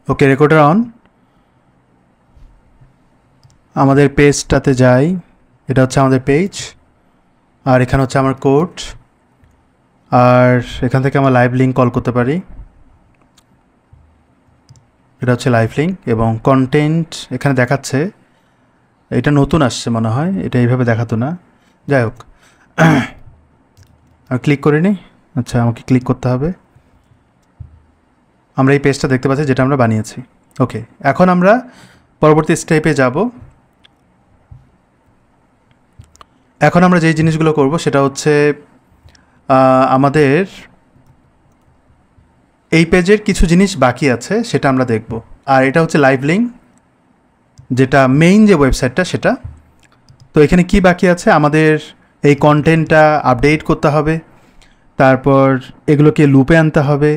Okay, recorder on. আমাদের পেজটাতে যাই, এটা হচ্ছে আমাদের পেজ, আর এখানে হচ্ছে আমার কোড, আর এখান থেকে আমার লাইভ লিঙ্ক কল করতে পারি। এটা হচ্ছে লাইভ লিঙ্ক এবং কন্টেন্ট এখানে দেখাচ্ছে। এটা নতুন আসছে মনে হয়, এটা এইভাবে দেখাতো না। যাই হোক, আমি ক্লিক করিনি। আচ্ছা, আমাকে ক্লিক করতে হবে। আমরা এই পেজটা দেখতে পাচ্ছি যেটা আমরা বানিয়েছি। ওকে, এখন আমরা পরবর্তী স্টেপে যাব। এখন আমরা যেই জিনিসগুলো করব সেটা হচ্ছে আমাদের এই পেজের কিছু জিনিস বাকি আছে, সেটা আমরা দেখব। আর এটা হচ্ছে লাইভ লিঙ্ক, যেটা মেইন যে ওয়েবসাইটটা সেটা। তো এখানে কি বাকি আছে, আমাদের এই কন্টেন্টটা আপডেট করতে হবে, তারপর এগুলোকে লুপে আনতে হবে,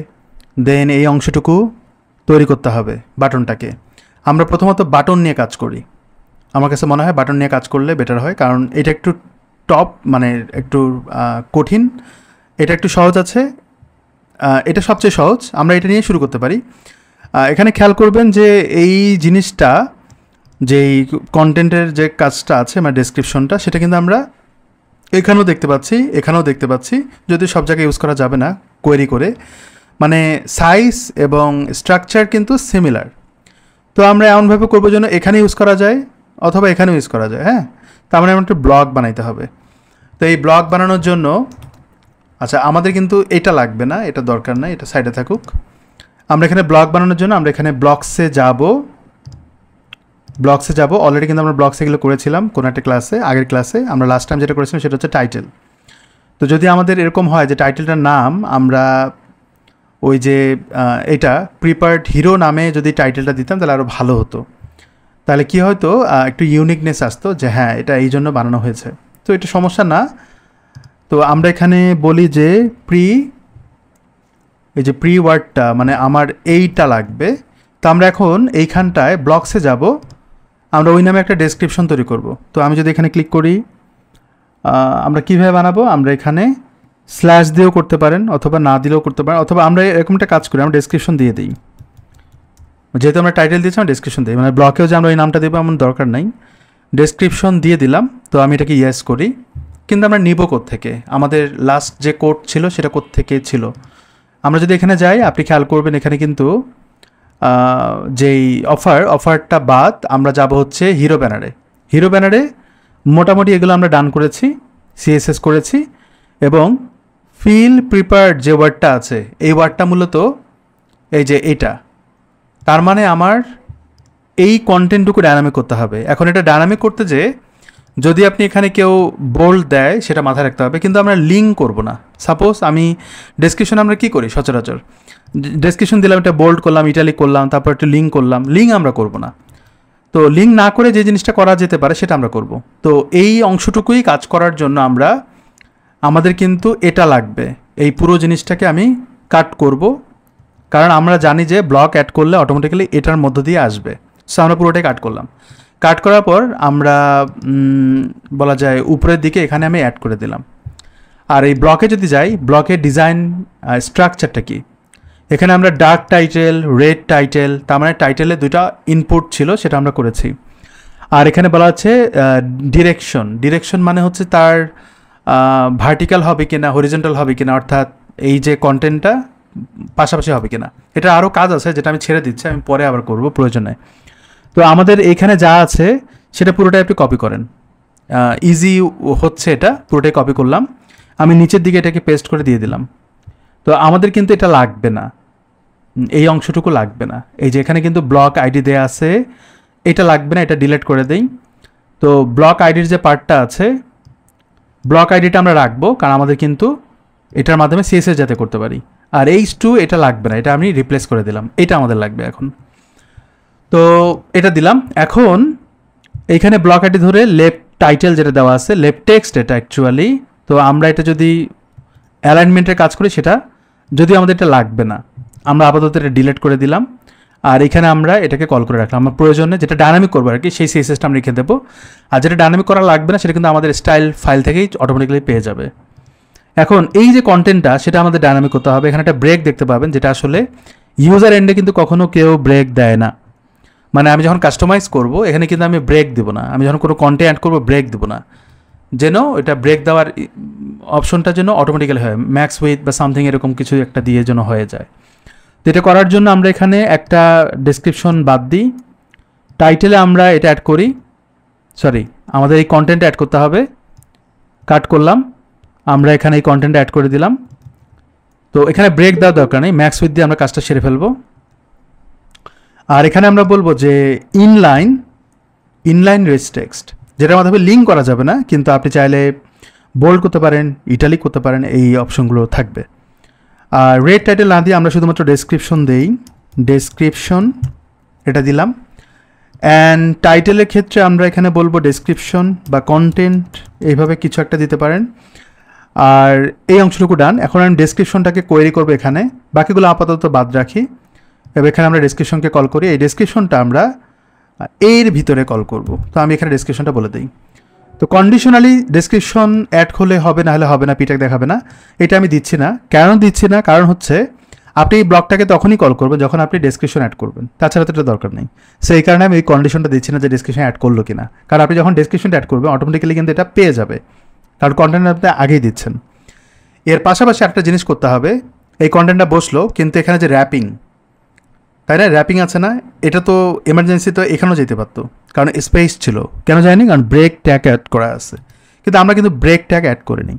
দেন এই অংশটুকু তৈরি করতে হবে বাটনটাকে। আমরা প্রথমত বাটন নিয়ে কাজ করি। আমার কাছে মনে হয় বাটন নিয়ে কাজ করলে বেটার হয়, কারণ এটা একটু টপ, মানে একটু কঠিন। এটা একটু সহজ আছে, এটা সবচেয়ে সহজ। আমরা এটা নিয়ে শুরু করতে পারি। এখানে খেয়াল করবেন যে এই জিনিসটা, যেই কন্টেন্টের যে কাজটা আছে মানে ডেসক্রিপশনটা, সেটা কিন্তু আমরা এখানেও দেখতে পাচ্ছি, এখানেও দেখতে পাচ্ছি, যদি সব জায়গায় ইউজ করা যাবে না কোয়েরি করে। মানে সাইজ এবং স্ট্রাকচার কিন্তু সিমিলার। তো আমরা এমনভাবে করবো যেন এখানে ইউজ করা যায় অথবা এখানেও ইউজ করা যায়। হ্যাঁ, তার মানে একটা ব্লগ বানাইতে হবে। তো এই ব্লগ বানানোর জন্য, আচ্ছা আমাদের কিন্তু এটা লাগবে না, এটা দরকার নাই, এটা সাইডে থাকুক। আমরা এখানে ব্লগ বানানোর জন্য আমরা এখানে ব্লগসে যাব। অলরেডি কিন্তু আমরা ব্লগস এগুলো করেছিলাম কোনো একটা ক্লাসে, আগের ক্লাসে। আমরা লাস্ট টাইম যেটা করেছিলাম সেটা হচ্ছে টাইটেল। তো যদি আমাদের এরকম হয় যে টাইটেলটার নাম আমরা ওই যে এটা প্রিপার্ড হিরো নামে যদি টাইটেলটা দিতাম তাহলে আরও ভালো হতো। তাহলে কি হয়তো একটু ইউনিকনেস আসতো যে হ্যাঁ এটা এই জন্য বানানো হয়েছে। তো এটা সমস্যা না। তো আমরা এখানে বলি যে এই যে প্রি ওয়ার্ডটা, মানে আমার এইটা লাগবে। তো আমরা এখন এইখানটায় ব্লগসে যাব, আমরা ওই নামে একটা ডেসক্রিপশন তৈরি করব। তো আমি যদি এখানে ক্লিক করি, আমরা কীভাবে বানাবো, আমরা এখানে স্ল্যাশ দিয়েও করতে পারেন অথবা না দিলেও করতে পারেন, অথবা আমরা এরকম একটা কাজ করি, আমরা ডেসক্রিপশন দিয়ে দিই। যেহেতু আমরা টাইটেল দিয়েছি আমরা ডেসক্রিপশন দিই, মানে ব্লকেও যে আমরা ওই নামটা দেবো এমন দরকার নাই, ডেসক্রিপশন দিয়ে দিলাম। তো আমি এটাকে ইয়েস করি, কিন্তু আমরা নিব কোত্থেকে, আমাদের লাস্ট যে কোড ছিল সেটা কোত্থেকে ছিল। আমরা যদি এখানে যাই, আপনি খেয়াল করবেন এখানে কিন্তু যেই অফারটা বাদ আমরা যাব হচ্ছে হিরো ব্যানারে। মোটামুটি এগুলো আমরা ডান করেছি, সিএসএস করেছি, এবং ফিল প্রিপার্ড যে ওয়ার্ডটা আছে এই ওয়ার্ডটা মূলত এই যে এটা, তার মানে আমার এই কন্টেন্টটুকু ডায়নামিক করতে হবে। এখন এটা ডায়নামিক করতে যে যদি আপনি এখানে কেউ বোল্ড দেয় সেটা মাথায় রাখতে হবে, কিন্তু আমরা লিঙ্ক করব না। সাপোজ আমি ডেসক্রিপশন আমরা কী করি সচরাচর, ডেসক্রিপশন দিলাম, এটা বোল্ড করলাম, ইটালিক করলাম, তারপর একটু লিঙ্ক করলাম। লিঙ্ক আমরা করব না। তো লিঙ্ক না করে যে জিনিসটা করা যেতে পারে সেটা আমরা করব। তো এই অংশটুকুই কাজ করার জন্য আমাদের কিন্তু এটা লাগবে। এই পুরো জিনিসটাকে আমি কাট করব, কারণ আমরা জানি যে ব্লক অ্যাড করলে অটোমেটিক্যালি এটার মধ্য দিয়ে আসবে। সো আমরা পুরোটাই কাট করলাম। কাট করার পর আমরা বলা যায় উপরের দিকে এখানে আমি অ্যাড করে দিলাম। আর এই ব্লকে যদি যাই, ব্লকের ডিজাইন স্ট্রাকচারটা কি, এখানে আমরা ডার্ক টাইটেল, রেড টাইটেল, তার মানে টাইটেলে দুটা ইনপুট ছিল সেটা আমরা করেছি। আর এখানে বলা হচ্ছে ডিরেকশন মানে হচ্ছে তার ভার্টিক্যাল হবে কিনা, হরিজন্টাল হবে কিনা, অর্থাৎ এই যে কন্টেন্টটা পাশাপাশি হবে কিনা। এটা আরও কাজ আছে যেটা আমি ছেড়ে দিচ্ছি, আমি পরে আবার করব প্রয়োজনে। তো আমাদের এখানে যা আছে সেটা পুরোটাই আপনি কপি করেন, ইজি হচ্ছে, এটা পুরোটাই কপি করলাম। আমি নিচের দিকে এটাকে পেস্ট করে দিয়ে দিলাম। তো আমাদের কিন্তু এটা লাগবে না, এই অংশটুকু লাগবে না। এই যে এখানে কিন্তু ব্লক আইডি দেয়া আছে, এটা লাগবে না, এটা ডিলিট করে দেই। তো ব্লক আইডির যে পার্টটা আছে, ব্লক আইডিটা আমরা রাখবো, কারণ আমাদের কিন্তু এটার মাধ্যমে সিএসএস যাতে করতে পারি। আর H2 এটা লাগবে না, এটা আমি রিপ্লেস করে দিলাম, এটা আমাদের লাগবে এখন। তো এটা দিলাম। এখন এইখানে ব্লক আইডি ধরে লেফট টাইটেল যেটা দেওয়া আছে, লেফট টেক্সট এটা অ্যাকচুয়ালি। তো আমরা এটা যদি অ্যালাইনমেন্টের কাজ করি, সেটা যদি আমাদের এটা লাগবে না, আমরা আপাতত এটা ডিলিট করে দিলাম। আর এখানে আমরা এটাকে কল করে রাখলাম, আমার প্রয়োজনে যেটা ডায়নামিক করবো আর কি, সেই সিএসএসটা আমরা রেখে দেবো। আর যেটা ডায়নামিক করা লাগবে না সেটা কিন্তু আমাদের স্টাইল ফাইল থেকেই অটোমেটিক্যালি পেয়ে যাবে। এখন এই যে কন্টেন্টটা সেটা আমাদের ডায়নামিক করতে হবে। এখানে একটা ব্রেক দেখতে পাবেন, যেটা আসলে ইউজার এন্ডে কিন্তু কখনো কেউ ব্রেক দেয় না। মানে আমি যখন কাস্টমাইজ করব এখানে কিন্তু আমি ব্রেক দেবো না, আমি যখন কোনো কন্টেন্ট অ্যাড করবো ব্রেক দেবো না, যেন এটা ব্রেক দেওয়ার অপশনটা যেন অটোমেটিক্যালি হয়, ম্যাক্স উইথ বা সামথিং এরকম কিছু একটা দিয়ে যেন হয়ে যায়। তো এটা করার জন্য আমরা এখানে একটা ডেসক্রিপশন বাদ দিই, টাইটেলে আমরা এটা অ্যাড করি, সরি আমাদের এই কন্টেন্ট অ্যাড করতে হবে, কাট করলাম, আমরা এখানে এই কন্টেন্ট অ্যাড করে দিলাম। তো এখানে ব্রেক দেওয়ার দরকার নেই, ম্যাক্স উইথ দিয়ে আমরা কাজটা সেরে ফেলবো। আর এখানে আমরা বলবো যে ইনলাইন রেজ টেক্সট, যেটার মাধ্যমে লিঙ্ক করা যাবে না, কিন্তু আপনি চাইলে বোল্ড করতে পারেন, ইটালিক করতে পারেন, এই অপশনগুলো থাকবে। আর রেড টাইটেল না দিয়ে আমরা শুধুমাত্র ডেসক্রিপশন দেই, ডেসক্রিপশন এটা দিলাম। অ্যান্ড টাইটেলের ক্ষেত্রে আমরা এখানে বলবো ডেসক্রিপশন বা কন্টেন্ট, এইভাবে কিছু একটা দিতে পারেন। আর এই অংশটুকু ডান। এখন আমি ডেসক্রিপশনটাকে কোয়েরি করবো এখানে, বাকিগুলো আপাতত বাদ রাখি। এবার এখানে আমরা ডেসক্রিপশনকে কল করি, এই ডেসক্রিপশনটা আমরা এর ভিতরে কল করব। তো আমি এখানে ডেসক্রিপশনটা বলে দিই। তো কন্ডিশনালি ডেসক্রিপশন অ্যাড হলে হবে, না হলে হবে না, পিটাক দেখাবে না, এটা আমি দিচ্ছি না। কেন দিচ্ছি না? কারণ হচ্ছে আপনি এই ব্লকটাকে তখনই কল করবেন যখন আপনি ডেসক্রিপশন অ্যাড করবেন, তাছাড়া তো এটা দরকার নেই। সেই কারণে আমি এই কন্ডিশনটা দিচ্ছি না যে ডেসক্রিপশন অ্যাড করলো কিনা, কারণ আপনি যখন ডেসক্রিপশনটা অ্যাড করবেন অটোমেটিক্যালি কিন্তু এটা পেয়ে যাবে, কারণ কন্টেন্ট আপনি আগেই দিচ্ছেন। এর পাশাপাশি একটা জিনিস করতে হবে, এই কন্টেন্টটা বসলো কিন্তু এখানে যে র্যাপিং, তাই না, র্যাপিং আছে না, এটা তো এমার্জেন্সি তো এখানেও যেতে পারতো, কারণ স্পেস ছিল। কেন যায়নি? কারণ ব্রেক ট্যাগ অ্যাড করা আছে, কিন্তু আমরা কিন্তু ব্রেক ট্যাগ অ্যাড করিনি।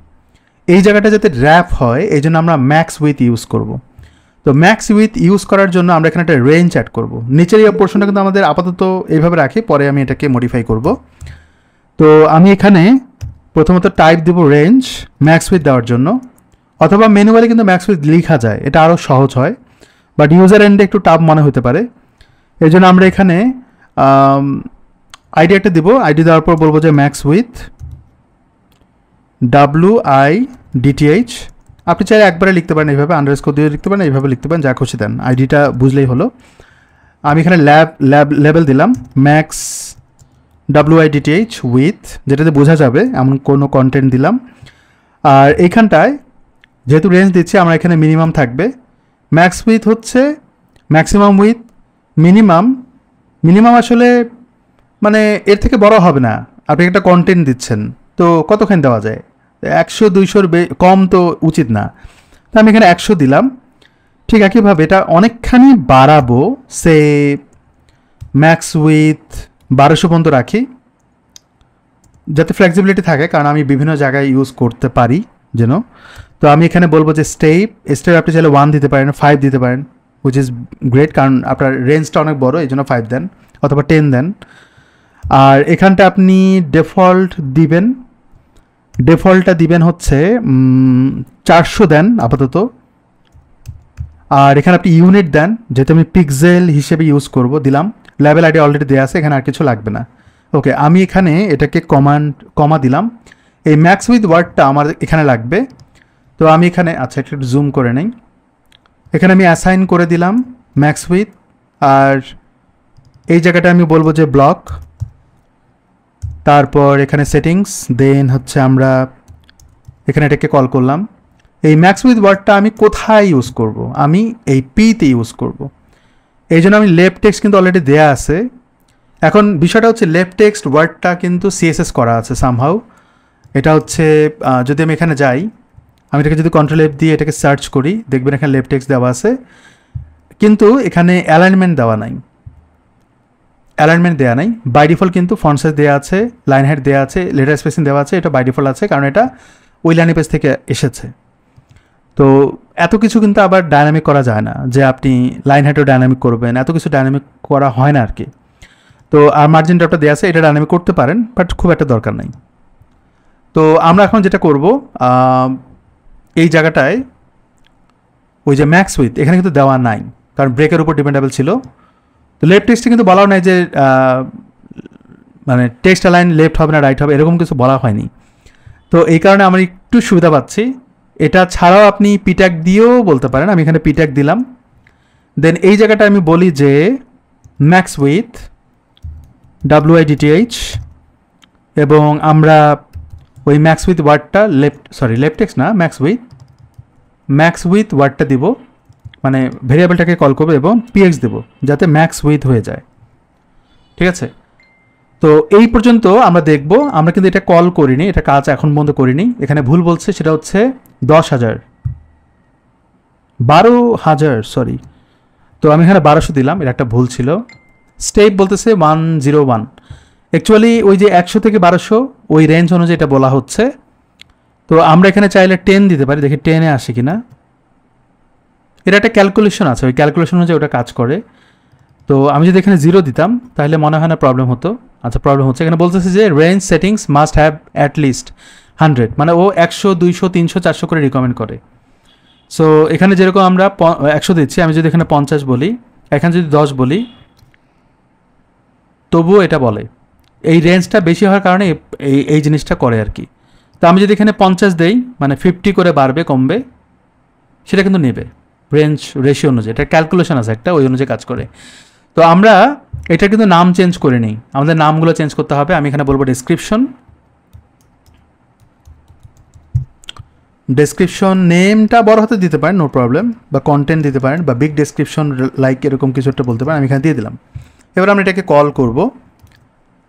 এই জায়গাটা যাতে র্যাপ হয় এই জন্য আমরা ম্যাক্স উইথ ইউজ করব। তো ম্যাক্স উইথ ইউজ করার জন্য আমরা এখানে একটা রেঞ্জ অ্যাড করব। নিচের এই পোর্শনটা কিন্তু আমাদের আপাতত এইভাবে রাখি, পরে আমি এটাকে মডিফাই করব। তো আমি এখানে প্রথমত টাইপ দেব রেঞ্জ ম্যাক্স উইথ দেওয়ার জন্য, অথবা ম্যানুয়ালি কিন্তু ম্যাক্স উইথ লেখা যায়, এটা আরও সহজ হয়, বাট ইউজার এন্ডে একটু টাফ মনে হতে পারে। এই জন্য আমরা এখানে আইডি একটা দিব, আইডি দেওয়ার পর বলবো যে ম্যাক্স উইথ WIDTH। আপনি চাইলে একবারে লিখতে পারেন এইভাবে, আন্ডারস্কোর দিয়ে লিখতে পারেন, এইভাবে লিখতে পারেন, যা খুশি দেন, আইডিটা বুঝলেই হলো। আমি এখানে লেবেল দিলাম ম্যাক্স WIDTH উইথ, যেটাতে বোঝা যাবে এমন কোনো কন্টেন্ট দিলাম। আর এইখানটায় যেহেতু রেঞ্জ দিচ্ছি আমরা এখানে মিনিমাম থাকবে, ম্যাক্স উইথ হচ্ছে ম্যাক্সিমাম উইথ মিনিমাম আসলে মানে এর থেকে বড় হবে না। আপনি একটা কন্টেন্ট দিচ্ছেন তো কতখানি দেওয়া যায়, 100-200 কম তো উচিত না, তো আমি এখানে 100 দিলাম। ঠিক একইভাবে এটা অনেকখানি বাড়াবো, সে ম্যাক্স উইথ 1200 পর্যন্ত রাখি, যাতে ফ্লেক্সিবিলিটি থাকে, কারণ আমি বিভিন্ন জায়গায় ইউজ করতে পারি যেন। তো আমি এখানে বলবো যে স্টেপ আপনি চাইলে 1 দিতে পারেন, 5 দিতে পারেন, হুইচ ইজ গ্রেট, কারণ আপনার রেঞ্জটা অনেক বড়, এই জন্য 5 দেন অথবা 10 দেন। আর এখানটা আপনি ডিফল্টটা দিবেন হচ্ছে 400 দেন আপাতত। আর এখানে আপনি ইউনিট দেন, যেহেতু আমি পিক্সেল হিসেবে ইউজ করব, দিলাম। লেভেল আইডি অলরেডি দেওয়া আছে, এখানে আর কিছু লাগবে না। ওকে, আমি এখানে এটাকে কমা দিলাম। এই ম্যাক্স উইথ ওয়ার্ডটা আমার এখানে লাগবে, তো আমি এখানে আচ্ছা একটু জুম করে নেই, এখানে আমি অ্যাসাইন করে দিলাম ম্যাক্স উইথ। আর এই জায়গাটা আমি বলবো যে ব্লক, তারপর এখানে সেটিংস, দেন হচ্ছে আমরা এখানে এটাকে কল করলাম। এই ম্যাক্স উইথ ওয়ার্ডটা আমি কোথায় ইউজ করব? আমি এই পিতে ইউজ করব, এই জন্য আমি লেফট টেক্সট কিন্তু অলরেডি দেয়া আছে। এখন বিষয়টা হচ্ছে লেফট টেক্সট ওয়ার্ডটা কিন্তু CSS করা আছে সামহাউ। এটা হচ্ছে যদি আমি এখানে যাই, আমি এটাকে যদি Ctrl+F দিয়ে এটাকে সার্চ করি, দেখবেন এখানে লেফট টেক্সট দেওয়া আছে, কিন্তু এখানে অ্যালাইনমেন্ট দেওয়া নাই, বাই ডিফল্ট কিন্তু ফন্ট সাইজ দেওয়া আছে, লাইন হাইট দেওয়া আছে, লেটার স্পেসিং দেওয়া আছে, এটা বাই ডিফল্ট আছে, কারণ এটা ওই লাইন পেজ থেকে এসেছে। তো এত কিছু কিন্তু আবার ডায়নামিক করা যায় না, যে আপনি লাইন হাইটও ডায়নামিক করবেন, এত কিছু ডায়নামিক করা হয় না আর কি। তো আর মার্জিন ড্রপটা দেওয়া আছে, এটা ডায়নামিক করতে পারেন, বাট খুব একটা দরকার নাই। তো আমরা এখন যেটা করব, এই জায়গাটায় ওই যে ম্যাক্স উইথ এখানে কিন্তু দেওয়া নাই, কারণ ব্রেকের উপর ডিপেন্ডেবল ছিল। তো লেফট টেক্সটে কিন্তু বলাও নাই যে মানে টেক্সট লাইন লেফট হবে না রাইট হবে, এরকম কিছু বলা হয়নি। তো এই কারণে আমরা একটু সুবিধা পাচ্ছি। এটা ছাড়াও আপনি পিট্যাগ দিয়েও বলতে পারেন, আমি এখানে পিট্যাগ দিলাম। দেন এই জায়গাটা আমি বলি যে ম্যাক্স উইথ WIDTH, এবং আমরা ওই ম্যাক্স উইথ ওয়ার্ডটা লেফট টেক্সট না, ম্যাক্স উইথ ওয়ার্ডটা দিব, মানে ভেরিয়েবলটাকে কল করবো এবং পিএক্স দেবো যাতে ম্যাক্স উইথ হয়ে যায়। ঠিক আছে, তো এই পর্যন্ত আমরা দেখব। আমরা কিন্তু এটা কল করিনি, এটা কাজ এখন পর্যন্ত করিনি। এখানে ভুল বলছে, সেটা হচ্ছে 10,000, 12,000 সরি। তো আমি এখানে 1200 দিলাম, এটা একটা ভুল ছিল। স্টেপ বলতেছে 101, অ্যাকচুয়ালি ওই যে 100 থেকে 1200 ওই রেঞ্জ অনুযায়ী এটা বলা হচ্ছে। তো আমরা এখানে চাইলে 10 দিতে পারি, দেখি 10-এ আসে কিনা। এটা একটা ক্যালকুলেশন আছে, ওই ক্যালকুলেশন অনুযায়ী ওটা কাজ করে। তো আমি যদি এখানে 0 দিতাম তাহলে মনে হয় না প্রবলেম হতো। আচ্ছা, প্রবলেম হচ্ছে। এখানে বলতেছে যে range settings must have at least 100, মানে ও 100, 200, 300, 400 করে রিকমেন্ড করে। সো এখানে যেরকম আমরা 100 দিচ্ছি, আমি যদি এখানে 50 বলি, এখানে যদি 10 বলি, তবুও এটা বলে। এই রেঞ্জটা বেশি হওয়ার কারণে এই জিনিসটা করে আর কি। তো আমি যদি এখানে 50 দেই, মানে 50 করে বাড়বে কমবে, সেটা কিন্তু নেবে রেঞ্জ রেশিও অনুযায়ী। এটা ক্যালকুলেশন আছে একটা, ওই অনুযায়ী কাজ করে। তো আমরা এটা কিন্তু নাম চেঞ্জ করে নিই, আমাদের নামগুলো চেঞ্জ করতে হবে। আমি এখানে বলবো ডেসক্রিপশন নেমটা বড় হাতে দিতে পারেন, নো প্রবলেম, বা কন্টেন্ট দিতে পারেন, বা বিগ ডেসক্রিপশন লাইক এরকম কিছু একটা বলতে পারেন। আমি এখানে দিয়ে দিলাম। এবার আমরা এটাকে কল করব,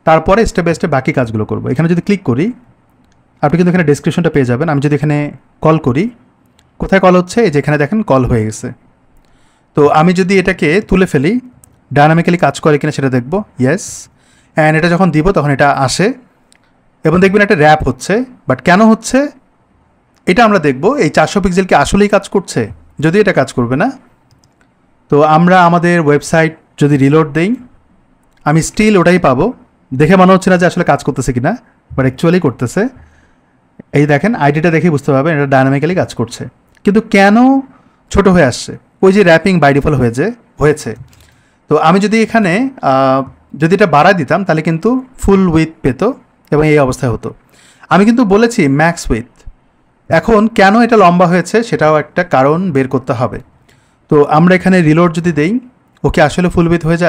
তারপরে স্টেপ বাই স্টেপ বাকি কাজগুলো করব। এখানে যদি ক্লিক করি, আপনি কিন্তু এখানে ডেসক্রিপশনটা পেয়ে যাবেন। আমি যদি এখানে কল করি, কোথায় কল হচ্ছে, এই যে এখানে দেখেন কল হয়ে গেছে। তো আমি যদি এটাকে তুলে ফেলি, ডায়নামিক্যালি কাজ করে কিনা সেটা দেখব। ইয়েস, অ্যান্ড এটা যখন দিব তখন এটা আসে এবং দেখবেন একটা র্যাপ হচ্ছে। বাট কেন হচ্ছে এটা আমরা দেখব। এই 400 পিক্সেল কি আসলেই কাজ করছে? যদি এটা কাজ করবে না, তো আমরা আমাদের ওয়েবসাইট যদি রিলোড দেই, আমি স্টিল ওটাই পাবো। দেখে মনে হচ্ছে না যে আসলে কাজ করতেছে কিনা, বাট অ্যাকচুয়ালি করতেছে। এই দেখেন আইডিটা দেখে বুঝতে পারবেন এটা ডায়নামিক্যালি কাজ করছে। কিন্তু কেন ছোট হয়ে আসছে? ওই যে র্যাপিং বাই ডিফল্ট হয়েছে। তো আমি যদি এখানে যদি এটা বাড়ায় দিতাম তাহলে কিন্তু ফুল উইথ পেত এবং এই অবস্থায় হতো। আমি কিন্তু বলেছি ম্যাক্স উইথ। এখন কেন এটা লম্বা হয়েছে সেটাও একটা কারণ বের করতে হবে। তো আমরা এখানে রিলোড যদি দেই, ওকে আসলে ফুল উইথ হয়ে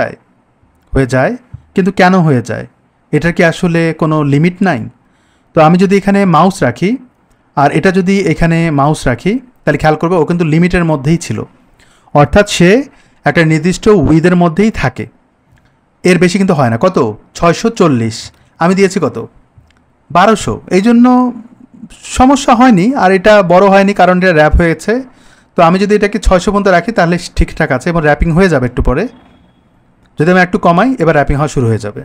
যায়, কিন্তু কেন হয়ে যায়? এটার কি আসলে কোনো লিমিট নাই? তো আমি যদি এখানে মাউস রাখি আর এটা যদি এখানে মাউস রাখি, তাহলে খেয়াল করবে ও কিন্তু লিমিটের মধ্যেই ছিল, অর্থাৎ সে একটা নির্দিষ্ট উইথের মধ্যেই থাকে, এর বেশি কিন্তু হয় না। কত? 640, আমি দিয়েছি কত? 1200। এই জন্য সমস্যা হয়নি, আর এটা বড় হয়নি কারণ এটা র্যাপ হয়েছে। তো আমি যদি এটাকে 600 পর্যন্ত রাখি তাহলে ঠিকঠাক আছে এবং র্যাপিং হয়ে যাবে একটু পরে। যদি আমি একটু কমাই, এবার র্যাপিং হওয়া শুরু হয়ে যাবে।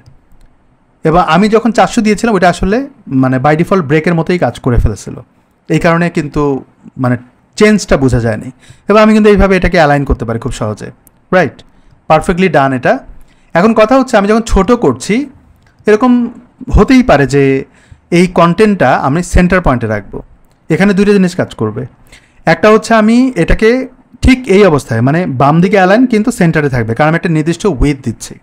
এবং আমি যখন 400 দিয়েছিলাম ওটা আসলে মানে বাই ডিফল্ট ব্রেকের মতোই কাজ করে ফেলেছিল, এই কারণে কিন্তু মানে চেঞ্জটা বোঝা যায়নি। এবার আমি কিন্তু এইভাবে এটাকে অ্যালাইন করতে পারি খুব সহজে, রাইট? পারফেক্টলি ডান এটা। এখন কথা হচ্ছে আমি যখন ছোট করছি, এরকম হতেই পারে যে এই কন্টেন্টটা আমি সেন্টার পয়েন্টে রাখবো। এখানে দুইটা জিনিস কাজ করবে। একটা হচ্ছে আমি এটাকে ঠিক এই অবস্থায় মানে বাম দিকে অ্যালাইন কিন্তু সেন্টারে থাকবে, কারণ আমি একটা নির্দিষ্ট উইথ দিচ্ছি।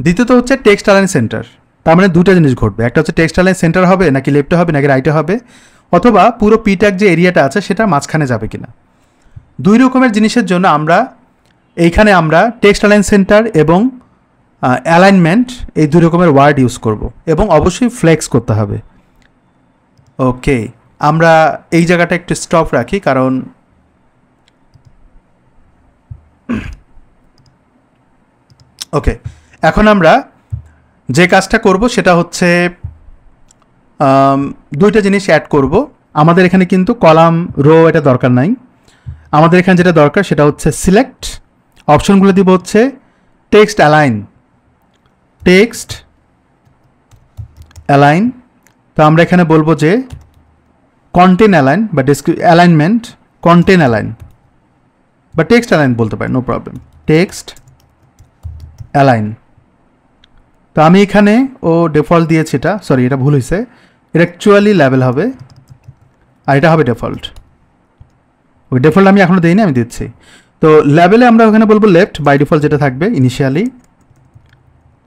দ্বিতীয়ত হচ্ছে টেক্সট অ্যালাইন সেন্টার। তার মানে দুটো জিনিস ঘটবে, একটা হচ্ছে টেক্সট অ্যালাইন সেন্টার হবে নাকি লেফটে হবে নাকি রাইটে হবে, অথবা পুরো পিট্যাগ যে এরিয়াটা আছে সেটা মাঝখানে যাবে কিনা। দুই রকমের জিনিসের জন্য এইখানে আমরা টেক্সট অ্যালাইন সেন্টার এবং অ্যালাইনমেন্ট এই দুই রকমের ওয়ার্ড ইউজ করব এবং অবশ্যই ফ্লেক্স করতে হবে। ওকে, আমরা এই জায়গাটা একটু স্টপ রাখি, কারণ ওকে এখন আমরা যে কাজটা করব সেটা হচ্ছে দুইটা জিনিস অ্যাড করব। আমাদের এখানে কিন্তু কলাম রো এটা দরকার নাই, আমাদের এখানে যেটা দরকার সেটা হচ্ছে সিলেক্ট, অপশনগুলো দিব হচ্ছে টেক্সট অ্যালাইন। তো আমরা এখানে বলবো যে কন্টেন্ট অ্যালাইন বা অ্যালাইনমেন্ট কন্টেন্ট অ্যালাইন বা টেক্সট অ্যালাইন বলতে পারি, নো প্রবলেম, টেক্সট অ্যালাইন। তো আমি এখানে ডিফল্ট দিয়েছি, এটা ভুল হয়েছে, এটা অ্যাকচুয়ালি লেভেল হবে আর এটা হবে ডিফল্ট। ওকে, ডিফল্ট আমি এখনও দিইনি, আমি দিচ্ছি। তো লেভেলে আমরা ওখানে বলবো লেফট, বাই ডিফল্ট যেটা থাকবে ইনিশিয়ালি।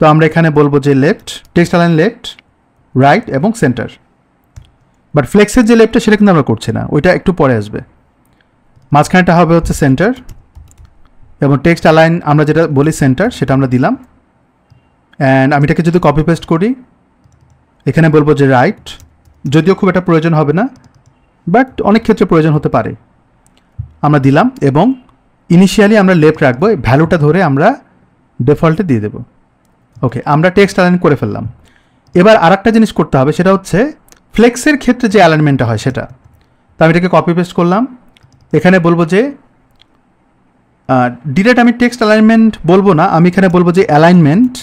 তো আমরা এখানে বলবো যে left, text align left, right এবং সেন্টার। বাট ফ্লেক্সের যে লেফটটা সেটা কিন্তু আমরা করছি না, ওইটা একটু পরে আসবে। মাঝখানেটা হবে হচ্ছে সেন্টার এবং টেক্সট অ্যালাইন আমরা যেটা বলি সেন্টার সেটা আমরা দিলাম। অ্যান্ড আমি এটাকে যদি কপি পেস্ট করি, এখানে বলবো যে রাইট যদিও খুব একটা প্রয়োজন হবে না, বাট অনেক ক্ষেত্রে প্রয়োজন হতে পারে। আমরা দিলাম এবং ইনিশিয়ালি আমরা লেফট রাখবো, ভ্যালুটা ধরে আমরা ডিফল্টে দিয়ে দেব। ওকে, আমরা টেক্সট অ্যালাইন করে ফেললাম। এবার আর একটা জিনিস করতে হবে, সেটা হচ্ছে ফ্লেক্সের ক্ষেত্রে যে অ্যালাইনমেন্টটা হয় সেটা। তো আমি এটাকে কপি পেস্ট করলাম, এখানে বলবো যে ডিরেক্ট আমি টেক্সট অ্যালাইনমেন্ট বলবো না, আমি এখানে বলবো যে অ্যালাইনমেন্ট।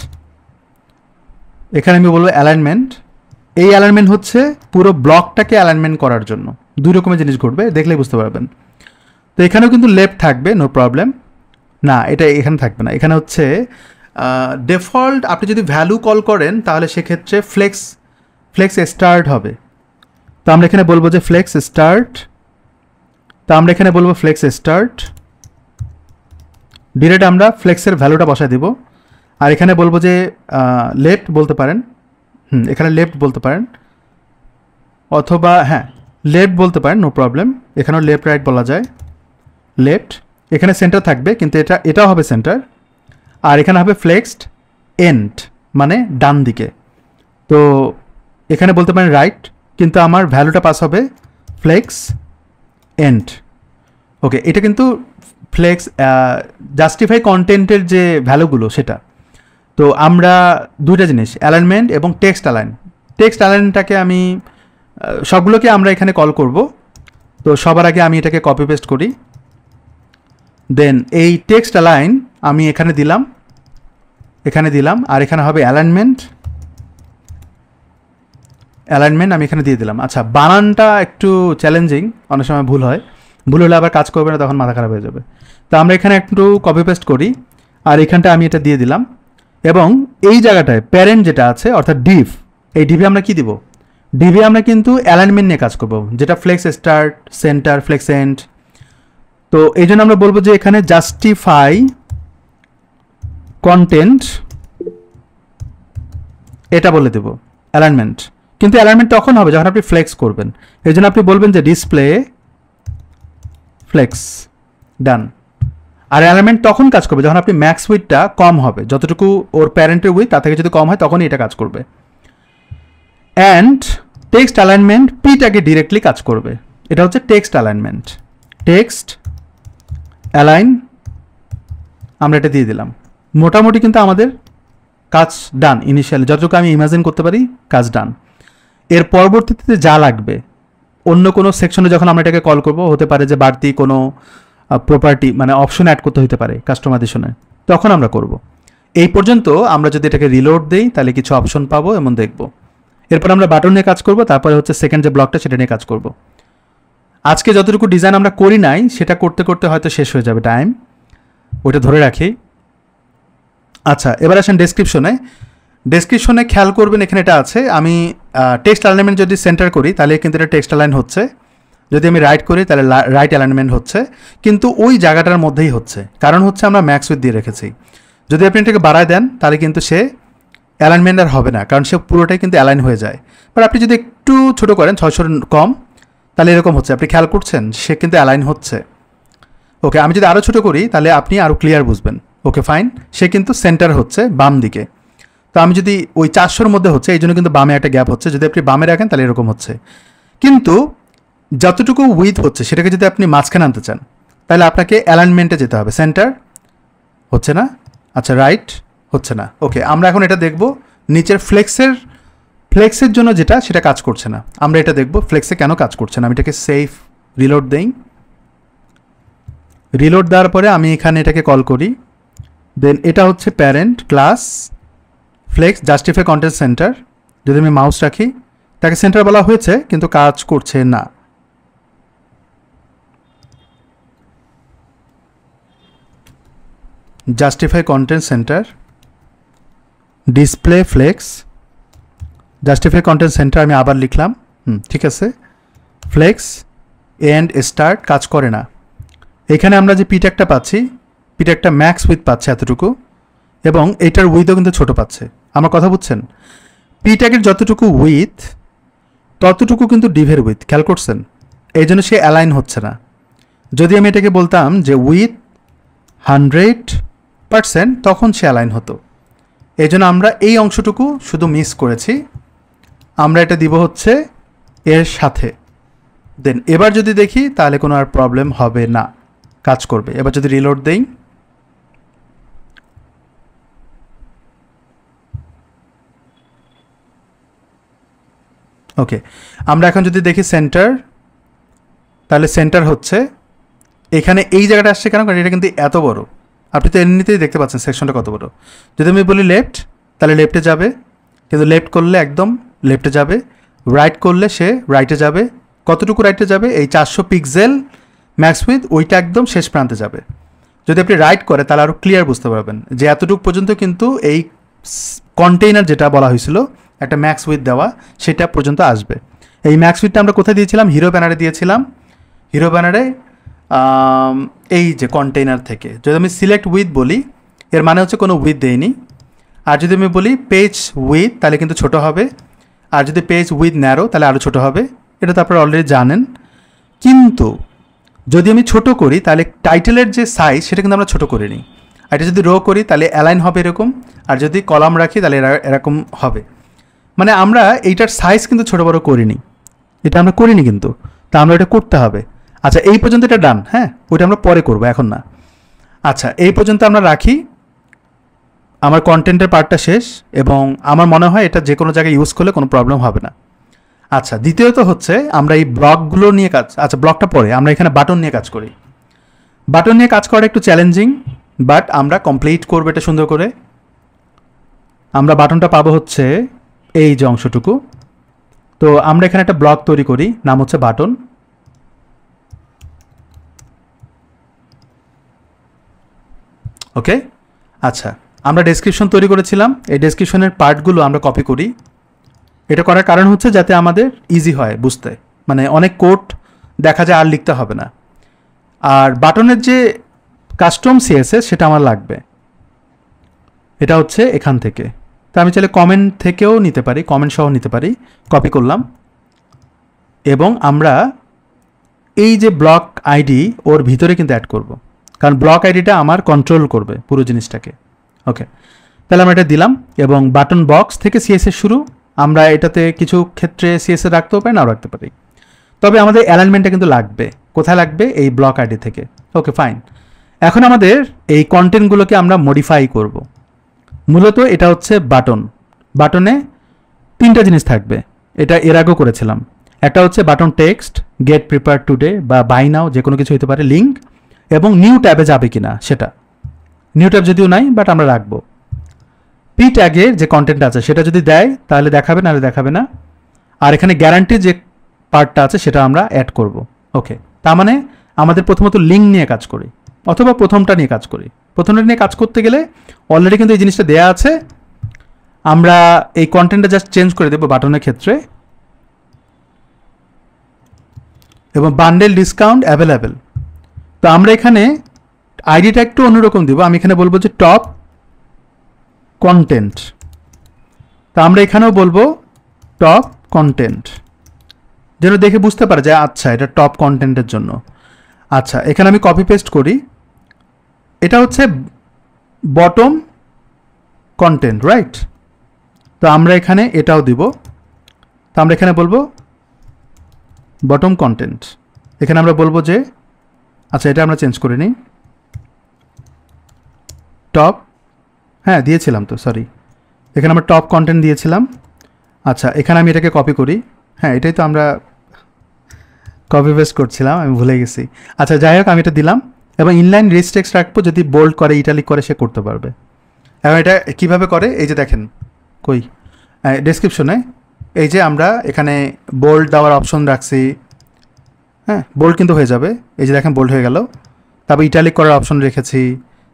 এখানে আমি বলবো অ্যালাইনমেন্ট। এই অ্যালাইনমেন্ট হচ্ছে পুরো ব্লকটাকে অ্যালাইনমেন্ট করার জন্য। দুই রকমের জিনিস ঘটবে, দেখলেই বুঝতে পারবেন। তো এখানেও কিন্তু লেফট থাকবে, নো প্রবলেম। না, এটা এখানে থাকবে না, এখানে হচ্ছে ডিফল্ট। আপনি যদি ভ্যালু কল করেন তাহলে সেক্ষেত্রে ফ্লেক্স স্টার্ট হবে। তো আমরা এখানে বলবো যে ফ্লেক্স স্টার্ট। তো আমরা এখানে বলবো ফ্লেক্স স্টার্ট। ডিরেক্ট আমরা ফ্লেক্সের ভ্যালুটা বসায় দিব। আর এখানে বলবো যে লেফট বলতে পারেন, এখানে লেফট বলতে পারেন, অথবা হ্যাঁ লেফট বলতে পারেন, নো প্রবলেম। এখানেও লেফট রাইট বলা যায়। লেফট, এখানে সেন্টার থাকবে, কিন্তু এটাও হবে সেন্টার। আর এখানে হবে ফ্লেক্সড এন্ড, মানে ডান দিকে। তো এখানে বলতে পারেন রাইট, কিন্তু আমার ভ্যালুটা পাস হবে ফ্লেক্স এন্ড। ওকে, এটা কিন্তু ফ্লেক্স জাস্টিফাই কন্টেন্টের যে ভ্যালুগুলো সেটা। তো আমরা দুইটা জিনিস, অ্যালাইনমেন্ট এবং টেক্সট অ্যালাইন। টেক্সট অ্যালাইনটাকে আমি সবগুলোকে আমরা এখানে কল করব। তো সবার আগে আমি এটাকে কপি পেস্ট করি, দেন এই টেক্সট অ্যালাইন আমি এখানে দিলাম, আর এখানে হবে অ্যালাইনমেন্ট আমি এখানে দিয়ে দিলাম। আচ্ছা, বানানটা একটু চ্যালেঞ্জিং, অনেক সময় ভুল হয়, ভুল হলে আবার কাজ করবে না, তখন মাথা খারাপ হয়ে যাবে। তো আমরা এখানে একটু কপি পেস্ট করি, আর এখানটা আমি এটা দিয়ে দিলাম। এবং এই জায়গাটায় প্যারেন্ট যেটা আছে, অর্থাৎ ডিভ, এই ডিভে আমরা কি দিব? ডিভে আমরা কিন্তু অ্যালাইনমেন্ট নিয়ে কাজ করব, যেটা flex start, center, flex end. তো এই জন্য আমরা বলবো যে এখানে জাস্টিফাই কন্টেন্ট, এটা বলে দেব অ্যালাইনমেন্ট। কিন্তু অ্যালাইনমেন্ট তখন হবে যখন আপনি ফ্লেক্স করবেন। এই জন্য আপনি বলবেন যে ডিসপ্লে ফ্লেক্স, ডান। আর অ্যালাইনমেন্ট তখন কাজ করবে যখন আপনি ম্যাক্স উইথটা কম হবে, যতটুকু ওর প্যারেন্টের উইথ তার থেকে যদি কম হয় তখনই এটা কাজ করবে। অ্যান্ড টেক্সট অ্যালাইনমেন্ট পিটাকে ডিরেক্টলি কাজ করবে। এটা হচ্ছে টেক্সট অ্যালাইনমেন্ট। টেক্সট অ্যালাইন, আমরা এটা দিয়ে দিলাম। মোটামুটি কিন্তু আমাদের কাজ ডান। ইনিশিয়ালি যতটুকু আমি ইমাজিন করতে পারি কাজ ডান। এর পরবর্তীতে যা লাগবে, অন্য কোনো সেকশনে যখন আমরা এটাকে কল করব, হতে পারে যে বাড়তি কোনো প্রপার্টি মানে অপশন অ্যাড করতে হতে পারে কাস্টমাইজেশনে, তখন আমরা করব। এই পর্যন্ত আমরা যদি এটাকে রিলোড দিই তাহলে কিছু অপশন পাবো এমন দেখব। এরপর আমরা বাটন নিয়ে কাজ করব, তারপরে হচ্ছে সেকেন্ড যে ব্লকটা সেটা নিয়ে কাজ করব। আজকে যতটুকু ডিজাইন আমরা করি নাই সেটা করতে করতে হয়তো শেষ হয়ে যাবে টাইম, ওটা ধরে রাখি। আচ্ছা, এবার আসেন ডেসক্রিপশনে খেয়াল করবেন, এখানে এটা আছে। আমি টেক্সট অ্যালাইনমেন্ট যদি সেন্টার করি তাহলে কিন্তু এটা টেক্সট অ্যালাইন হচ্ছে, যদি আমি রাইট করি তাহলে রাইট অ্যালাইনমেন্ট হচ্ছে, কিন্তু ওই জায়গাটার মধ্যেই হচ্ছে, কারণ হচ্ছে আমরা ম্যাক্স উইথ দিয়ে রেখেছি। যদি আপনি এটাকে বাড়ায় দেন তাহলে কিন্তু সে অ্যালাইনমেন্ট আর হবে না, কারণ সে পুরোটাই কিন্তু অ্যালাইন হয়ে যায়। বাট আপনি যদি একটু ছোটো করেন, 600 কম, তাহলে এরকম হচ্ছে। আপনি খেয়াল করছেন সে কিন্তু অ্যালাইন হচ্ছে। ওকে, আমি যদি আরও ছোটো করি তাহলে আপনি আরও ক্লিয়ার বুঝবেন। ওকে ফাইন, সে কিন্তু সেন্টার হচ্ছে বাম দিকে। তো আমি যদি ওই 400-র মধ্যে হচ্ছে, এই জন্য কিন্তু বামে একটা গ্যাপ হচ্ছে। যদি আপনি বামে রাখেন তাহলে এরকম হচ্ছে, কিন্তু যতটুকু উইথ হচ্ছে সেটাকে যদি আপনি মাঝখানে আনতে চান তাহলে আপনাকে অ্যালাইনমেন্টে যেতে হবে। সেন্টার হচ্ছে না, আচ্ছা রাইট হচ্ছে না। ওকে, আমরা এখন এটা দেখব নিচের ফ্লেক্সের জন্য যেটা, সেটা কাজ করছে না। আমরা এটা দেখব ফ্লেক্সে কেন কাজ করছে না। আমি এটাকে সেভ রিলোড দেই। রিলোড দেওয়ার পরে আমি এখানে এটাকে কল করি, দেন এটা হচ্ছে parent class flakes justify content centre. যদি আমি মাউস রাখি তাকে সেন্টার বলা হয়েছে কিন্তু কাজ করছে না। Justify content centre, display flakes, justify content centre আমি আবার লিখলাম, ঠিক আছে। ফ্লেক্স এন্ড স্টার্ট কাজ করে না। এখানে আমরা যে পিট্যাগটা পাচ্ছি, পিট্যাগটা ম্যাক্স উইথ পাচ্ছে এতটুকু, এবং এটার উইথও কিন্তু ছোট পাচ্ছে। আমার কথা বুঝছেন? পিট্যাগের যতটুকু উইথ ততটুকু কিন্তু ডিভের উইথ, খেয়াল করছেন? এই জন্য সে অ্যালাইন হচ্ছে না। যদি আমি এটাকে বলতাম যে উইথ 100%, তখন সে অ্যালাইন হতো। এই জন্য আমরা এই অংশটুকু শুধু মিস করেছি। আমরা এটা দিব হচ্ছে এর সাথে। দেন এবার যদি দেখি তাহলে কোনো আর প্রবলেম হবে না, কাজ করবে। এবার যদি রিলোড দেই, ওকে, আমরা এখন যদি দেখি সেন্টার, তাহলে সেন্টার হচ্ছে এখানে এই জায়গাটা আসছে কেন, কারণ এটা কিন্তু এত বড়, আপনি তো এমনিতেই দেখতে পাচ্ছেন সেকশনটা কত বড়। যদি আমি বলি লেফট, তাহলে লেফটে যাবে, কিন্তু লেফট করলে একদম লেফটে যাবে, রাইট করলে সে রাইটে যাবে। কতটুকু রাইটে যাবে? এই 400 পিক্সেল ম্যাক্স উইথ, ওইটা একদম শেষ প্রান্তে যাবে। যদি আপনি রাইট করে তাহলে আরও ক্লিয়ার বুঝতে পারবেন যে এতটুকু পর্যন্ত কিন্তু এই কন্টেইনার যেটা বলা হয়েছিল একটা ম্যাক্স উইথ দেওয়া, সেটা পর্যন্ত আসবে। এই ম্যাক্স উইথটা আমরা কোথায় দিয়েছিলাম? হিরো ব্যানারে দিয়েছিলাম। হিরো ব্যানারে এই যে কন্টেইনার থেকে যদি আমি সিলেক্ট উইথ বলি, এর মানে হচ্ছে কোনো উইথ দেয়নি। আর যদি আমি বলি পেজ উইথ, তাহলে কিন্তু ছোটো হবে। আর যদি পেজ উইথ ন্যারো, তাহলে আরও ছোটো হবে। এটা তো আপনারা অলরেডি জানেন। কিন্তু যদি আমি ছোটো করি, তাহলে টাইটেলের যে সাইজ সেটা কিন্তু আমরা ছোটো করে নিই। আর এটা যদি রো করি, তাহলে অ্যালাইন হবে এরকম। আর যদি কলাম রাখি, তাহলে এরকম হবে। মানে আমরা এইটার সাইজ কিন্তু ছোটো বড়ো করিনি, এটা আমরা করিনি কিন্তু, তা আমরা এটা করতে হবে। আচ্ছা, এই পর্যন্ত এটা ডান, হ্যাঁ, ওইটা আমরা পরে করবো, এখন না। আচ্ছা, এই পর্যন্ত আমরা রাখি, আমার কন্টেন্টের পার্টটা শেষ, এবং আমার মনে হয় এটা যে কোনো জায়গায় ইউজ করলে কোনো প্রবলেম হবে না। আচ্ছা, দ্বিতীয়ত হচ্ছে আমরা এই ব্লকগুলো নিয়ে কাজ, আচ্ছা ব্লকটা পরে, আমরা এখানে বাটন নিয়ে কাজ করি। বাটন নিয়ে কাজ করা একটু চ্যালেঞ্জিং, বাট আমরা কমপ্লিট করবো এটা সুন্দর করে। আমরা বাটনটা পাবো হচ্ছে এই যে অংশটুকু। তো আমরা এখানে একটা ব্লক তৈরি করি, নাম হচ্ছে বাটন। ওকে, আচ্ছা, আমরা ডেসক্রিপশন তৈরি করেছিলাম, এই ডেসক্রিপশনের পার্টগুলো আমরা কপি করি। এটা করার কারণ হচ্ছে যাতে আমাদের ইজি হয় বুঝতে, মানে অনেক কোড দেখা যায় আর লিখতে হবে না। আর বাটনের যে কাস্টম সিএসএস সেটা আমার লাগবে, এটা হচ্ছে এখান থেকে। তা আমি চাইলে কমেন্ট থেকেও নিতে পারি, কমেন্ট সহ নিতে পারি। কপি করলাম, এবং আমরা এই যে ব্লক আইডি ওর ভিতরে কিন্তু অ্যাড করব, কারণ ব্লক আইডিটা আমার কন্ট্রোল করবে পুরো জিনিসটাকে। ওকে, তাহলে আমরা এটা দিলাম, এবং বাটন বক্স থেকে সিএসএস শুরু। আমরা এটাতে কিছু ক্ষেত্রে সিএসএস রাখতেও পারি, নাও রাখতে পারি, তবে আমাদের অ্যালাইনমেন্টটা কিন্তু লাগবে। কোথায় লাগবে? এই ব্লক আইডি থেকে। ওকে, ফাইন। এখন আমাদের এই কন্টেন্টগুলোকে আমরা মডিফাই করব। মূলত এটা হচ্ছে বাটন। বাটনে তিনটা জিনিস থাকবে, এটা এর আগেও করেছিলাম। একটা হচ্ছে button text, get prepare today বা বাই নাও, যে কোনো কিছু হতে পারে, লিঙ্ক, এবং নিউ ট্যাবে যাবে কিনা সেটা। নিউ ট্যাব যদিও নাই, বাট আমরা রাখবো। পি ট্যাগের যে কন্টেন্ট আছে সেটা যদি দেয় তাহলে দেখাবে, নাহলে দেখাবে না। আর এখানে গ্যারান্টি যে পার্টটা আছে সেটা আমরা অ্যাড করব। ওকে, তার মানে আমাদের প্রথমত লিঙ্ক নিয়ে কাজ করি, অথবা প্রথমটা নিয়ে কাজ করি। প্রথমটা নিয়ে কাজ করতে গেলে অলরেডি কিন্তু এই জিনিসটা দেয়া আছে, আমরা এই কন্টেন্টটা জাস্ট চেঞ্জ করে দেবো বাটনের ক্ষেত্রে, এবং বান্ডেল ডিসকাউন্ট অ্যাভেলেবেল। তো আমরা এখানে আইডিটা একটু অন্যরকম দিব, আমি এখানে বলবো যে টপ কন্টেন্ট। তো আমরা এখানেও বলবো টপ কন্টেন্ট, যেন দেখে বুঝতে পারে যে আচ্ছা এটা টপ কন্টেন্টের জন্য। আচ্ছা, এখানে আমি কপি পেস্ট করি, এটা হচ্ছে বটম কন্টেন্ট, রাইট? তো আমরা এখানে এটাও দিব, তো আমরা এখানে বলবো বটম কন্টেন্ট। এখানে আমরা বলবো যে আচ্ছা এটা আমরা চেঞ্জ করে নিই, টপ, হ্যাঁ দিয়েছিলাম তো, সরি, এখানে আমরা টপ কন্টেন্ট দিয়েছিলাম। আচ্ছা, এখানে আমি এটাকে কপি করি, হ্যাঁ এটাই তো আমরা কপি পেস্ট করছিলাম, আমি ভুলে গেছি। আচ্ছা যাই হোক, আমি এটা দিলাম, এবং ইনলাইন রেস টেক্সট রাখবো, যদি বোল্ড করে ইটালিক করে সে করতে পারবে। এবং এটা কীভাবে করে, এই যে দেখেন কই ডেসক্রিপশনে, এই যে আমরা এখানে বোল্ড দেওয়ার অপশন রাখছি, হ্যাঁ বোল্ড কিন্তু হয়ে যাবে, এই যে দেখেন বোল্ড হয়ে গেল। তারপর ইটালিক করার অপশন রেখেছি,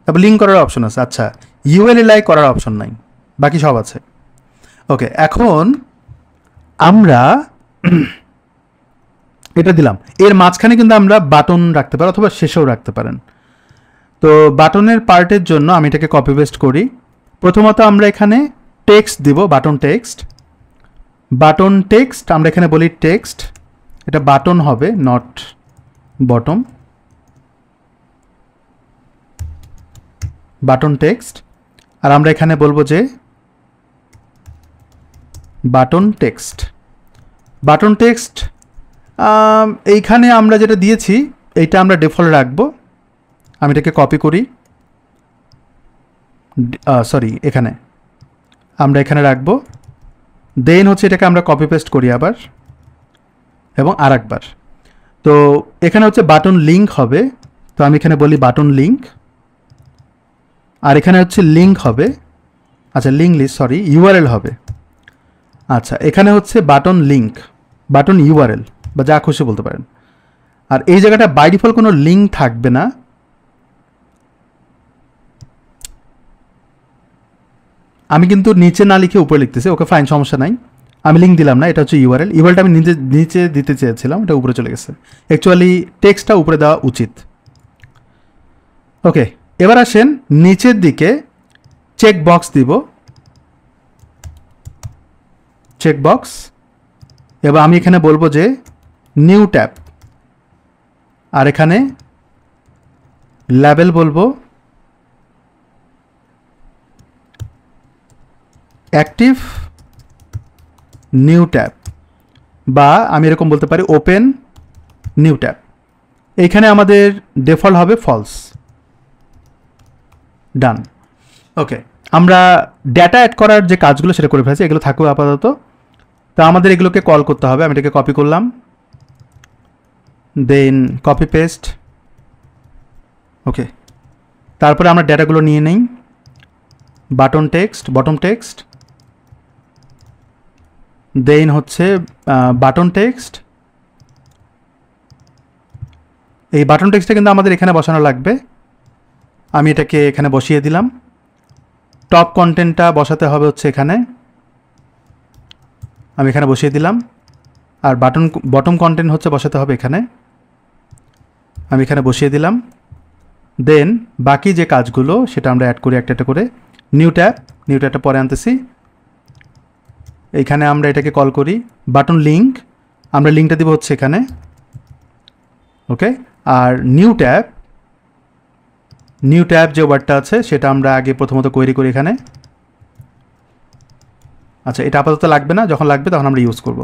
তারপর লিঙ্ক করার অপশন আছে। আচ্ছা, ইউএলএলআই করার অপশন নাই, বাকি সব আছে। ওকে, এখন আমরা এটা দিলাম, এর মাঝখানে কিন্তু আমরা বাটন রাখতে পারি, অথবা শেষেও রাখতে পারেন। তো বাটনের পার্টের জন্য আমি এটাকে কপি পেস্ট করি। প্রথমত আমরা এখানে টেক্সট দিব, বাটন টেক্সট। বাটন টেক্সট আমরা এখানে বলি টেক্সট, এটা বাটন হবে, নট বটম। বাটন টেক্সট, আর আমরা এখানে বলবো যে বাটন টেক্সট। বাটন টেক্সট এইখানে আমরা যেটা দিয়েছি এইটা আমরা ডিফল্ট রাখবো। আমি এটাকে কপি করি, সরি এখানে আমরা এখানে রাখবো। দেন হচ্ছে এটাকে আমরা কপি পেস্ট করি আবার এবং আর একবার। তো এখানে হচ্ছে বাটন লিঙ্ক হবে, তো আমি এখানে বলি বাটন লিঙ্ক। আর এখানে হচ্ছে লিঙ্ক হবে, আচ্ছা লিঙ্ক লিস্ট, সরি ইউআরএল হবে। আচ্ছা এখানে হচ্ছে বাটন লিঙ্ক, বাটন ইউআরএল বা যা খুশি বলতে পারেন। আর এই জায়গাটা বাই ডিফল্ট কোনো লিঙ্ক থাকবে না, আমি কিন্তু নিচে না লিখে উপরে লিখতেছি। ওকে ফাইন, সমস্যা নাই, আমি লিঙ্ক দিলাম না, এটা হচ্ছে ইউআরএল। ইউআরএলটা আমি নিচে দিতে চেয়েছিলাম, এটা উপরে চলে গেছে। অ্যাকচুয়ালি টেক্সটটা উপরে দেওয়া উচিত। ওকে, এবার আসেন নিচের দিকে চেক বক্স দিব, চেক বক্স। এবার আমি এখানে বলবো যে নিউ ট্যাব, আর এখানে লেবেল বলবো অ্যাক্টিভ নিউ ট্যাব, বা আমি এরকম বলতে পারি ওপেন নিউ ট্যাব। এইখানে আমাদের ডিফল্ট হবে ফলস। ডান। ওকে, আমরা ডেটা অ্যাড করার যে কাজগুলো সেটা করে ফেলেছি, এগুলো থাকবে আপাতত। তো আমাদের এগুলোকে কল করতে হবে। আমি এটাকে কপি করলাম, দেন কপি পেস্ট। ওকে, তারপরে আমরা ডেটাগুলো নিয়ে নেই, বাটন টেক্সট, বটম টেক্সট, দেন হচ্ছে বাটন টেক্সট। এই বাটন টেক্সটটা কিন্তু আমাদের এখানে বসানো লাগবে। আমি এটাকে এখানে বসিয়ে দিলাম। টপ কন্টেন্টটা বসাতে হবে হচ্ছে এখানে, আমি এখানে বসিয়ে দিলাম। আর বটম কন্টেন্ট হচ্ছে বসাতে হবে এখানে, আমি এখানে বসিয়ে দিলাম। দেন বাকি যে কাজগুলো সেটা আমরা অ্যাড করি একটা একটা করে। নিউ ট্যাবটা পরে আনতেছি। এইখানে আমরা এটাকে কল করি বাটন লিঙ্ক, আমরা লিঙ্কটা দিব হচ্ছে এখানে। ওকে, আর নিউ ট্যাব যে ওয়ার্ডটা আছে সেটা আমরা আগে প্রথমত কোয়েরি করি এখানে। আচ্ছা, এটা আপাতত লাগবে না, যখন লাগবে তখন আমরা ইউজ করব।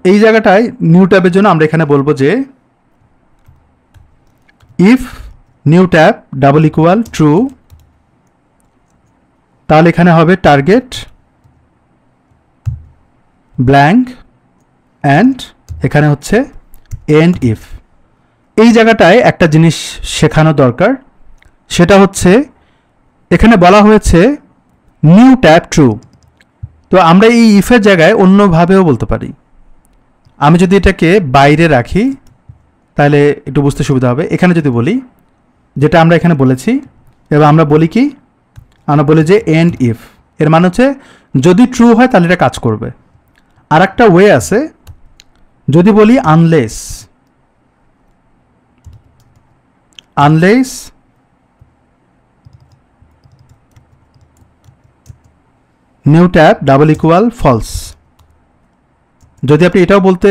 এই জায়গাটায় নিউ ট্যাবের জন্য আমরা এখানে বলবো যে if new tab double equal true, তাহলে এখানে হবে টার্গেট ব্ল্যাঙ্ক অ্যান্ড এখানে হচ্ছে এন্ড ইফ। এই জায়গাটায় একটা জিনিস শেখানো দরকার, সেটা হচ্ছে এখানে বলা হয়েছে নিউ ট্যাব ট্রু, তো আমরা এই ইফের জায়গায় অন্যভাবেও বলতে পারি। আমি যদি এটাকে বাইরে রাখি তাহলে একটু বুঝতে সুবিধা হবে। এখানে যদি বলি যেটা আমরা এখানে বলেছি, এবার আমরা বলি কি, আমরা বলি যে এন্ড ইফ, এর মানে হচ্ছে যদি ট্রু হয় তাহলে এটা কাজ করবে। আর একটা ওয়ে আছে, যদি বলি unless new tab double equal false, যদি আপনি এটাও বলতে,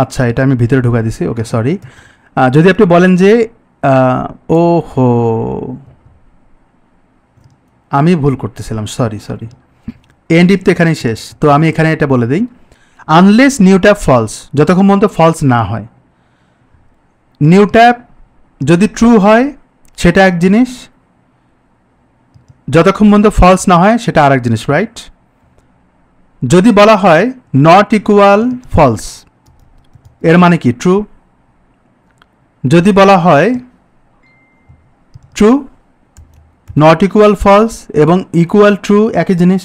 আচ্ছা এটা আমি ভিতরে ঢুকা দিছি, ওকে সরি। যদি আপনি বলেন যে ওহো আমি ভুল করতেছিলাম, সরি এন্ড ইফ তো এখানেই শেষ, তো আমি এখানে এটা বলে দিই আনলেস নিউ ট্যাব ফলস, যতক্ষণ পর্যন্ত ফলস না হয়। নিউ ট্যাব যদি ট্রু হয় সেটা এক জিনিস, যতক্ষণ পর্যন্ত ফলস না হয় সেটা আর এক জিনিস, রাইট? যদি বলা হয় নট ইকুয়াল ফলস, এর মানে কি ট্রু। যদি বলা হয় ট্রু, নট ইকুয়াল ফলস এবং ইকুয়াল ট্রু একই জিনিস।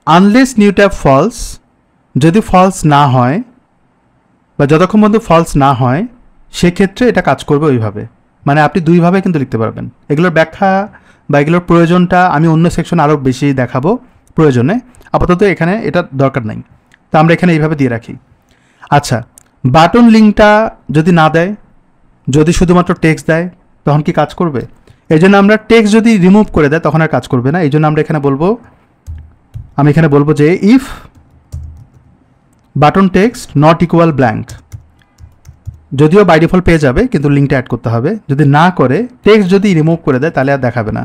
আনলেস নিউ ট্যাব ফলস, যদি ফলস না হয় বা যতক্ষণ পর্যন্ত ফলস না হয় সেক্ষেত্রে এটা কাজ করবে ওইভাবে। মানে আপনি দুইভাবে কিন্তু লিখতে পারবেন। এগুলোর ব্যাখ্যা বা এগুলোর প্রয়োজনটা আমি অন্য সেকশন আরও বেশি দেখাবো প্রয়োজনে, আপাতত এখানে এটা দরকার নাই, তো আমরা এখানে এইভাবে দিয়ে রাখি। আচ্ছা, বাটন লিঙ্কটা যদি না দেয়, যদি শুধুমাত্র টেক্সট দেয় তখন কি কাজ করবে? এই জন্য আমরা টেক্সট যদি রিমুভ করে দেয় তখন আর কাজ করবে না। এই জন্য আমরা এখানে বলবো, আমি এখানে বলবো যে if button text not equal blank, যদিও বাই ডিফল্ট পেয়ে যাবে কিন্তু লিঙ্কটা অ্যাড করতে হবে। যদি না করে, টেক্সট যদি রিমুভ করে দেয় তাহলে আর দেখাবে না।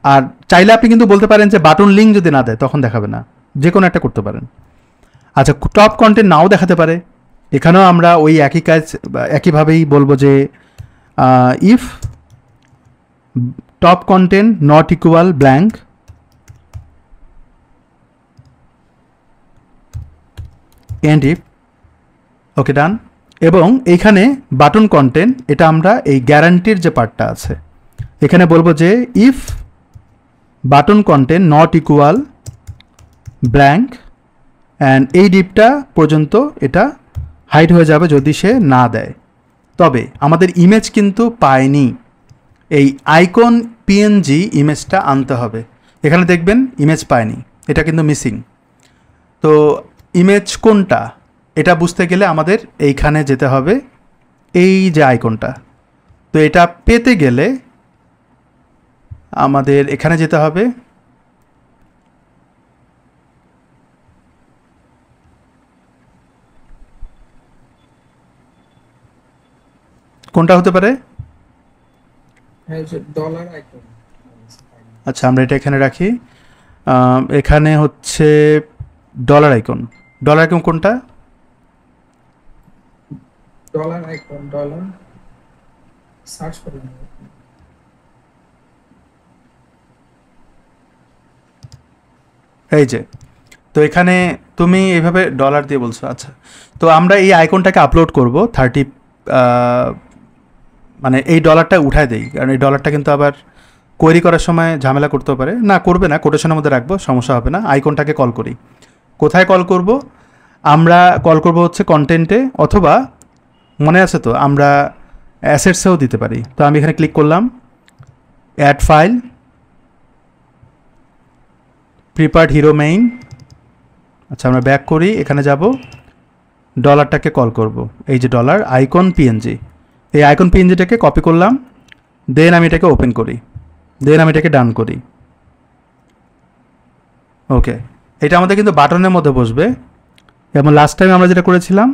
আর চাইলে আপনি কিন্তু বলতে পারেন যে বাটন লিঙ্ক যদি না দেয় তখন দেখাবে না। যে কোনো একটা করতে পারেন। আচ্ছা, টপ কন্টেন্ট নাও দেখাতে পারে, এখানেও আমরা ওই একই কাজ একইভাবেই বলবো যে if top content not equal blank end if, okay done. এবং এইখানে বাটন কন্টেন্ট, এটা আমরা এই গ্যারান্টির যে পার্টটা আছে এখানে বলবো যে if button content not equal blank and এই ডিপটা পর্যন্ত এটা হাইড হয়ে যাবে যদি সে না দেয়। তবে আমাদের ইমেজ কিন্তু পায়নি, এই আইকন পিএনজি ইমেজটা আনতে হবে। এখানে দেখবেন ইমেজ পায়নি, এটা কিন্তু মিসিং। তো ইমেজ কোনটা এটা বুঝতে গেলে আমাদের এইখানে যেতে হবে, এই যে আইকনটা। তো এটা পেতে গেলে আমাদের এখানে যেতে হবে, কোনটা হতে পারে? আচ্ছা, আমরা এটা এখানে রাখি। এখানে হচ্ছে ডলার আইকন। ডলার আইকন কোনটা? ডলার আইকন, ডলার সার্চ করুন। এই যে, তো এখানে তুমি এইভাবে ডলার দিয়ে বলছো। আচ্ছা, তো আমরা এই আইকনটাকে আপলোড করব 30, মানে এই ডলারটা উঠায় দেই, কারণ এই ডলারটা কিন্তু আবার কোয়েরি করার সময় ঝামেলা করতে পারে। না, করবে না, কোটেশনের মধ্যে রাখবো, সমস্যা হবে না। আইকনটাকে কল করি, কোথায় কল করব? আমরা কল করব হচ্ছে কন্টেন্টে, অথবা মনে আছে তো আমরা অ্যাসেটসেও দিতে পারি। তো আমি এখানে ক্লিক করলাম, অ্যাড ফাইল, প্রিপার্ড হিরো মেইন। আচ্ছা, আমরা ব্যাক করি, এখানে যাব, ডলারটাকে কল করব, এই যে ডলার আইকন পিএনজি। এই আইকন পিএনজিটাকে কপি করলাম, দেন আমি এটাকে ওপেন করি, দেন আমি এটাকে ডান করি। ওকে, এটা আমাদের কিন্তু বাটনের মধ্যে বসবে। এবং লাস্ট টাইম আমরা যেটা করেছিলাম,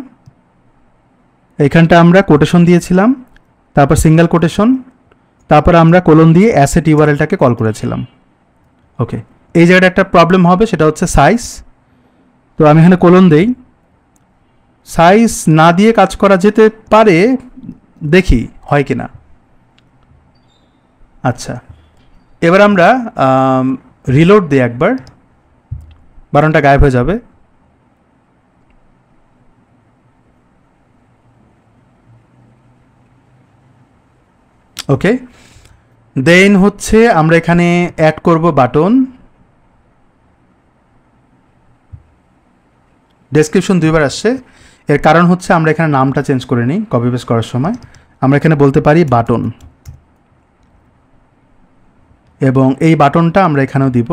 এইখানটা আমরা কোটেশন দিয়েছিলাম, তারপর সিঙ্গেল কোটেশন, তারপর আমরা কোলন দিয়ে অ্যাসেট ইউআরএলটাকে কল করেছিলাম। ওকে, এই জায়গাটা একটা প্রবলেম হবে, সেটা হচ্ছে সাইজ। তো আমি এখানে কোলন দেই, সাইজ না দিয়ে কাজ করা যেতে পারে, দেখি হয় কি না। আচ্ছা, এবার আমরা রিলোড দিই একবার, বাটনটা গায়েব হয়ে যাবে। ওকে, দেন হচ্ছে আমরা এখানে অ্যাড করব বাটন। ডেসক্রিপশন 2বার আসছে, এর কারণ হচ্ছে আমরা এখানে নামটা চেঞ্জ করে নিই কপি পেস্ট করার সময়। আমরা এখানে বলতে পারি বাটন, এবং এই বাটনটা আমরা এখানেও দিব।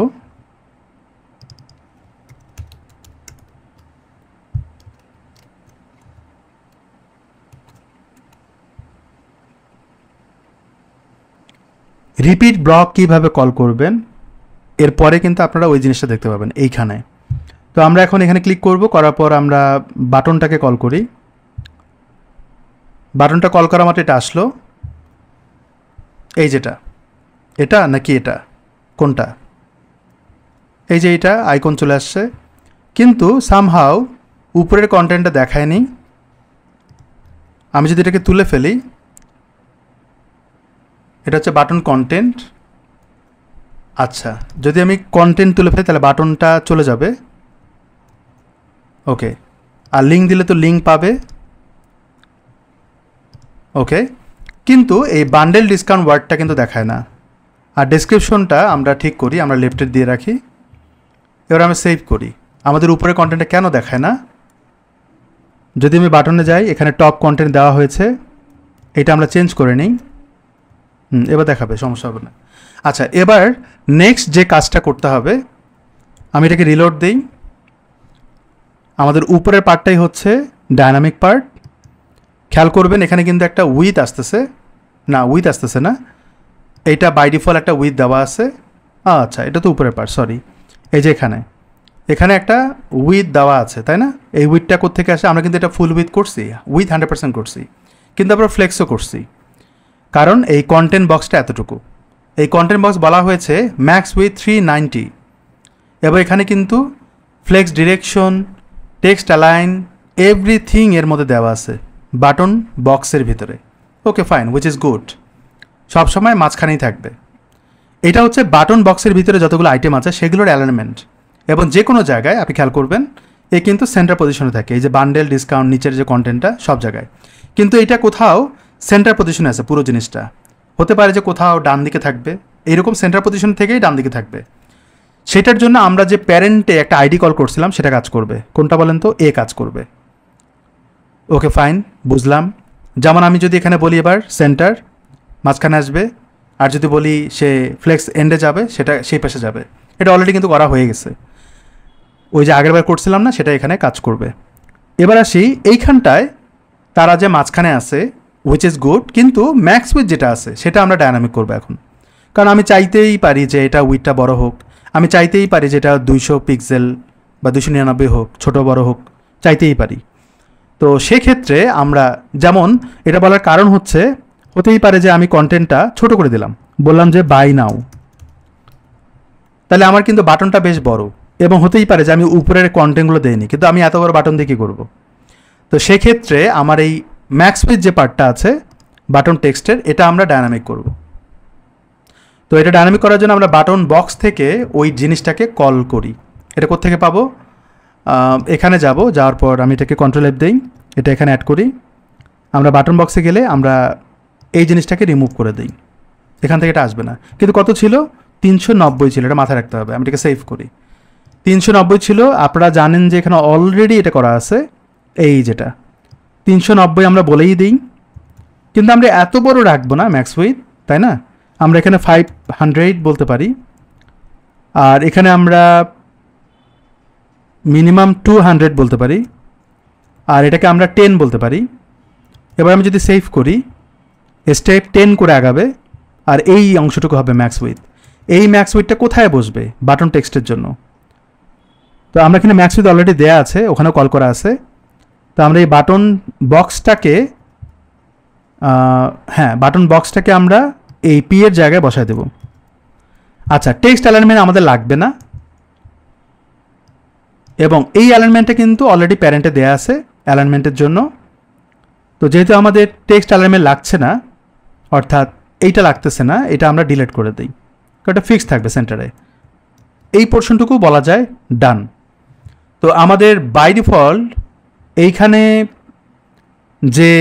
রিপিট ব্লক কীভাবে কল করবেন এরপরে কিন্তু আপনারা ওই জিনিসটা দেখতে পাবেন এইখানে। তো আমরা এখন এখানে ক্লিক করব, করার পর আমরা বাটনটাকে কল করি। বাটনটা কল করা মাত্র এটা আসলো, এই যেটা, এটা নাকি এটা, কোনটা? এই যে এটা আইকন চলে আসছে, কিন্তু সামহাউ উপরের কন্টেন্টটা দেখায়নি। আমি যদি এটাকে তুলে ফেলি, এটা হচ্ছে বাটন কন্টেন্ট। আচ্ছা, যদি আমি কন্টেন্ট তুলে ফেলি তাহলে বাটনটা চলে যাবে। ওকে, আর লিঙ্ক দিলে তো লিঙ্ক পাবে। ওকে, কিন্তু এই বান্ডেল ডিসকাউন্ট ওয়ার্ডটা কিন্তু দেখায় না। আর ডেসক্রিপশনটা আমরা ঠিক করি, আমরা লেফটের দিয়ে রাখি। এবার আমি সেভ করি, আমাদের উপরে কন্টেন্টটা কেন দেখায় না? যদি আমি বাটনে যাই, এখানে টপ কন্টেন্ট দেওয়া হয়েছে, এটা আমরা চেঞ্জ করে নিই। এবার দেখাবে, সমস্যা হবে না। আচ্ছা, এবার নেক্সট যে কাজটা করতে হবে, আমি এটাকে রিলোড দিই। আমাদের উপরের পার্টটাই হচ্ছে ডায়নামিক পার্ট। খেয়াল করবেন এখানে কিন্তু একটা উইথ আসতেছে না, উইথ আসতেছে না, এইটা বাই ডিফল্ট একটা উইথ দেওয়া আছে। আচ্ছা, এটা তো উপরের পার্ট, সরি। এই যে এখানে একটা উইথ দেওয়া আছে, তাই না? এই উইথটা কোত্থেকে আসে? আমরা কিন্তু এটা ফুল উইথ করছি, উইথ 100% করছি, কিন্তু আমরা ফ্লেক্সও করছি, কারণ এই কন্টেন্ট বক্সটা এতটুকু। এই কন্টেন্ট বক্স বলা হয়েছে ম্যাক্স উইথ 390, এবার এখানে কিন্তু flex direction, text align, everything এর মধ্যে দেওয়া আছে বাটন বক্সের ভিতরে। Okay fine, which is good, সবসময় মাঝখানেই থাকবে। এটা হচ্ছে বাটন বক্সের ভিতরে যতগুলো আইটেম আছে সেগুলোর অ্যালাইনমেন্ট, এবং যে কোনো জায়গায় আপনি খেয়াল করবেন এ কিন্তু সেন্টার পজিশনে থাকে। এই যে বান্ডেল, ডিসকাউন্ট, নিচের যে কন্টেন্টটা সব জায়গায়, কিন্তু এটা কোথাও সেন্টার পজিশনে আছে। পুরো জিনিসটা হতে পারে যে কোথাও ডান দিকে থাকবে, এইরকম সেন্টার পজিশন থেকেই ডান দিকে থাকবে। সেটার জন্য আমরা যে প্যারেন্টে একটা আইডি কল করছিলাম সেটা কাজ করবে। কোনটা বলেন তো? এ কাজ করবে। ওকে ফাইন, বুঝলাম। যেমন আমি যদি এখানে বলি এবার সেন্টার মাঝখানে আসবে, আর যদি বলি সে ফ্লেক্স এন্ডে যাবে, সেটা সেই পাশে যাবে। এটা অলরেডি কিন্তু করা হয়ে গেছে, ওই যে আগেরবার করছিলাম না, সেটা এখানে কাজ করবে। এবার আসি এইখানটায় তারা যে মাঝখানে আছে, হুইচ ইজ গুড, কিন্তু ম্যাক্স উইথ যেটা আছে সেটা আমরা ডায়নামিক করবো এখন। কারণ আমি চাইতেই পারি যে এটা উইথটা বড় হোক, আমি চাইতেই পারি যে এটা 200 পিক্সেল বা 299 হোক, ছোট বড় হোক, চাইতেই পারি। তো সেক্ষেত্রে আমরা যেমন এটা বলার কারণ হচ্ছে, হতেই পারে যে আমি কন্টেন্টটা ছোট করে দিলাম, বললাম যে বাই নাও, তাহলে আমার কিন্তু বাটনটা বেশ বড়, এবং হতেই পারে যে আমি উপরের কন্টেন্টগুলো দেইনি, কিন্তু আমি এত বড় বাটন দিয়ে কী করবো? তো সেক্ষেত্রে আমার এই ম্যাক্স উইথ যে পার্টটা আছে বাটন টেক্সটের, এটা আমরা ডায়নামিক করব। তো এটা ডায়নামিক করার জন্য আমরা বাটন বক্স থেকে ওই জিনিসটাকে কল করি। এটা কোত্থেকে পাবো? এখানে যাব, যাওয়ার পর আমি এটাকে কন্ট্রোল এফ দিই, এটা এখানে অ্যাড করি। আমরা বাটন বক্সে গেলে আমরা এই জিনিসটাকে রিমুভ করে দিই, এখান থেকে এটা আসবে না। কিন্তু কত ছিল? 390 ছিল, এটা মাথায় রাখতে হবে। আমি এটাকে সেভ করি, 390 ছিল। আপনারা জানেন যে এখানে অলরেডি এটা করা আছে, এই যেটা 390 আমরা বলেই দিই, কিন্তু আমরা এত বড় রাখবো না ম্যাক্স উইথ, তাই না? আমরা এখানে 500 বলতে পারি, আর এখানে আমরা মিনিমাম 200 বলতে পারি, আর এটাকে আমরা 10 বলতে পারি। এবার আমি যদি সেভ করি, স্টেপ 10 করে আগাবে, আর এই অংশটুকু হবে ম্যাক্স উইথ। এই ম্যাক্স উইথটা কোথায় বসবে? বাটন টেক্সটের জন্য। তো আমরা এখানে ম্যাক্স উইথ অলরেডি দেওয়া আছে, ওখানেও কল করা আছে। তো আমরা এই বাটন বক্সটাকে বাটন বক্সটাকে আমরা এই পি এর জায়গায় বসায় দেব। আচ্ছা, টেক্সট অ্যালাইনমেন্ট আমাদের লাগবে না, এবং এই অ্যালাইনমেন্টটা কিন্তু অলরেডি প্যারেন্টে দেওয়া আছে অ্যালাইনমেন্টের জন্য। তো যেহেতু আমাদের টেক্সট অ্যালাইনমেন্ট লাগছে না, অর্থাৎ এইটা লাগতেছে না, এটা আমরা ডিলিট করে দিই, কারণ এটা ফিক্স থাকবে সেন্টারে। এই পোর্শনটুকু বলা যায় ডান। তো আমাদের বাই ডিফল্ট এইখানে যে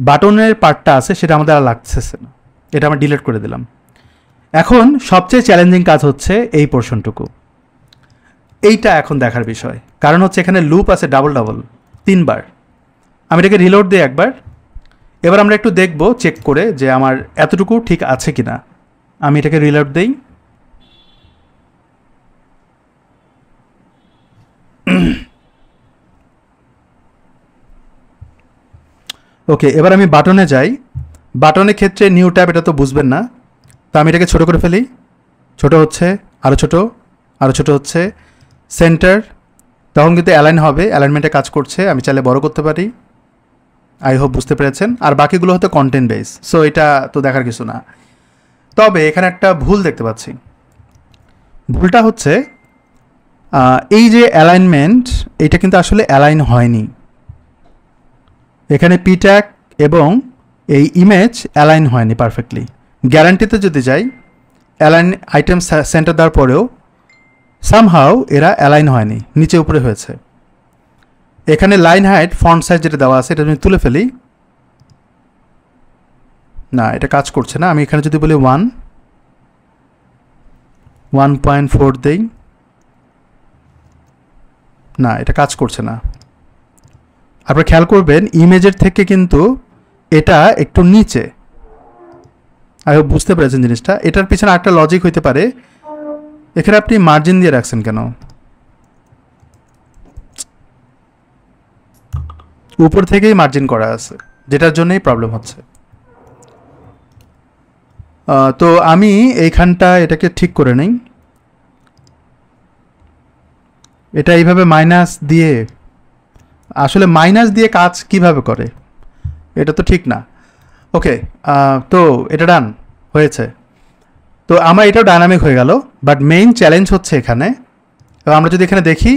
বাটনের পার্টটা আছে সেটা আমাদের আর লাগতেছে না, এটা আমরা ডিলিট করে দিলাম। এখন সবচেয়ে চ্যালেঞ্জিং কাজ হচ্ছে এই পোর্শনটুকু। এইটা এখন দেখার বিষয়, কারণ হচ্ছে এখানে লুপ আছে ডাবল 3বার। আমি এটাকে রিলোড দিই একবার। এবার আমরা একটু দেখব চেক করে যে আমার এতটুকু ঠিক আছে কি না। আমি এটাকে রিলোড দিই। ওকে, এবার আমি বাটনে যাই। বাটনের ক্ষেত্রে নিউ ট্যাব, এটা তো বুঝবেন না, তো আমি এটাকে ছোট করে ফেলি। ছোট হচ্ছে, আরও ছোট, আরও ছোট হচ্ছে। সেন্টার, তখন কিন্তু অ্যালাইন হবে, অ্যালাইনমেন্টে কাজ করছে। আমি চাইলে বড় করতে পারি। আই হোপ বুঝতে পেরেছেন। আর বাকিগুলো হতে কন্টেন্ট বেস, সো এটা তো দেখার কিছু না। তবে এখানে একটা ভুল দেখতে পাচ্ছি। ভুলটা হচ্ছে এই যে অ্যালাইনমেন্ট, এটা কিন্তু আসলে অ্যালাইন হয়নি। এখানে পি ট্যাগ এবং এই ইমেজ অ্যালাইন হয়নি পারফেক্টলি। গ্যারান্টিতে যদি যাই, অ্যালাইন আইটেম সেন্টার দেওয়ার পরেও সামহাও এরা অ্যালাইন হয়নি, নিচে উপরে হয়েছে। এখানে লাইন হাইট, ফন্ট সাইজ যেটা দেওয়া আছে, এটা আমি তুলে ফেলি। না, এটা কাজ করছে না। আমি এখানে যদি বলি 1.4 দেই, না, এটা কাজ করছে না। আপনারা খেয়াল করবেন ইমেজের থেকে কিন্তু এটা একটু নিচে। আমি বুঝতে পেরেছেন জিনিসটা। এটার পিছনে একটা লজিক হইতে পারে, এখানে আপনি মার্জিন দিয়ে রাখছেন কেন? উপর থেকেই মার্জিন করা আছে, যেটার জন্যই প্রবলেম হচ্ছে। তো আমি এইখানটা এটাকে ঠিক করে নেই। এটা এইভাবে মাইনাস দিয়ে, আসলে মাইনাস দিয়ে কাজ কিভাবে করে এটা তো ঠিক না। ওকে, তো এটা ডান হয়েছে। তো আমার এটাও ডায়নামিক হয়ে গেল, বাট মেইন চ্যালেঞ্জ হচ্ছে এখানে। আমরা যদি এখানে দেখি,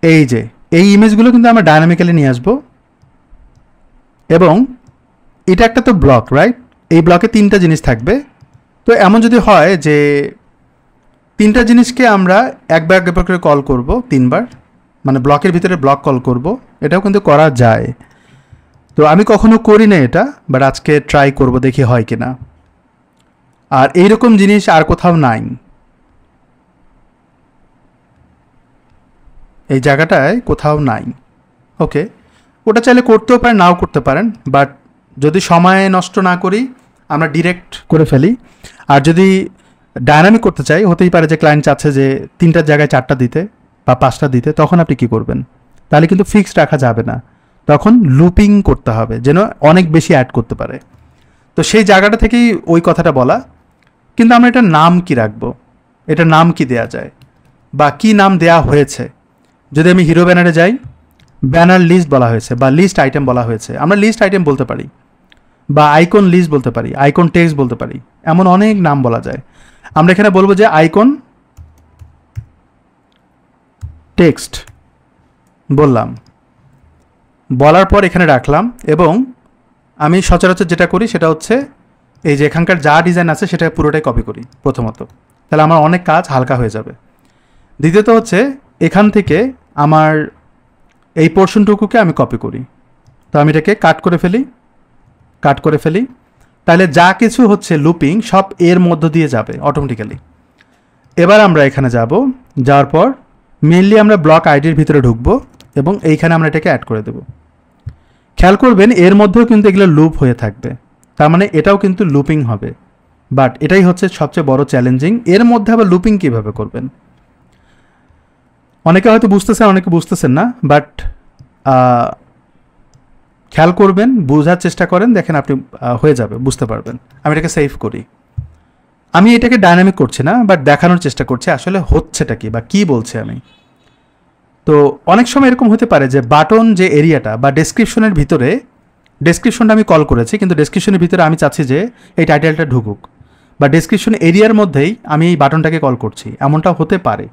এই যে এই ইমেজগুলো কিন্তু আমরা ডায়নামিক্যালি নিয়ে আসবো, এবং এটা একটা তো ব্লক, রাইট? এই ব্লকে 3টা জিনিস থাকবে। তো এমন যদি হয় যে 3টা জিনিসকে আমরা একবার করে কল করব 3বার, মানে ব্লকের ভিতরে ব্লক কল করব, এটাও কিন্তু করা যায়। তো আমি কখনো করি না এটা, বাট আজকে ট্রাই করব, দেখি হয় কিনা। আর এইরকম জিনিস আর কোথাও নাই, এই জায়গাটায় কোথাও নাই। ওকে, ওটা চাইলে করতেও পারেন, নাও করতে পারেন, বাট যদি সময় নষ্ট না করি আমরা ডিরেক্ট করে ফেলি। আর যদি ডায়নামিক করতে চাই, হতেই পারে যে ক্লায়েন্ট চাচ্ছে যে 3টার জায়গায় 4টা দিতে বা 5টা দিতে, তখন আপনি কি করবেন? তাহলে কিন্তু ফিক্সড রাখা যাবে না, তখন লুপিং করতে হবে যেন অনেক বেশি অ্যাড করতে পারে। তো সেই জায়গাটা থেকেই ওই কথাটা বলা। কিন্তু আমরা এটার নাম কি রাখবো, এটার নাম কি দেয়া যায়, বা কি নাম দেয়া হয়েছে? যদি আমি হিরো ব্যানারে যাই, ব্যানার লিস্ট বলা হয়েছে বা লিস্ট আইটেম বলা হয়েছে, আমরা লিস্ট আইটেম বলতে পারি, বা আইকন লিস্ট বলতে পারি, আইকন টেক্সট বলতে পারি, এমন অনেক নাম বলা যায়। আমরা এখানে বলবো যে আইকন টেক্সট বললাম, বলার পর এখানে রাখলাম, এবং আমি সচরাচর যেটা করি সেটা হচ্ছে এই যে এখানকার যা ডিজাইন আছে সেটা পুরোটাই কপি করি প্রথমত, তাহলে আমার অনেক কাজ হালকা হয়ে যাবে। দ্বিতীয়ত হচ্ছে এখান থেকে আমার এই পোর্শনটুকুকে আমি কপি করি, তো আমি এটাকে কাট করে ফেলি, তাহলে যা কিছু হচ্ছে লুপিং সব এর মধ্য দিয়ে যাবে অটোমেটিক্যালি। এবার আমরা এখানে যাওয়ার পর মেইনলি আমরা ব্লক আইডির ভিতরে ঢুকবো, এবং এইখানে আমরা এটাকে অ্যাড করে দেব। খেয়াল করবেন এর মধ্যেও কিন্তু এগুলো লুপ হয়ে থাকবে, তার মানে এটাও কিন্তু লুপিং হবে। বাট এটাই হচ্ছে সবচেয়ে বড় চ্যালেঞ্জিং, এর মধ্যে আবার লুপিং কীভাবে করবেন। অনেকে হয়তো বুঝতেছেন, অনেকে বুঝতেছেন না, বাট খেয়াল করবেন, বোঝার চেষ্টা করেন, দেখেন আপনি হয়ে যাবে, বুঝতে পারবেন। আমি এটাকে সেভ করি, আমি এটাকে ডায়নামিক করছি না, বাট দেখানোর চেষ্টা করছি আসলে হচ্ছেটা কি বা কী বলছি আমি। তো অনেক সময় এরকম হতে পারে যে বাটন যে এরিয়াটা বা ডেসক্রিপশনের ভিতরে, ডেসক্রিপশনটা আমি কল করেছি কিন্তু ডেসক্রিপশনের ভিতরে আমি চাচ্ছি যে এই টাইটেলটা ঢুকুক, বা ডেসক্রিপশন এরিয়ার মধ্যেই আমি এই বাটনটাকে কল করছি, এমনটা হতে পারে।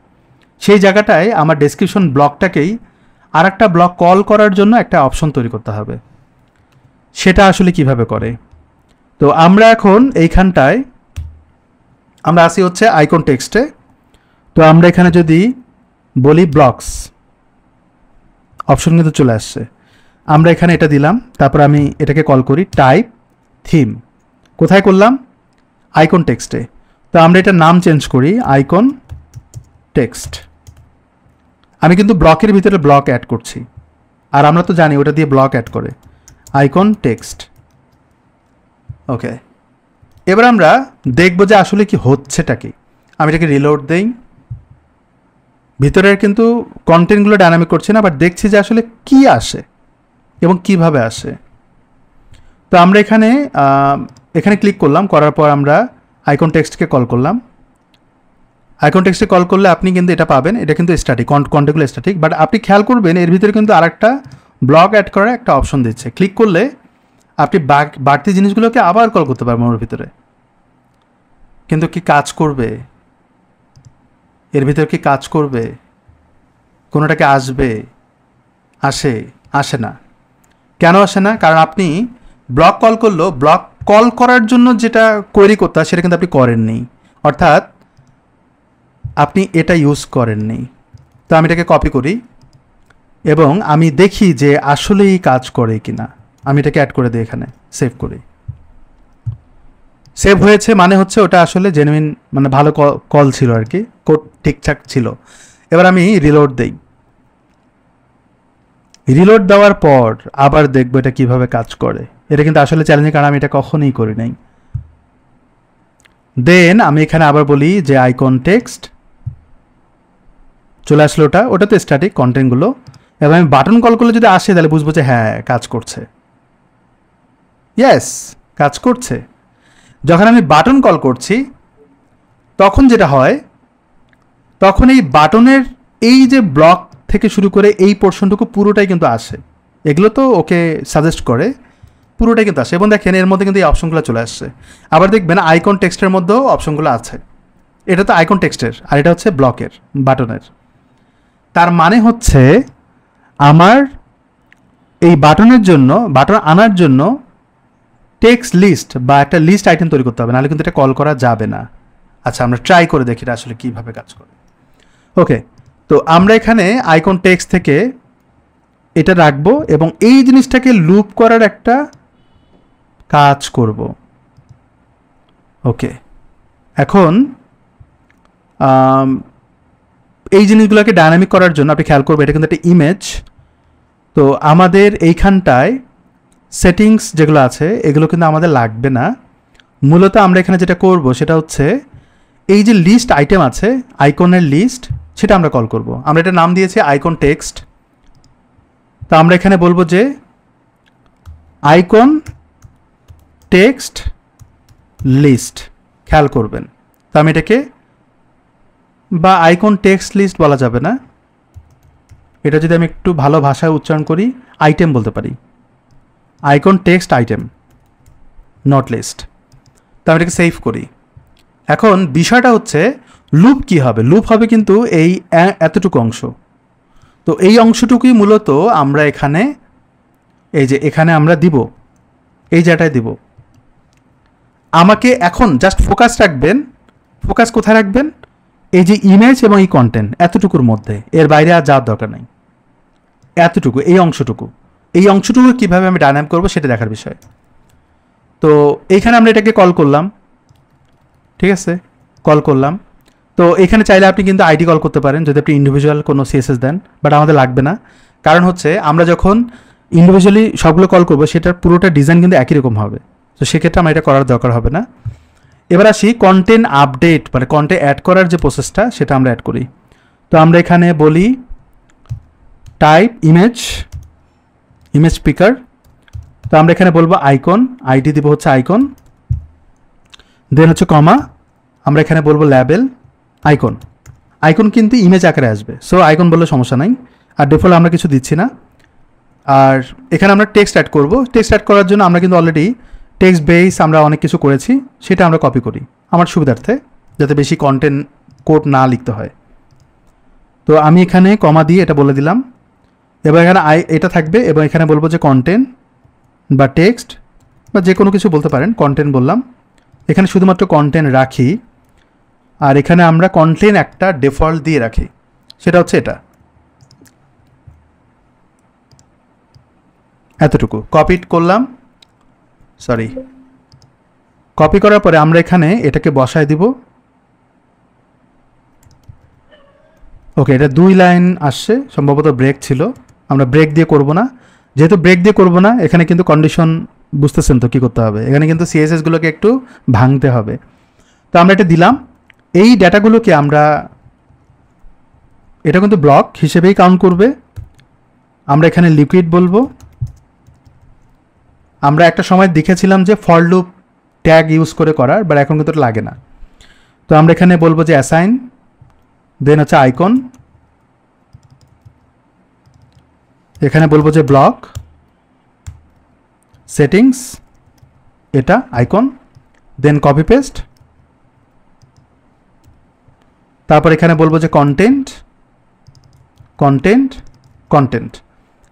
সেই জায়গাটায় আমার ডেসক্রিপশন ব্লকটাকেই আর একটা ব্লক কল করার জন্য একটা অপশন তৈরি করতে হবে। সেটা আসলে কিভাবে করে? তো আমরা এখন এইখানটায় আমরা আসি হচ্ছে আইকন টেক্সটে। তো আমরা এখানে যদি বলি ব্লকস, অপশন কিন্তু চলে আসছে, আমরা এখানে এটা দিলাম, তারপর আমি এটাকে কল করি টাইপ থিম। কোথায় করলাম? আইকন টেক্সটে। তো আমরা এটার নাম চেঞ্জ করি আইকন টেক্সট। আমি কিন্তু ব্লকের ভিতরে ব্লক অ্যাড করছি, আর আমরা তো জানি ওটা দিয়ে ব্লক অ্যাড করে, আইকন টেক্সট। ওকে, এবার আমরা দেখব যে আসলে কি হচ্ছেটা কি। আমি এটাকে রিলোড দেই, ভিতরের কিন্তু কন্টেন্টগুলো ডায়নামিক করছি না, বাট দেখছি যে আসলে কি আসে এবং কিভাবে আসে। তো আমরা এখানে ক্লিক করলাম, করার পর আমরা আইকন টেক্সটকে কল করলাম। আইকন টেক্সটে কল করলে আপনি কিন্তু এটা পাবেন, এটা কিন্তু স্ট্যাটিক, কন্টেন্টগুলো স্ট্যাটিক, বাট আপনি খেয়াল করবেন এর ভিতরে কিন্তু আরেকটা ব্লক অ্যাড করার একটা অপশন দিচ্ছে। ক্লিক করলে আপনি বাড়তি জিনিসগুলোকে আবার কল করতে পারবেন ওর ভিতরে। কিন্তু কি কাজ করবে? এর ভিতরে কি কাজ করবে? কোনোটাকে আসবে? আসে না। কেন আসে না? কারণ আপনি ব্লক কল করলেও ব্লক কল করার জন্য যেটা কোয়েরি করতে হয় সেটা কিন্তু আপনি করেননি, অর্থাৎ আপনি এটা ইউজ করেননি। তো আমি এটাকে কপি করি এবং আমি দেখি যে আসলেই কাজ করে কিনা। আমি এটাকে অ্যাড করে দিই, এখানে সেভ করি। সেভ হয়েছে মানে হচ্ছে ওটা আসলে জেনুইন, মানে ভালো কল ছিল আর কি, কোড ঠিকঠাক ছিল। এবার আমি রিলোড দেই, রিলোড দেওয়ার পর আবার দেখবো এটা কিভাবে কাজ করে। এটা কিন্তু আসলে চ্যালেঞ্জিং, কারণ আমি এটা কখনোই করি নাই। দেন আমি এখানে আবার বলি যে আইকন টেক্সট, চলে আসলো ওটা তো স্ট্যাটিক কন্টেন্টগুলো। এবার আমি বাটন কল করলে যদি আসে তাহলে বুঝবো যে হ্যাঁ কাজ করছে, ইয়েস কাজ করছে। যখন আমি বাটন কল করছি তখন যেটা হয়, তখন এই বাটনের এই যে ব্লক থেকে শুরু করে এই পোর্শনটুকু পুরোটাই কিন্তু আসে। এগুলো তো ওকে সাজেস্ট করে, পুরোটাই কিন্তু আসে। এবং দেখেন এর মধ্যে কিন্তু এই অপশনগুলো চলে আসছে। আবার দেখবেন আইকন টেক্সটের মধ্যেও অপশনগুলো আছে। এটা তো আইকন টেক্সটের, আর এটা হচ্ছে ব্লকের, বাটনের। তার মানে হচ্ছে আমার এই বাটনের জন্য, বাটন আনার জন্য টেক্সট লিস্ট বা একটা লিস্ট আইটেম তৈরি করতে হবে, নাহলে কিন্তু এটা কল করা যাবে না। আচ্ছা, আমরা ট্রাই করে দেখি এটা আসলে কীভাবে কাজ করে। ওকে, তো আমরা এখানে আইকন টেক্সট থেকে এটা রাখবো এবং এই জিনিসটাকে লুপ করার একটা কাজ করব। ওকে, এখন এই জিনিসগুলোকে ডায়নামিক করার জন্য আপনি খেয়াল করবেন এটা কিন্তু একটা ইমেজ। তো আমাদের এইখানটায় সেটিংস যেগুলো আছে এগুলো কিন্তু আমাদের লাগবে না। মূলত আমরা এখানে যেটা করব সেটা হচ্ছে এই যে লিস্ট আইটেম আছে, আইকনের লিস্ট, সেটা আমরা কল করব। আমরা এটা নাম দিয়েছি আইকন টেক্সট। তো আমরা এখানে বলবো যে আইকন টেক্সট লিস্ট, খেয়াল করবেন। তো আমি এটাকে, বা আইকন টেক্সট লিস্ট বলা যাবে না, এটা যদি আমি একটু ভালো ভাষায় উচ্চারণ করি আইটেম বলতে পারি, icon text item, not list. তো আমি এটাকে সেভ করি। এখন বিষয়টা হচ্ছে লুপ কি হবে, লুপ হবে কিন্তু এই এতটুকু অংশ। তো এই অংশটুকুই মূলত আমরা এখানে, এই যে এখানে আমরা দিব, এই জায়গাটায় দিব। আমাকে এখন জাস্ট ফোকাস রাখবেন। ফোকাস কোথায় রাখবেন? এই যে ইমেজ এবং এই কন্টেন্ট, এতটুকুর মধ্যে, এর বাইরে আর যাওয়ার দরকার নাই। এতটুকু, এই অংশটুকু, এই অংশটুকু কীভাবে আমি ডায়নামিক করবো সেটা দেখার বিষয়। তো এইখানে আমরা এটাকে কল করলাম, ঠিক আছে, কল করলাম। তো এখানে চাইলে আপনি কিন্তু আইডি কল করতে পারেন যদি আপনি ইন্ডিভিজুয়াল কোনো সিএসএস দেন, বাট আমাদের লাগবে না। কারণ হচ্ছে আমরা যখন ইন্ডিভিজুয়ালি সবগুলো কল করবো সেটার পুরোটা ডিজাইন কিন্তু একই রকম হবে। তো সেক্ষেত্রে আমার এটা করার দরকার হবে না। এবার আসি কন্টেন্ট আপডেট, মানে কন্টেন্ট অ্যাড করার যে প্রসেসটা সেটা আমরা অ্যাড করি। তো আমরা এখানে বলি টাইপ ইমেজ, ইমেজ পিকার। তো আমরা এখানে বলবো আইকন, আইডি দিব হচ্ছে আইকন, দেন হচ্ছে কমা, আমরা এখানে বলবো লেবেল আইকন। আইকন কিন্তু ইমেজ আকারে আসবে, সো আইকন বললে সমস্যা নাই। আর ডিফল্ট আমরা কিছু দিচ্ছি না। আর এখানে আমরা টেক্সট অ্যাড করব। টেক্সট অ্যাড করার জন্য আমরা কিন্তু অলরেডি টেক্সট বেস আমরা অনেক কিছু করেছি, সেটা আমরা কপি করি আমার সুবিধার্থে, যাতে বেশি কন্টেন্ট কোড না লিখতে হয়। তো আমি এখানে কমা দিয়ে এটা বলে দিলাম। এবার এখানে এটা থাকবে এবং এখানে বলবো যে কন্টেন্ট বা টেক্সট বা যে কোনো কিছু বলতে পারেন, কন্টেন্ট বললাম। এখানে শুধুমাত্র কন্টেন্ট রাখি। আর এখানে আমরা কন্টেন্ট একটা ডিফল্ট দিয়ে রাখি, সেটা হচ্ছে এটা, এতটুকু কপি করলাম। সরি, কপি করার পরে আমরা এখানে এটাকে বসায় দিব। ওকে, এটা 2 লাইন আসছে, সম্ভবত ব্রেক ছিল, আমরা ব্রেক দিয়ে করব না। যেহেতু ব্রেক দিয়ে করব না, এখানে কিন্তু কন্ডিশন বুঝতেছেন তো কী করতে হবে, এখানে কিন্তু সিএসএসগুলোকে একটু ভাঙতে হবে। তো আমরা এটা দিলাম। এই ডেটাগুলোকে আমরা, এটা কিন্তু ব্লক হিসেবেই কাউন্ট করবে। আমরা এখানে লিকুইড বলবো। আমরা একটা সময় দেখেছিলাম যে ফর লুপ ট্যাগ ইউজ করে করার, বাট এখন কিন্তু লাগে না। তো আমরা এখানে বলবো যে অ্যাসাইন, দেন হচ্ছে আইকন, এখানে বলবো যে ব্লক সেটিংস, এটা আইকন, দেন কপি পেস্ট। তারপর এখানে বলবো যে কন্টেন্ট, কন্টেন্ট, কন্টেন্ট,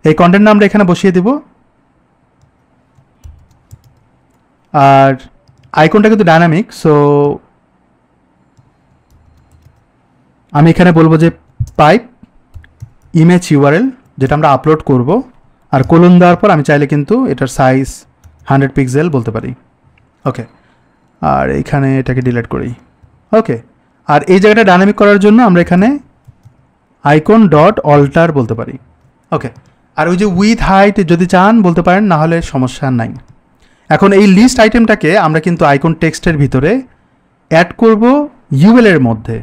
এই কন্টেন্ট আমরা এখানে বসিয়ে দিব। আর আইকনটা কিন্তু ডায়নামিক, সো আমি এখানে বলবো যে পাইপ ইমেজ ইউআরএল, যেটা আমরা আপলোড করব। আর কোলন দেওয়ার পর আমি চাইলে কিন্তু এটার সাইজ 100 পিক্সেল বলতে পারি। ওকে, আর এখানে এটাকে ডিলিট করি। ওকে, আর এই জায়গাটা ডায়নামিক করার জন্য আমরা এখানে আইকন ডট অল্টার বলতে পারি। ওকে, আর ওই যে উইথ হাইট যদি চান বলতে পারেন, না হলে সমস্যা নাই। এখন এই লিস্ট আইটেমটাকে আমরা কিন্তু আইকন টেক্সটের ভিতরে অ্যাড করব ইউএল এর মধ্যে,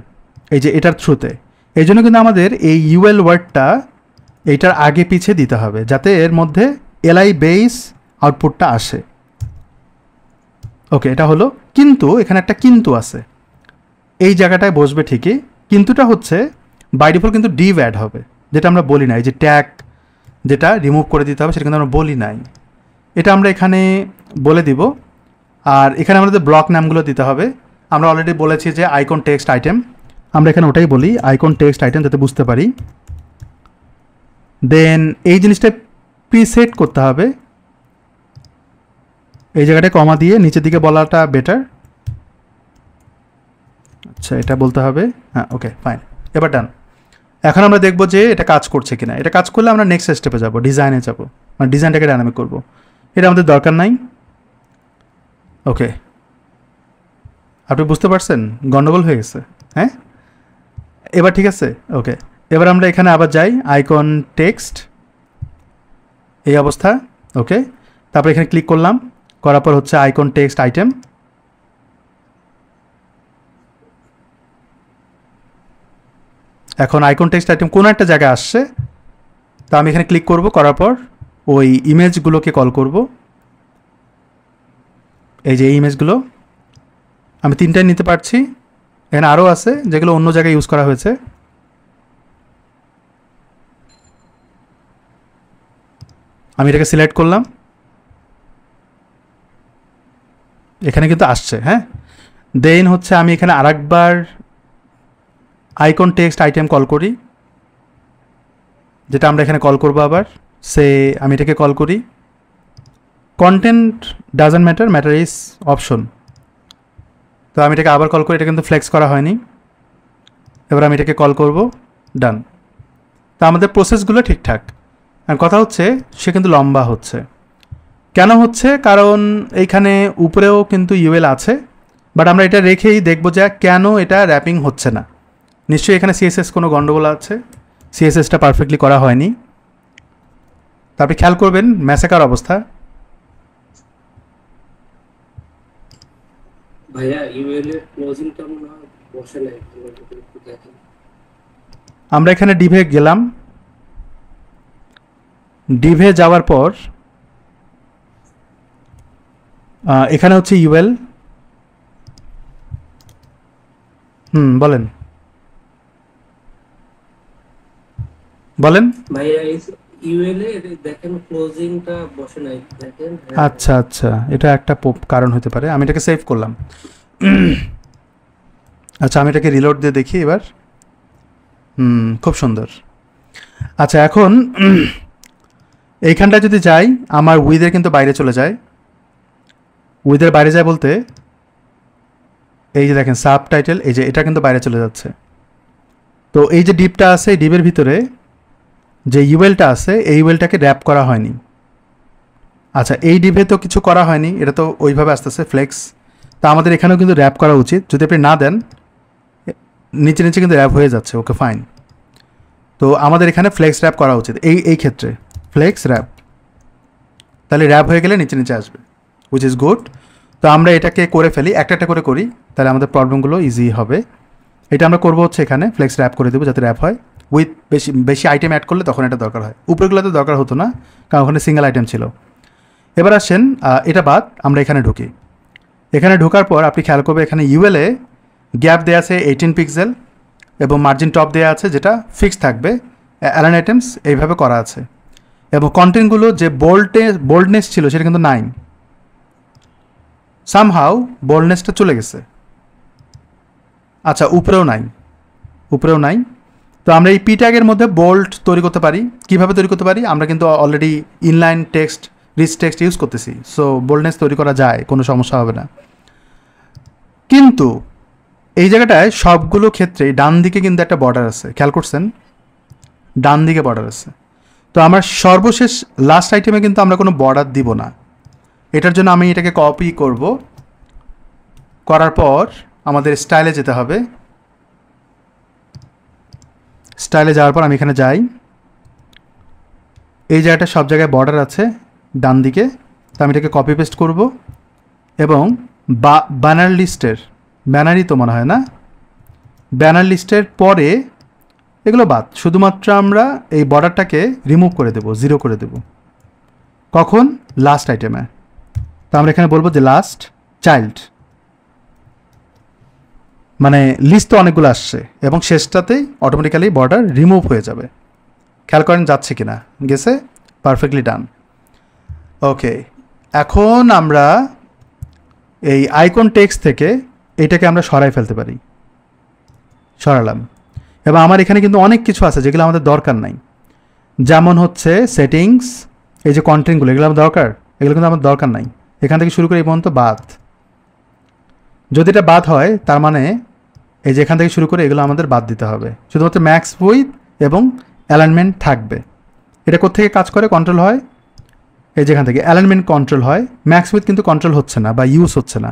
এই যে এটার থ্রুতে। এই জন্য কিন্তু আমাদের এই ইউএল ওয়ার্ডটা এইটার আগে পিছিয়ে দিতে হবে, যাতে এর মধ্যে এলআই বেস আউটপুটটা আসে। ওকে, এটা হলো। কিন্তু এখানে একটা কিন্তু আছে, এই জায়গাটায় বসবে ঠিকই, কিন্তুটা হচ্ছে বাই ডিফল্ট কিন্তু ডিভ অ্যাড হবে, যেটা আমরা বলি নাই। যে ট্যাগ যেটা রিমুভ করে দিতে হবে সেটা কিন্তু আমরা বলি নাই, এটা আমরা এখানে বলে দিব। আর এখানে আমাদের ব্লক নামগুলো দিতে হবে। আমরা অলরেডি বলেছি যে আইকন টেক্সট আইটেম, আমরা এখানে ওটাই বলি আইকন টেক্সট আইটেম, যাতে বুঝতে পারি। দেন এই জিনিসটা প্রিসেট করতে হবে, এই জায়গাটায় কমা দিয়ে নিচের দিকে বলাটা বেটার। আচ্ছা এটা বলতে হবে, হ্যাঁ ওকে ফাইন, এবার ডান। এখন আমরা দেখব যে এটা কাজ করছে কিনা। এটা কাজ করলে আমরা নেক্সট স্টেপে যাব, ডিজাইনে যাব, মানে ডিজাইনটাকে ডাইনামিক করব। এটা আমাদের দরকার নাই। ওকে, আপনি বুঝতে পারছেন গন্ডগোল হয়ে গেছে? হ্যাঁ, এবার ঠিক আছে। ওকে, এবার আমরা এখানে আবার যাই, আইকন টেক্সট, এই অবস্থা। ওকে, তারপর এখানে ক্লিক করলাম, করার পর হচ্ছে আইকন টেক্সট আইটেম। এখন আইকন টেক্সট আইটেম কোনো একটা জায়গায় আসছে, তো আমি এখানে ক্লিক করব, করার পর ওই ইমেজগুলোকে কল করব। এই যে এই ইমেজগুলো আমি তিনটাই নিতে পারছি, এখানে আরও আছে যেগুলো অন্য জায়গায় ইউজ করা হয়েছে। আমি এটাকে সিলেক্ট করলাম, এখানে কিন্তু আসছে। হ্যাঁ, দেন হচ্ছে আমি এখানে আরেকবার আইকন টেক্সট আইটেম কল করি, যেটা আমরা এখানে কল করবো আবার। সে আমি এটাকে কল করি, content doesn't matter, matter is option. তো আমি এটাকে আবার কল করি, এটা কিন্তু ফ্লেক্স করা হয়নি। এবার আমি এটাকে কল করব, ডান। তো আমাদের প্রসেসগুলো ঠিকঠাক। আর কথা হচ্ছে সে কিন্তু লম্বা হচ্ছে। কেন হচ্ছে? কারণ এইখানে উপরেও কিন্তু ইউএল আছে, বাট আমরা এটা রেখেই দেখব যে কেন এটা র্যাপিং হচ্ছে না। নিশ্চয়ই এখানে সিএসএস কোনো গন্ডগোল আছে, সিএসএসটা পারফেক্টলি করা হয়নি। তারপরে খেয়াল করবেন ম্যাসেকার অবস্থা। ভাইয়া ইউএল এর ক্লোজিংটা মনে হয় বসে নাই, একটু দেখেন। আমরা এখানে ডিভে গেলাম, ডিভে যাওয়ার পর এখানে হচ্ছে ইউএল। বলেন বলেন। ভাইয়া ইউএল এ দেখেন ক্লোজিংটা বসে নাই, দেখেন। আচ্ছা আচ্ছা, এটা একটা কারণ হতে পারে। আমি এটাকে সেভ করলাম। আচ্ছা আমি এটাকে রিলোড দিয়ে দেখি এবার। খুব সুন্দর। আচ্ছা এখন এইখানটা যদি যাই, আমার উইথের কিন্তু বাইরে চলে যায়। উইথের বাইরে যায় বলতে এই যে দেখেন সাব টাইটেল, এই যে এটা কিন্তু বাইরে চলে যাচ্ছে। তো এই যে ডিপটা আছে, এই ডিপের ভিতরে যে ইউএলটা আছে, এই ইউএলটাকে র্যাপ করা হয়নি। আচ্ছা এই ডিপে তো কিছু করা হয়নি, এটা তো ওইভাবে আসতেছে ফ্লেক্স। তা আমাদের এখানেও কিন্তু র্যাপ করা উচিত। যদি আপনি না দেন, নিচে নিচে কিন্তু র্যাপ হয়ে যাচ্ছে। ওকে ফাইন, তো আমাদের এখানে ফ্লেক্স র্যাপ করা উচিত এই ক্ষেত্রে, ফ্লেক্স র্যাপ। তাহলে র্যাপ হয়ে গেলে নিচে নিচে আসবে, উইচ ইজ গুড। তো আমরা এটাকে করে ফেলি, একটা একটা করে করি, তাহলে আমাদের প্রবলেমগুলো ইজি হবে। এটা আমরা করবো হচ্ছে এখানে ফ্লেক্স র্যাপ করে দেবো যাতে র্যাপ হয়। উইথ বেশি বেশি আইটেম অ্যাড করলে তখন এটা দরকার হয়, উপরেগুলোতে দরকার হতো না, কারণ ওখানে সিঙ্গেল আইটেম ছিল। এবার আসেন এটা বাদ, আমরা এখানে ঢুকি। এখানে ঢোকার পর আপনি খেয়াল করবে এখানে ইউএলে গ্যাপ দেওয়া আছে 18 পিক্সেল এবং মার্জিন টপ দেওয়া আছে, যেটা ফিক্স থাকবে। অ্যালাইন আইটেমস এইভাবে করা আছে, এবং কন্টেন্টগুলো যে বোল্ডনেস ছিল সেটা কিন্তু নাই, সামহাউ বোল্ডনেসটা চলে গেছে। আচ্ছা উপরেও নাই, উপরেও নাই। তো আমরা এই পি ট্যাগের মধ্যে বোল্ড তৈরি করতে পারি। কীভাবে তৈরি করতে পারি? আমরা কিন্তু already inline text, rich text use করতেছি, সো বোল্ডনেস তৈরি করা যায়, কোনো সমস্যা হবে না। কিন্তু এই জায়গাটায় সবগুলো ক্ষেত্রেই ডান দিকে কিন্তু একটা বর্ডার আছে, খেয়াল করছেন? ডান দিকে বর্ডার আছে। তো আমার সর্বশেষ লাস্ট আইটেমে কিন্তু আমরা কোনো বর্ডার দিব না। এটার জন্য আমি এটাকে কপি করব, করার পর আমাদের স্টাইলে যেতে হবে। স্টাইলে যাওয়ার পর আমি এখানে যাই, এই জায়গাটা সব জায়গায় বর্ডার আছে ডান দিকে। তো আমি এটাকে কপি পেস্ট করব এবং ব্যানার লিস্টের, ব্যানারই তো মনে হয় না, ব্যানার লিস্টের পরে এগুলো বাদ, শুধুমাত্র আমরা এই বর্ডারটাকে রিমুভ করে দেব, 0 করে দেব। কখন? লাস্ট আইটেমে। তো আমরা এখানে বলবো যে লাস্ট চাইল্ড, মানে লিস্ট তো অনেকগুলো আসছে এবং শেষটাতেই অটোমেটিক্যালি বর্ডার রিমুভ হয়ে যাবে। খেয়াল করেন যাচ্ছে কিনা, গেছে, পারফেক্টলি ডান। ওকে, এখন আমরা এই আইকন টেক্সট থেকে এটাকে আমরা সরাই ফেলতে পারি। সরালাম, এবং আমার এখানে কিন্তু অনেক কিছু আছে যেগুলো আমাদের দরকার নাই। যেমন হচ্ছে সেটিংস, এই যে কন্টেন্টগুলো, এগুলো আমার দরকার, এগুলো কিন্তু আমার দরকার নাই। এখান থেকে শুরু করে এই পর্যন্ত বাদ। যদি এটা বাদ হয় তার মানে এই যে এখান থেকে শুরু করে এগুলো আমাদের বাদ দিতে হবে, শুধুমাত্র ম্যাক্স উইথ এবং অ্যালাইনমেন্ট থাকবে। এটা কোত্থেকে কাজ করে, কন্ট্রোল হয় এই যেখান থেকে অ্যালাইনমেন্ট কন্ট্রোল হয়, ম্যাক্স উইথ কিন্তু কন্ট্রোল হচ্ছে না বা ইউজ হচ্ছে না।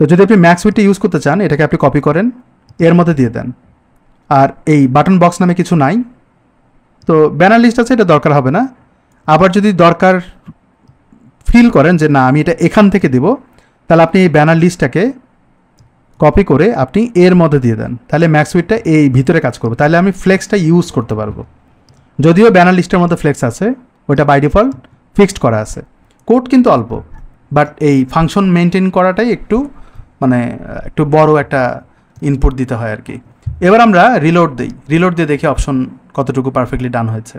তো যদি আপনি ম্যাক্স উইথটা ইউজ করতে চান, এটাকে আপনি কপি করেন, এর মধ্যে দিয়ে দেন। আর এই বাটন বক্স নামে কিছু নাই, তো ব্যানার লিস্ট আছে, এটা দরকার হবে না। আবার যদি দরকার ফিল করেন যে না আমি এটা এখান থেকে দিব, তাহলে আপনি এই ব্যানার লিস্টটাকে কপি করে আপনি এর মধ্যে দিয়ে দেন, তাহলে ম্যাক্স উইথটা এই ভিতরে কাজ করবে, তাহলে আমি ফ্লেক্সটা ইউজ করতে পারবো। যদিও ব্যানার লিস্টের মধ্যে ফ্লেক্স আছে, ওইটা বাই ডিফল্ট ফিক্সড করা আছে, কোড কিন্তু অল্প, বাট এই ফাংশন মেনটেন করাটাই একটু মানে একটু বড় একটা ইনপুট দিতে হয় আর কি। এবার আমরা রিলোড দিই, রিলোড দিয়ে দেখি অপশন কতটুকু পারফেক্টলি ডান হয়েছে।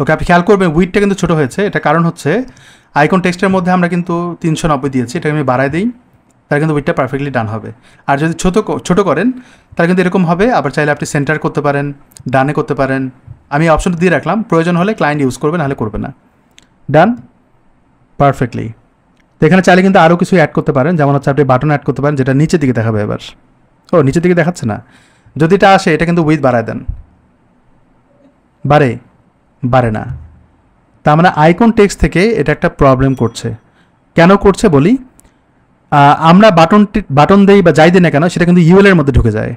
ওকে, আপনি খেয়াল করবেন উইডটা কিন্তু ছোটো হয়েছে, এটা কারণ হচ্ছে আইকন টেক্সটের মধ্যে আমরা কিন্তু 390 দিয়েছি, এটা আমি বাড়ায় দিই, তাহলে কিন্তু উইডটা পারফেক্টলি ডান হবে। আর যদি ছোটো করেন তাহলে কিন্তু এরকম হবে। আবার চাইলে আপনি সেন্টার করতে পারেন, ডানে করতে পারেন, আমি অপশনটা দিয়ে রাখলাম, প্রয়োজন হলে ক্লায়েন্ট ইউজ করবে, নাহলে করবে না। ডান পারফেক্টলি। তো এখানে চাইলে কিন্তু আরও কিছু অ্যাড করতে পারেন, যেমন হচ্ছে আপনি বাটন অ্যাড করতে পারেন, যেটা নিচের দিকে দেখাবে। এবার নিচের দিকে দেখাচ্ছে না, যদি এটা আসে এটা কিন্তু উইথ বাড়ায় দেন, বাড়ে না। তা মানে আইকন টেক্সট থেকে এটা একটা প্রবলেম করছে। কেন করছে বলি, আমরা বাটন দেই বা যাই দিই না কেন, সেটা কিন্তু ইউএলের মধ্যে ঢুকে যায়।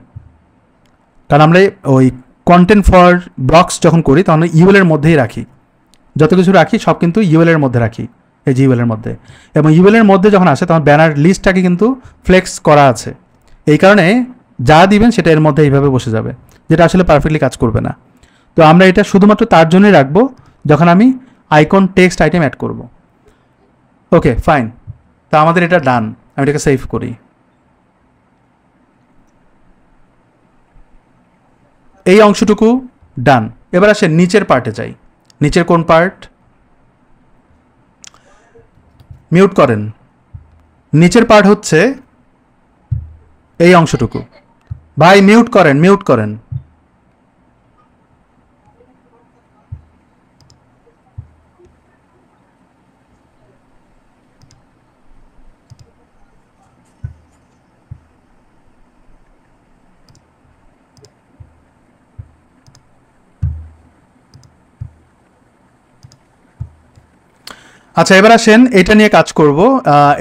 কারণ আমরা ওই কন্টেন্ট ফর ব্লকস যখন করি তখন ইউএলের মধ্যেই রাখি, যত কিছু রাখি সব কিন্তু ইউএলের মধ্যে রাখি, এই যে ইউএলের মধ্যে। এবং ইউএলের মধ্যে যখন আসে তখন ব্যানার লিস্টটাকে কিন্তু ফ্লেক্স করা আছে, এই কারণে যা দিবেন সেটা এর মধ্যে এইভাবে বসে যাবে, যেটা আসলে পারফেক্টলি কাজ করবে না। তো আমরা এটা শুধুমাত্র তার জন্যই রাখবো যখন আমি আইকন টেক্সট আইটেম অ্যাড করব। ওকে ফাইন, তা আমাদের এটা ডান, আমি এটাকে সেভ করি। এই অংশটুকু ডান। এবার আসে নিচের পার্টে যাই। নিচের কোন পার্ট, মিউট করেন। নিচের পার্ট হচ্ছে এই অংশটুকু, ভাই মিউট করেন। আচ্ছা এবার আসেন এটা নিয়ে কাজ করব।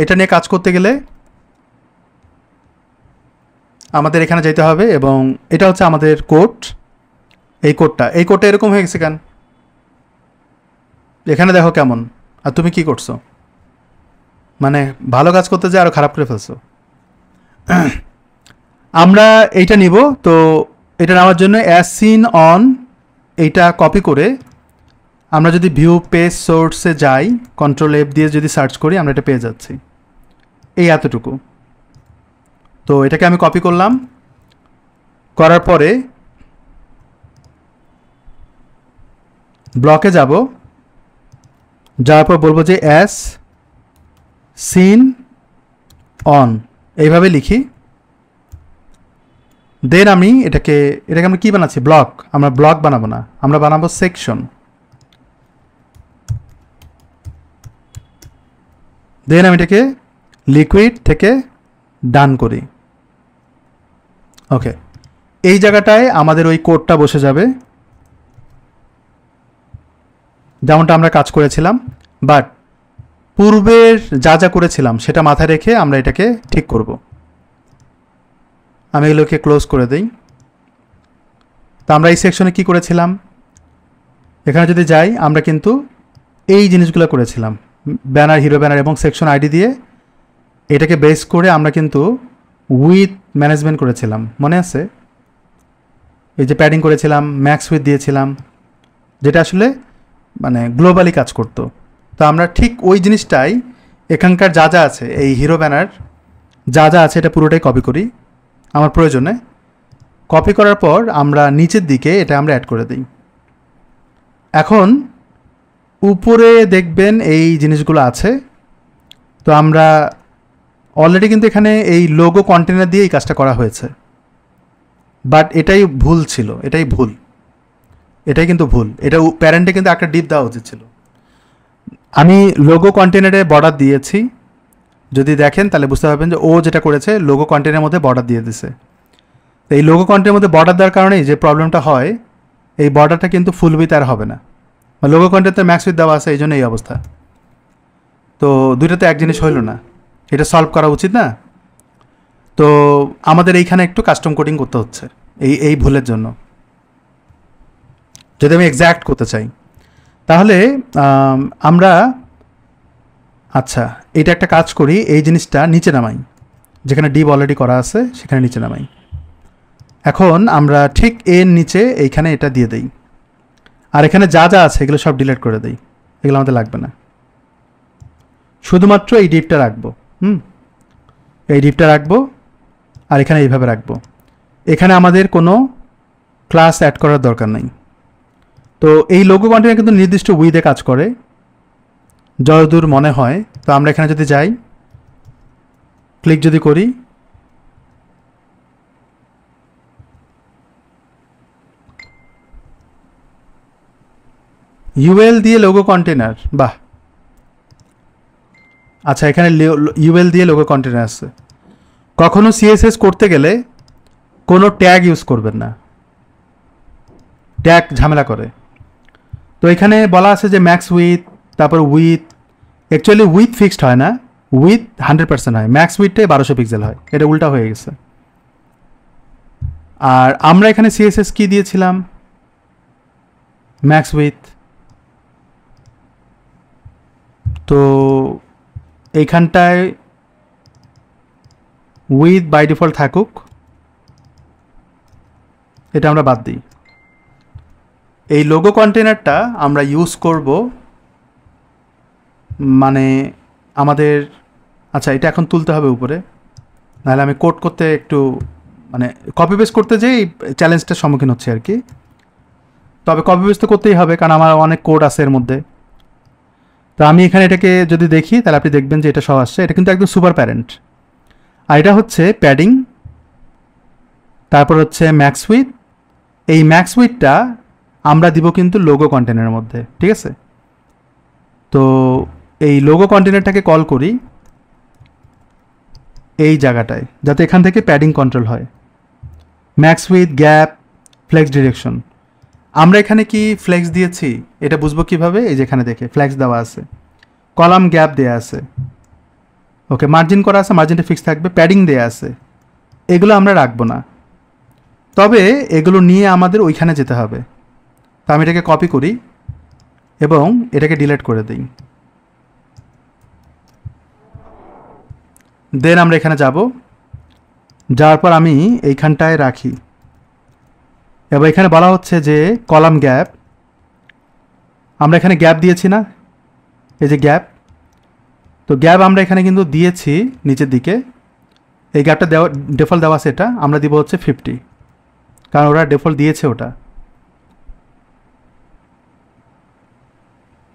এটা নিয়ে কাজ করতে গেলে আমাদের এখানে যেতে হবে, এবং এটা হচ্ছে আমাদের কোড। এই কোডটা এরকম হয়ে গেছে কেন, এখানে দেখো কেমন। আর তুমি কি করছো, মানে ভালো কাজ করতে যায় আরও খারাপ করে ফেলছো। আমরা এইটা নিব, তো এটা নেওয়ার জন্য অ্যাজ সিন অন এইটা কপি করে আমরা যদি ভিউ পেজ সোর্সে যাই, কন্ট্রোল এফ দিয়ে যদি সার্চ করি, আমরা এটা পেয়ে যাচ্ছি এই এতটুকু। তো এটাকে আমি কপি করলাম, করার পরে ব্লকে যাব, যাওয়ার পর বলবো যে অ্যাজ সিন অন, এইভাবে লিখি। দেন আমি এটাকে আমরা কী বানাচ্ছি, ব্লক। আমরা ব্লক বানাবো না, আমরা বানাবো সেকশন। দেন আমি এটাকে লিকুইড থেকে ডান করি। ওকে, এই জায়গাটায় আমাদের ওই কোডটা বসে যাবে, যেমনটা আমরা কাজ করেছিলাম। বাট পূর্বের যা করেছিলাম সেটা মাথায় রেখে আমরা এটাকে ঠিক করব। আমি এগুলোকে ক্লোজ করে দিই। তো আমরা এই সেকশনে কি করেছিলাম, এখানে যদি যাই আমরা কিন্তু এই জিনিসগুলো করেছিলাম, ব্যানার, হিরো ব্যানার এবং সেকশন আইডি দিয়ে এটাকে বেস করে আমরা কিন্তু উইথ ম্যানেজমেন্ট করেছিলাম, মনে আছে? এই যে প্যাডিং করেছিলাম, ম্যাক্স উইথ দিয়েছিলাম, যেটা আসলে মানে গ্লোবালি কাজ করতো। তো আমরা ঠিক ওই জিনিসটাই এখানকার যা আছে, এই হিরো ব্যানার যা আছে এটা পুরোটাই কপি করি আমার প্রয়োজনে। কপি করার পর আমরা নিচের দিকে এটা আমরা অ্যাড করে দিই। এখন উপরে দেখবেন এই জিনিসগুলো আছে, তো আমরা অলরেডি কিন্তু এখানে এই লোগো কন্টেনার দিয়ে এই কাজটা করা হয়েছে, বাট এটাই ভুল ছিল, এটাই ভুল, এটাই কিন্তু ভুল। এটা প্যারেন্টে কিন্তু একটা ডিপ দেওয়া উচিত ছিল। আমি লোগো কন্টেনারে বর্ডার দিয়েছি, যদি দেখেন তাহলে বুঝতে পারবেন যে ও যেটা করেছে লোগো কন্টেনারের মধ্যে বর্ডার দিয়ে দিছে। তো এই লোগো কন্টেন্টের মধ্যে বর্ডার দেওয়ার কারণেই যে প্রবলেমটা হয়, এই বর্ডারটা কিন্তু ফুল উইথ আর হবে না। লোগো কন্টেন্টে ম্যাক্স উইথ দেওয়া আছে, এই জন্য এই অবস্থা। তো দুইটাতে এক জিনিস হইল না, এটা সলভ করা উচিত না। তো আমাদের এইখানে একটু কাস্টম কোডিং করতে হচ্ছে এই ভুলের জন্য। যদি আমি এক্স্যাক্ট করতে চাই তাহলে আমরা আচ্ছা এটা একটা কাজ করি, এই জিনিসটা নিচে নামাই, যেখানে ডিপ অলরেডি করা আছে সেখানে নিচে নামাই। এখন আমরা ঠিক এর নিচে এইখানে এটা দিয়ে দেই, আর এখানে যা যা আছে এগুলো সব ডিলিট করে দেই, এগুলো আমাদের লাগবে না, শুধুমাত্র এই ডিপটা রাখবো। এই ডিপটা রাখবো আর এখানে এইভাবে রাখবো। এখানে আমাদের কোনো ক্লাস অ্যাড করার দরকার নেই। তো এই লোগো কন্টেনার কিন্তু নির্দিষ্ট উইথে কাজ করে যতদূর মনে হয়। তো আমরা এখানে যদি যাই, ক্লিক যদি করি, ইউএল দিয়ে লোগো কন্টেনার, বাহ। আচ্ছা এখানে ইউএল দিয়ে লোগো কন্টেনার আছে। কখনো সিএসএস করতে গেলে কোনো ট্যাগ ইউজ করবেন না, ট্যাগ ঝামেলা করে। তো এখানে বলা আছে যে ম্যাক্স উইথ, তারপর উইথ, অ্যাকচুয়ালি উইথ ফিক্সড হয় না, উইথ 100% হয়, ম্যাক্স উইথটাই 1200 পিক্সেল হয়, এটা উল্টা হয়ে গেছে। আর আমরা এখানে সিএসএস কি দিয়েছিলাম, ম্যাক্স উইথ। তো এইখানটায় উইথ বাই ডিফল্ট থাকুক, এটা আমরা বাদ দিই। এই লোগো কন্টেনারটা আমরা ইউজ করব মানে আমাদের, আচ্ছা এটা এখন তুলতে হবে উপরে, নাহলে আমি কোড করতে একটু মানে কপি পেস্ট করতে যেই চ্যালেঞ্জটার সম্মুখীন হচ্ছে আর কি। তবে কপি পেস্ট তো করতেই হবে, কারণ আমার অনেক কোড আছে এর মধ্যে। তো আমি এখানে এটাকে যদি দেখি তাহলে আপনি দেখবেন যে এটা সব আসছে, এটা কিন্তু একদম সুপার প্যারেন্ট। আর এটা হচ্ছে প্যাডিং, তারপর হচ্ছে ম্যাক্স উইথ। এই ম্যাক্স উইথটা আমরা দিব কিন্তু লোগো কন্টেনারের মধ্যে, ঠিক আছে। তো এই লোগো কন্টেনারটাকে কল করি এই জায়গাটায়, যাতে এখান থেকে প্যাডিং কন্ট্রোল হয়। Max width, gap, flex direction. আমরা এখানে কি ফ্লেক্স দিয়েছি এটা বুঝবো কিভাবে, এই যেখানে দেখে ফ্লেক্স দেওয়া আছে, কলাম গ্যাপ দেওয়া আছে, ওকে, মার্জিন করা আছে, মার্জিনটা ফিক্স থাকবে, প্যাডিং দেওয়া আছে, এগুলো আমরা রাখবো না। তবে এগুলো নিয়ে আমাদের ওইখানে যেতে হবে। তো আমি এটাকে কপি করি এবং এটাকে ডিলিট করে দিই। দেন আমরা এখানে যাব, যাওয়ার পর আমি এইখানটায় রাখি। এবার এখানে বলা হচ্ছে যে কলাম গ্যাপ, আমরা এখানে গ্যাপ দিয়েছি না, এই যে গ্যাপ। তো গ্যাপ আমরা এখানে কিন্তু দিয়েছি নিচের দিকে, এই গ্যাপটা দেওয়া ডিফল্ট দেওয়া সেটা আমরা দিব হচ্ছে 50, কারণ ওরা ডিফল্ট দিয়েছে ওটা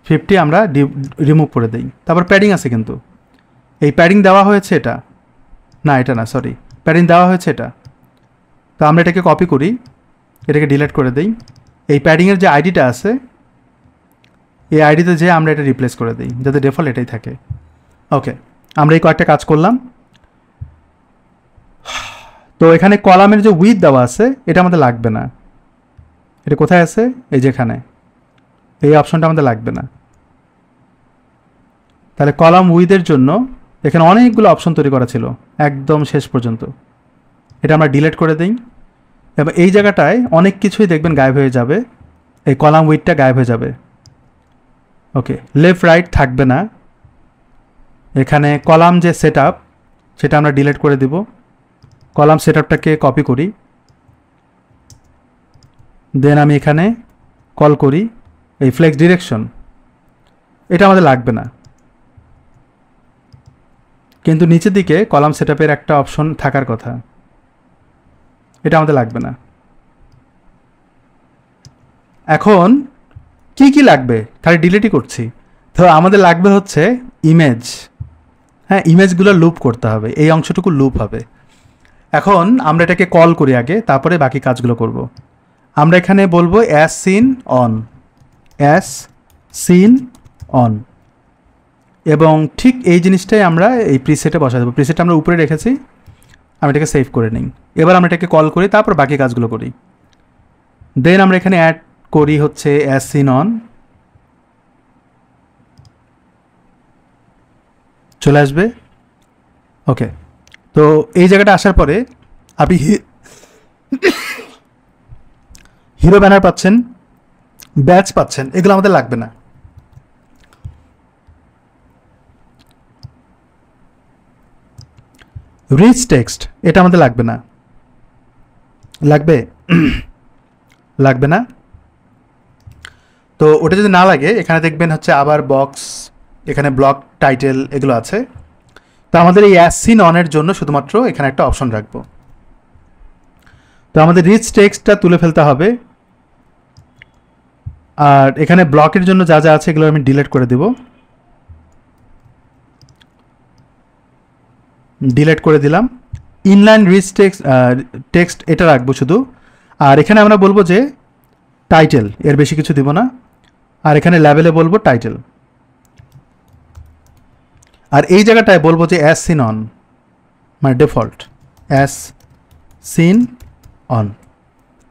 50, আমরা রিমুভ করে দিই। তারপর প্যাডিং আছে কিন্তু, এই প্যাডিং দেওয়া হয়েছে এটা না, এটা না, সরি, প্যাডিং দেওয়া হয়েছে এটা। তো আমরা এটাকে কপি করি, এটাকে ডিলিট করে দিই। এই প্যাডিংয়ের যে আইডিটা আছে এই আইডিতে যে আমরা এটা রিপ্লেস করে দিই, যাতে ডিফল্ট এটাই থাকে। ওকে, আমরা এই কয়েকটা কাজ করলাম। তো এখানে কলামের যে উইথ দেওয়া আছে এটা আমাদের লাগবে না, এটা কোথায় আছে, এই যেখানে, এই অপশনটা আমাদের লাগবে না। তাহলে কলাম উইথের জন্য এখানে অনেকগুলো অপশন তৈরি করা ছিল একদম শেষ পর্যন্ত, এটা আমরা ডিলিট করে দিই। এবং এই জায়গাটায় অনেক কিছুই দেখবেন গায়েব হয়ে যাবে, এই কলাম উইথটা গায়েব হয়ে যাবে। ওকে, লেফট রাইট থাকবে না। এখানে কলাম যে সেট আপ সেটা আমরা ডিলিট করে দিব। কলাম সেট আপটাকে কপি করি, দেন আমি এখানে কল করি এই ফ্লেক্স ডিরেকশন, এটা আমাদের লাগবে না। কিন্তু নিচের দিকে কলাম সেট আপের একটা অপশন থাকার কথা, এটা আমাদের লাগবে না। এখন কি কি লাগবে, খালি ডিলিটই করছি। তো আমাদের লাগবে হচ্ছে ইমেজ, হ্যাঁ, ইমেজগুলো লুপ করতে হবে, এই অংশটুকু লুপ হবে। এখন আমরা এটাকে কল করি আগে, তারপরে বাকি কাজগুলো করব। আমরা এখানে বলবো as seen on, as seen on, এবং ঠিক এই জিনিসটাই আমরা এই প্রিসেটে বসা দেবো। প্রিসেটটা আমরা উপরে রেখেছি, আমি এটাকে সেভ করে নিই। এবার আমরা এটাকে কল করি, তারপর বাকি কাজগুলো করি। দেন আমরা এখানে অ্যাড করি হচ্ছে অ্যাজ সিন অন, চলে আসবে। ওকে, তো এই জায়গাটা আসার পরে আপনি হিরো ব্যানার পাচ্ছেন, ব্যাচ পাচ্ছেন, এগুলো আমাদের লাগবে না। রিচ টেক্সট, এটা আমাদের লাগবে না। লাগবে? লাগবে না। তো ওটা যদি না লাগে, এখানে দেখবেন হচ্ছে আবার বক্স, এখানে ব্লক টাইটেল এগুলো আছে। তো আমাদের এই অ্যাজ সিন অনের জন্য শুধুমাত্র এখানে একটা অপশন রাখবো। তো আমাদের রিচ টেক্সটটা তুলে ফেলতে হবে, আর এখানে ব্লকের জন্য যা যা আছে এগুলো আমি ডিলিট করে দেব। ডিলিট করে দিলাম। ইনলাইন রিচ টেক্সট এটা রাখবো শুধু। আর এখানে আমরা বলবো যে টাইটেল, এর বেশি কিছু দিব না। আর এখানে লেভেলে বলবো টাইটেল। আর এই জায়গাটায় বলবো যে অ্যাজ সিন অন, মানে ডিফল্ট অ্যাজ সিন অন।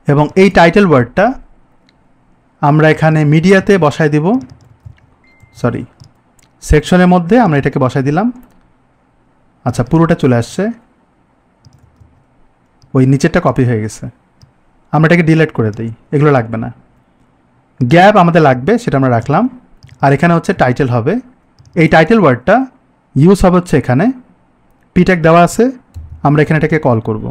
এবং এই টাইটেল ওয়ার্ডটা আমরা এখানে মিডিয়াতে বসায় দিব, সরি সেকশনের মধ্যে আমরা এটাকে বসায় দিলাম। আচ্ছা, পুরোটা চলে আসছে, ওই নিচেরটা কপি হয়ে গেছে। আমরা এটাকে ডিলিট করে দিই, এগুলো লাগবে না। গ্যাপ আমাদের লাগবে, সেটা আমরা রাখলাম। আর এখানে হচ্ছে টাইটেল হবে, এই টাইটেল ওয়ার্ডটা ইউজ হবে হচ্ছে এখানে, পিট্যাগ দেওয়া আছে, আমরা এখানে এটাকে কল করব।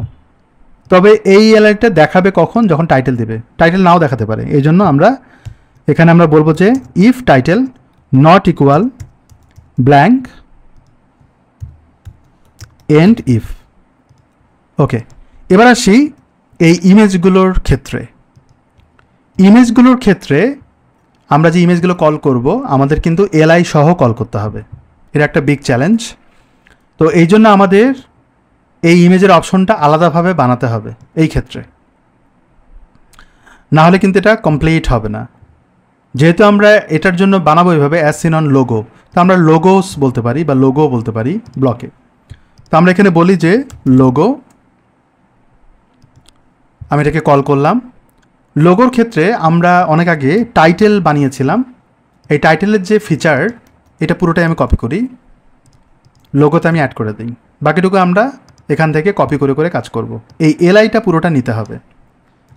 তবে এই এলাইটটা দেখাবে কখন, যখন টাইটেল দেবে। টাইটেল নাও দেখাতে পারে, এই জন্য আমরা এখানে আমরা বলবো যে if title not equal blank end if. Okay, এবার আসি এই ইমেজগুলোর ক্ষেত্রে। ইমেজগুলোর ক্ষেত্রে আমরা যে ইমেজগুলো কল করব, আমাদের কিন্তু এলআই সহ কল করতে হবে। এটা একটা বিগ চ্যালেঞ্জ। তো এই জন্য আমাদের এই ইমেজের অপশনটা আলাদাভাবে বানাতে হবে এই ক্ষেত্রে, না হলে কিন্তু এটা কমপ্লিট হবে না। যেহেতু আমরা এটার জন্য বানাবো এইভাবে অ্যাজ সিন অন লোগো, তো আমরা লোগোস বলতে পারি বা লোগো বলতে পারি ব্লকে। তো আমরা এখানে বলি যে লোগো, আমি এটাকে কল করলাম। লোগোর ক্ষেত্রে আমরা অনেক আগে টাইটেল বানিয়েছিলাম, এই টাইটেলের যে ফিচার এটা পুরোটাই আমি কপি করি, লোগোতে আমি অ্যাড করে দিই। বাকিটুকু আমরা এখান থেকে কপি করে করে কাজ করব। এই এলআইটা পুরোটা নিতে হবে,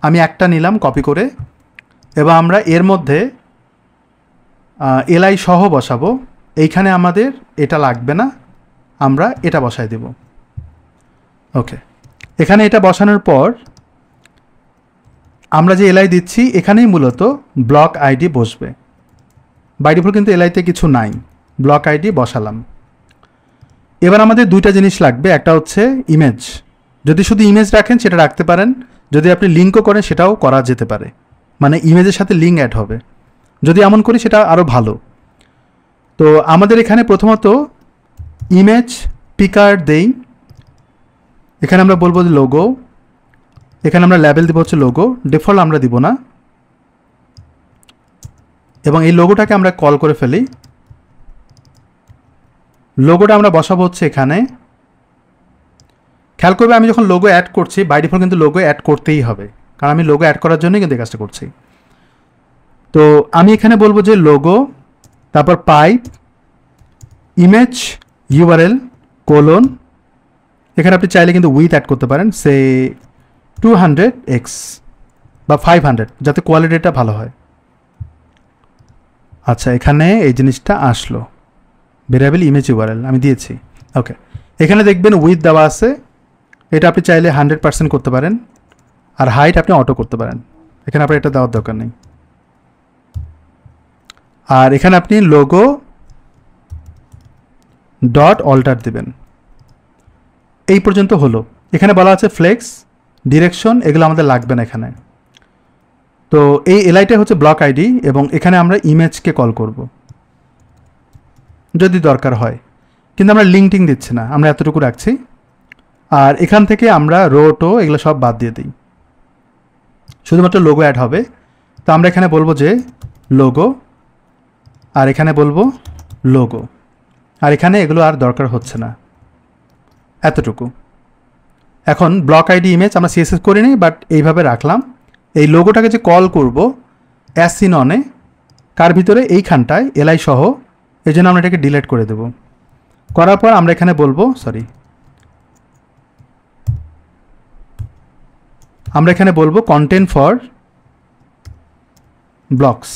আমি একটা নিলাম কপি করে, এবং আমরা এর মধ্যে এলআই সহ বসাবো। এইখানে আমাদের এটা লাগবে না, আমরা এটা বসাই দেব। ওকে, এখানে এটা বসানোর পর আমরা যে এলআই দিচ্ছি এখানেই মূলত ব্লক আইডি বসবে। বাই ডিফল্ট কিন্তু এলআইতে কিছু নাই, ব্লক আইডি বসালাম। এবার আমাদের দুইটা জিনিস লাগবে, একটা হচ্ছে ইমেজ। যদি শুধু ইমেজ রাখেন সেটা রাখতে পারেন, যদি আপনি লিঙ্কও করেন সেটাও করা যেতে পারে, মানে ইমেজের সাথে লিঙ্ক অ্যাড হবে। যদি এমন করি সেটা আরও ভালো। তো আমাদের এখানে প্রথমত ইমেজ পিকার দেই, এখানে আমরা বলবো যে লোগো, এখানে আমরা লেবেল দিব হচ্ছে লোগো, ডিফল্ট আমরা দিব না। এবং এই লোগোটাকে আমরা কল করে ফেলি। লোগোটা আমরা বসাবো হচ্ছে এখানে। খেয়াল করবে আমি যখন লোগো অ্যাড করছি, বাই ডিফল্ট কিন্তু লোগো অ্যাড করতেই হবে, কারণ আমি লোগো অ্যাড করার জন্যই কিন্তু এই কাজটা করছি। তো আমি এখানে বলবো যে লোগো, তারপর পাইপ ইমেজ ইউআরএল কোলন, এখানে আপনি চাইলে কিন্তু উইথ অ্যাড করতে পারেন, সে 200x বা 500, যাতে কোয়ালিটিটা ভালো হয়। আচ্ছা, এখানে এই জিনিসটা আসলো, ভেরিয়েবল ইমেজ ইউআরএল আমি দিয়েছি। ওকে, এখানে দেখবেন উইথ দেওয়া আছে, এটা আপনি চাইলে 100% করতে পারেন, আর হাইট আপনি অটো করতে পারেন, এখানে আপনার এটা দেওয়ার দরকার নেই। আর এখানে আপনি লোগো ডট অল্টার দেবেন। এই পর্যন্ত হলো। এখানে বলা আছে ফ্লেক্স ডিরেকশন, এগুলো আমাদের লাগবে না এখানে। তো এই এলআইটা হচ্ছে ব্লক আইডি, এবং এখানে আমরা ইমেজকে কল করব যদি দরকার হয়। কিন্তু আমরা লিঙ্কটিং দিচ্ছি না, আমরা এতটুকু রাখছি। আর এখান থেকে আমরা রোটো এগুলো সব বাদ দিয়ে দিই, শুধুমাত্র লোগো অ্যাড হবে। তো আমরা এখানে বলবো যে লোগো, আর এখানে বলবো লোগো, আর এখানে এগুলো আর দরকার হচ্ছে না, এতটুকু। এখন ব্লক আইডি ইমেজ আমরা সিএসএস করিনি, বাট এইভাবে রাখলাম। এই লোগোটাকে যে কল করব অ্যাজ সিন অনে, কার ভিতরে এইখানটায় এলআই সহ, এই জন্য আমরা এটাকে ডিলিট করে দেব। করার পর আমরা এখানে বলবো আমরা এখানে বলবো কন্টেন্ট ফর ব্লকস,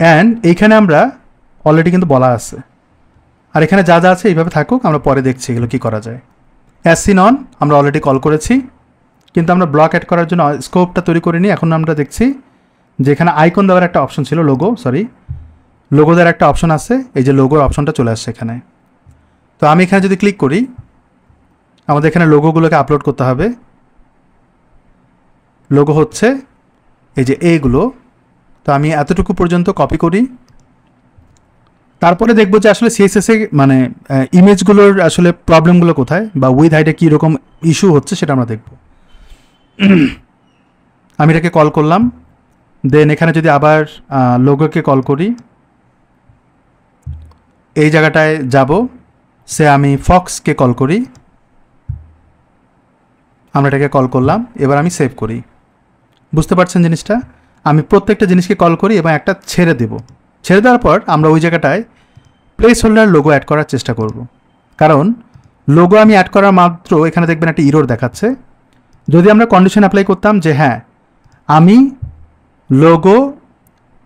অ্যান্ড এইখানে আমরা অলরেডি কিন্তু বলা আছে, আর এখানে যা যা আছে এইভাবে থাকুক, আমরা পরে দেখছি এগুলো কী করা যায়। অ্যাজ সিন অন আমরা অলরেডি কল করেছি, কিন্তু আমরা ব্লক অ্যাড করার জন্য স্কোপটা তৈরি করিনি। এখন আমরা দেখছি যে এখানে আইকন দেওয়ার একটা অপশন ছিল, লোগো দেওয়ার একটা অপশন আছে, এই যে লোগোর অপশনটা চলে আসছে এখানে। তো আমি এখানে যদি ক্লিক করি, আমাদের এখানে লোগোগুলোকে আপলোড করতে হবে। লোগো হচ্ছে এই যে এইগুলো, তো আমি এতটুকু পর্যন্ত কপি করি। তারপরে দেখবো যে আসলে সিএসএসে মানে ইমেজগুলোর আসলে প্রবলেমগুলো কোথায়, বা উইথ হাইটে কীরকম ইস্যু হচ্ছে সেটা আমরা দেখব। আমি এটাকে কল করলাম, দেন এখানে যদি আবার লোগোকে কল করি, এই জায়গাটায় যাব, সে আমি ফক্সকে কল করি, আমরা এটাকে কল করলাম। এবার আমি সেভ করি। বুঝতে পারছেন জিনিসটা? আমি প্রত্যেকটা জিনিসকে কল করি এবং একটা ছেড়ে দেব। ছেড়ে দেওয়ার পর আমরা ওই জায়গাটায় প্লেস হোল্ডার লোগো অ্যাড করার চেষ্টা করব, কারণ লোগো আমি অ্যাড করার মাত্র এখানে দেখবেন একটা ইরর দেখাচ্ছে। যদি আমরা কন্ডিশন অ্যাপ্লাই করতাম যে হ্যাঁ আমি লোগো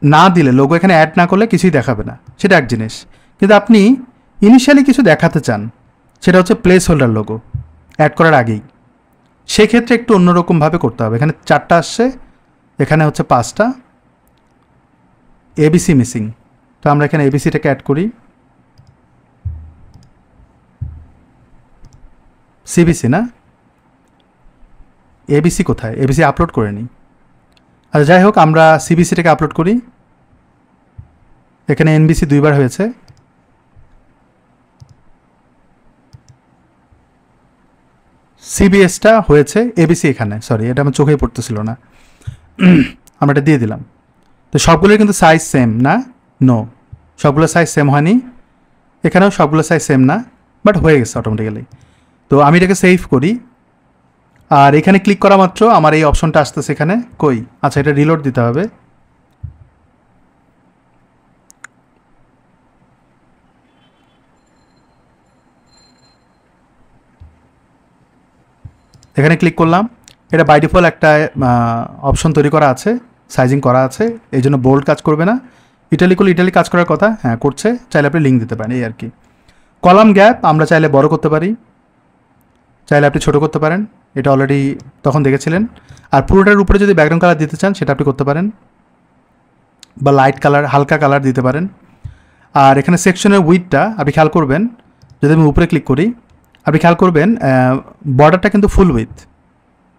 না দিলে, লোগো এখানে অ্যাড না করলে কিছুই দেখাবে না, সেটা এক জিনিস। কিন্তু আপনি ইনিশিয়ালি কিছু দেখাতে চান, সেটা হচ্ছে প্লেস হোল্ডার লোগো অ্যাড করার আগেই, সেক্ষেত্রে একটু অন্যরকমভাবে করতে হবে। এখানে 4টা আসছে, এখানে হচ্ছে 5টা, এবিসি মিসিং। তো আমরা এখানে এবিসিটাকে অ্যাড করি, সিবিসি না, এবিসি কোথায়? এবিসি আপলোড করে নিই। আচ্ছা যাই হোক, আমরা সিবিসিটাকে আপলোড করি। এখানে এনবিসি 2বার হয়েছে, সিবিএসটা হয়েছে, এবিসি এখানে, সরি এটা আমার চোখেই পড়তেছিল না, আমরা এটা দিয়ে দিলাম। তো সবগুলোর কিন্তু সাইজ সেম না, নো, সবগুলো সাইজ সেম হয়নি, এখানেও সবগুলো সাইজ সেম না, বাট হয়ে গেছে অটোমেটিক্যালি। তো আমি এটাকে সেভ করি, আর এখানে ক্লিক করা মাত্র আমার এই অপশনটা আসতেছে এখানে, কই? আচ্ছা এটা রিলোড দিতে হবে। এখানে ক্লিক করলাম, এটা বাই ডিফল্ট একটা অপশন তৈরি করা আছে, সাইজিং করা আছে, এই জন্য বোল্ড কাজ করবে না। ইটালি করলে ইটালি কাজ করার কথা, হ্যাঁ করছে, চাইলে আপনি লিঙ্ক দিতে পারেন, এই আর কি। কলাম গ্যাপ আমরা চাইলে বড় করতে পারি, চাইলে আপনি ছোটো করতে পারেন, এটা অলরেডি তখন দেখেছিলেন। আর পুরোটার উপরে যদি ব্যাকগ্রাউন্ড কালার দিতে চান সেটা আপনি করতে পারেন, বা লাইট কালার, হালকা কালার দিতে পারেন। আর এখানে সেকশনের উইডটা আপনি খেয়াল করবেন, যদি আমি উপরে ক্লিক করি আপনি খেয়াল করবেন বর্ডারটা কিন্তু ফুল উইথ,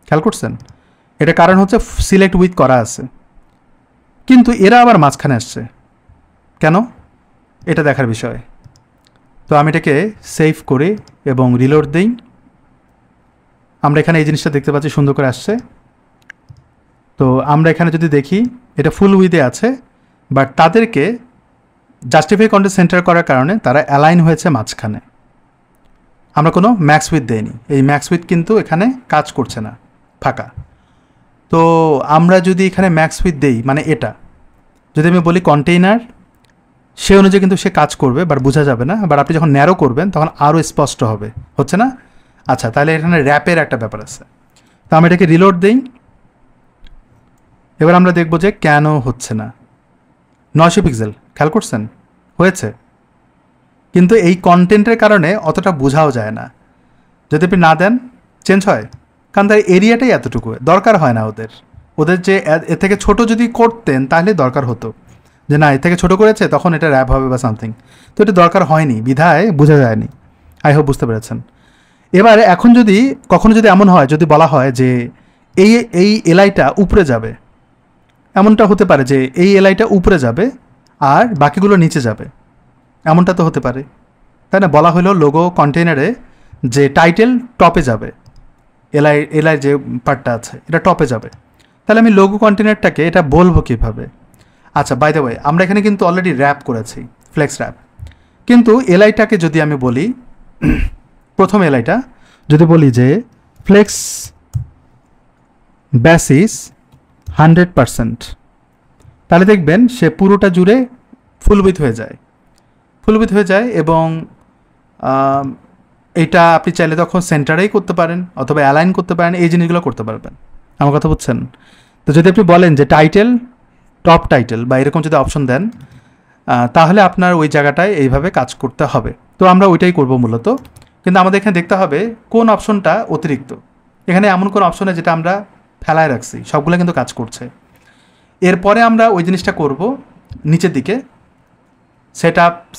খেয়াল করছেন? এটা কারণ হচ্ছে সিলেক্ট উইথ করা আছে, কিন্তু এরা আবার মাঝখানে আসছে কেন, এটা দেখার বিষয়। তো আমি এটাকে সেভ করে এবং রিলোড দিই, আমরা এখানে এই জিনিসটা দেখতে পাচ্ছি, সুন্দর করে আসছে। তো আমরা এখানে যদি দেখি এটা ফুল উইথে আছে, বাট তাদেরকে জাস্টিফাই কন্টেন্ট সেন্টার করার কারণে তারা অ্যালাইন হয়েছে মাঝখানে, আমরা কোনো ম্যাক্স উইথ দেইনি। এই ম্যাক্স উইথ কিন্তু এখানে কাজ করছে না, ফাঁকা। তো আমরা যদি এখানে ম্যাক্স উইথ দেই, মানে এটা যদি আমি বলি কন্টেইনার, সে অনুযায়ী কিন্তু সে কাজ করবে, বাট বোঝা যাবে না। বাট আপনি যখন ন্যারো করবেন তখন আরও স্পষ্ট হবে, হচ্ছে না? আচ্ছা, তাহলে এখানে র্যাপের একটা ব্যাপার আছে। তো আমি এটাকে রিলোড দিই, এবার আমরা দেখব যে কেন হচ্ছে না। 900 পিক্সেল, খেয়াল করছেন? হয়েছে, কিন্তু এই কন্টেন্টের কারণে অতটা বোঝাও যায় না। যদি আপনি না দেন চেঞ্জ হয়, কারণ তার এরিয়াটাই এতটুকু, দরকার হয় না ওদের যে এর থেকে ছোট যদি করতেন তাহলে দরকার হতো, যে না এর থেকে ছোটো করেছে তখন এটা র্যাপ হবে বা সামথিং। তো এটা দরকার হয়নি, বিধায় বোঝা যায়নি। আই হোপ বুঝতে পেরেছেন। এবার এখন যদি কখনো যদি এমন হয়, যদি বলা হয় যে এই এলআইটা উপরে যাবে, এমনটা হতে পারে যে এই এলআইটা উপরে যাবে আর বাকিগুলো নিচে যাবে, এমনটা তো হতে পারে। তাই না? বলা হলো লোগো কন্টেনারে যে টাইটেল টপে যাবে, এলআই যে পার্টটা আছে এটা টপে যাবে। তাহলে আমি লোগো কন্টেনারটাকে এটা বলবো কীভাবে? আচ্ছা, বাই দ্য ওয়ে আমরা এখানে কিন্তু অলরেডি র্যাপ করেছি, ফ্লেক্স র্যাপ। কিন্তু এলআইটাকে যদি আমি বলি, প্রথম এলআইটা যদি বলি যে ফ্লেক্স বেসিস 100%, তাহলে দেখবেন সে পুরোটা জুড়ে ফুল উইথ হয়ে যায় এবং এটা আপনি চাইলে তখন সেন্টারেই করতে পারেন অথবা অ্যালাইন করতে পারেন, এই জিনিসগুলো করতে পারবেন। আমার কথা বুঝছেন? তো যদি আপনি বলেন যে টাইটেল, টপ টাইটেল বা এরকম যদি অপশন দেন, তাহলে আপনার ওই জায়গাটায় এইভাবে কাজ করতে হবে। তো আমরা ওইটাই করব মূলত। কিন্তু আমাদের এখানে দেখতে হবে কোন অপশনটা অতিরিক্ত। এখানে এমন কোন অপশন যেটা আমরা ফেলায় রাখছি, সবগুলো কিন্তু কাজ করছে। এরপরে আমরা ওই জিনিসটা করব নিচের দিকে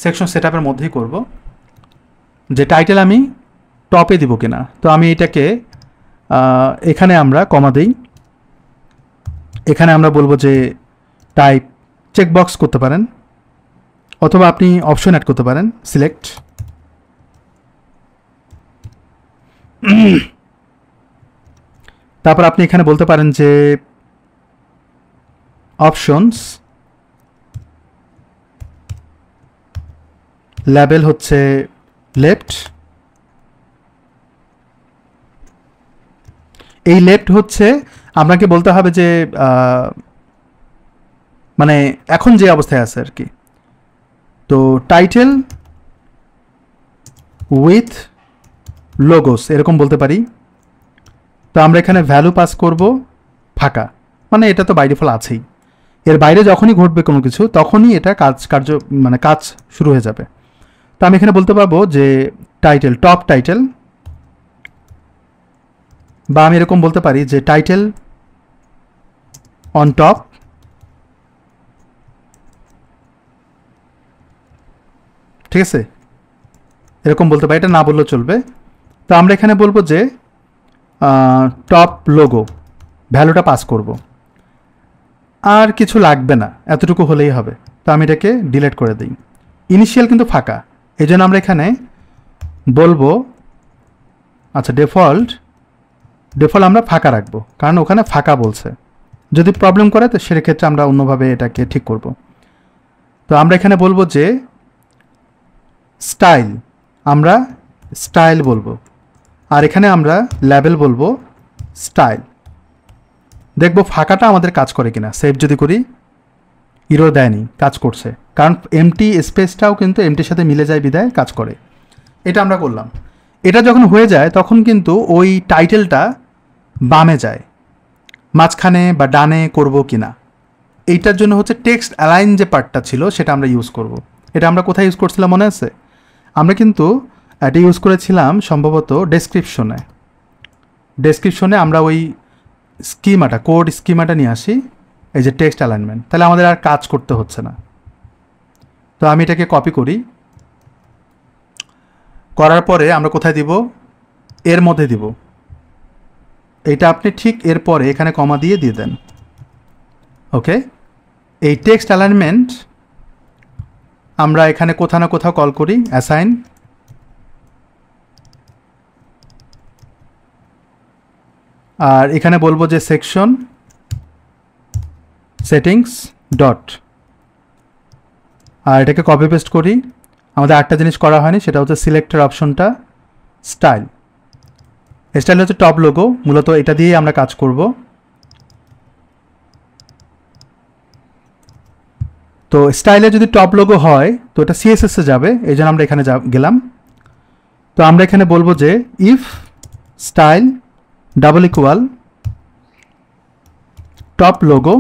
সেকশন সেটআপের মধ্যেই করব, যে টাইটেল আমি টপে দিব কিনা। তো আমি এটাকে এখানে আমরা কমা দিই, এখানে আমরা বলবো যে টাইপ চেকবক্স করতে পারেন অথবা আপনি অপশন অ্যাড করতে পারেন, সিলেক্ট। তারপর আপনি এখানে বলতে পারেন যে অপশনস লেবেল হচ্ছে লেফট। এই লেফট হচ্ছে আপনাকে বলতে হবে যে মানে এখন যে অবস্থায় আছে আর কি। তো টাইটেল উইথ লোগোস এরকম বলতে পারি। তো আমরা এখানে ভ্যালু পাস করব ফাঁকা, মানে এটা তো বাই ডিফল্ট আছেই। এর বাইরে যখনই ঘটবে কোনো কিছু তখনই এটা কাজ শুরু হয়ে যাবে। তো আমি এখানে বলতে পারবো যে টাইটেল, টপ টাইটেল, বা আমি এরকম বলতে পারি যে টাইটেল অন টপ, ঠিক আছে? এরকম বলতে পারি, এটা না বললেও চলবে। তো আমরা এখানে বলবো যে টপ লোগো, ভ্যালুটা পাস করব, আর কিছু লাগবে না, এতটুকু হলেই হবে। তো আমি এটাকে ডিলিট করে দিই। ইনিশিয়াল কিন্তু ফাঁকা, এই জন্য আমরা এখানে বলবো আচ্ছা ডিফল্ট আমরা ফাঁকা রাখবো, কারণ ওখানে ফাঁকা বলছে। যদি প্রবলেম করে তো সেক্ষেত্রে আমরা অন্যভাবে এটাকে ঠিক করব। তো আমরা এখানে বলবো যে স্টাইল, আমরা স্টাইল বলবো, আর এখানে আমরা লেবেল বলবো স্টাইল। দেখবো ফাঁকাটা আমাদের কাজ করে কিনা। সেভ যদি করি, ইরো দেয়নি, কাজ করছে, কারণ এমটি স্পেসটাও কিন্তু এমটির সাথে মিলে যায় বিদায় কাজ করে। এটা আমরা করলাম। এটা যখন হয়ে যায় তখন কিন্তু ওই টাইটেলটা বামে যায়, মাঝখানে বা ডানে করব কিনা এইটার জন্য হচ্ছে টেক্সট অ্যালাইন যে পার্টটা ছিল সেটা আমরা ইউজ করব। এটা আমরা কোথায় ইউজ করছিলাম মনে আছে? আমরা কিন্তু এটা ইউজ করেছিলাম সম্ভবত ডেসক্রিপশনে আমরা ওই স্কিমাটা, কোড স্কিমাটা নিয়ে আসি, এই যে টেক্সট অ্যালাইনমেন্ট। তাহলে আমাদের আর কাজ করতে হচ্ছে না। তো আমি এটাকে কপি করি, করার পরে আমরা কোথায় দিব? এর মধ্যে দিব। এইটা আপনি ঠিক এরপরে এখানে কমা দিয়ে দেন। ওকে, এই টেক্সট অ্যালাইনমেন্ট আমরা এখানে কোথাও না কোথাও কল করি অ্যাসাইন, আর এখানে বলবো যে সেকশন সেটিংস ডট, আর এটাকে কপি পেস্ট করি। আমাদের আরেকটা জিনিস করা হয়নি, সেটা হচ্ছে সিলেক্টের অপশনটা স্টাইল হচ্ছে টপ লোগো, মূলত এটা দিয়েই আমরা কাজ করব। তো স্টাইলে যদি টপ লোগো হয় তো এটা সিএসএস এ যাবে, এই জন্য আমরা এখানে গেলাম। তো আমরা এখানে বলবো যে if style double equal top logo,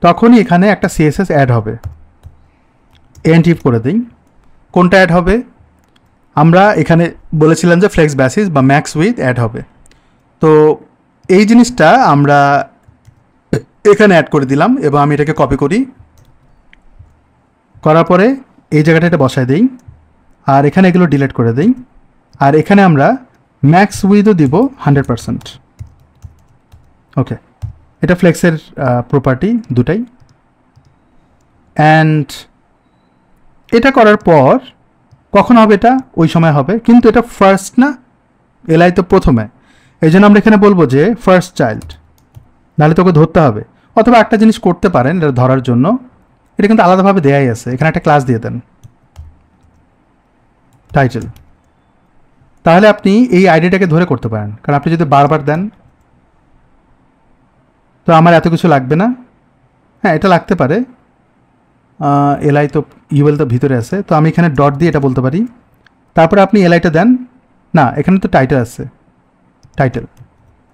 তখনই এখানে একটা সিএসএস অ্যাড হবে। এন্ড ইফ করে দিই। কোনটা অ্যাড হবে? আমরা এখানে বলেছিলাম যে ফ্লেক্স বেসিস বা ম্যাক্স উইথ অ্যাড হবে। তো এই জিনিসটা আমরা এখানে অ্যাড করে দিলাম এবং আমি এটাকে কপি করি, করার পরে এই জায়গাটা এটা বসায় দিই, আর এখানে এগুলো ডিলিট করে দিই, আর এখানে আমরা ম্যাক্স উইথও দিব 100%। ওকে, এটা ফ্লেক্সের প্রপার্টি দুটাই। অ্যান্ড এটা করার পর কখন হবে এটা? ওই সময় হবে, কিন্তু এটা ফার্স্ট না, এলআই তো প্রথমে, এই জন্য আমরা এখানে বলবো যে ফার্স্ট চাইল্ড, নাহলে তোকে ধরতে হবে। অথবা একটা জিনিস করতে পারেন এটা ধরার জন্য, এটা কিন্তু আলাদাভাবে দেয়াই আছে, এখানে একটা ক্লাস দিয়ে দেন টাইটেল, তাহলে আপনি এই আইডিটাকে ধরে করতে পারেন। কারণ আপনি যদি বারবার দেন তো আমার এত কিছু লাগবে না। হ্যাঁ, এটা লাগতে পারে, এলআই তো ইউএল তো ভিতরে আছে, তো আমি এখানে ডট দিয়ে এটা বলতে পারি। তারপরে আপনি এলআইটা দেন, না এখানে তো টাইটেল আছে, টাইটেল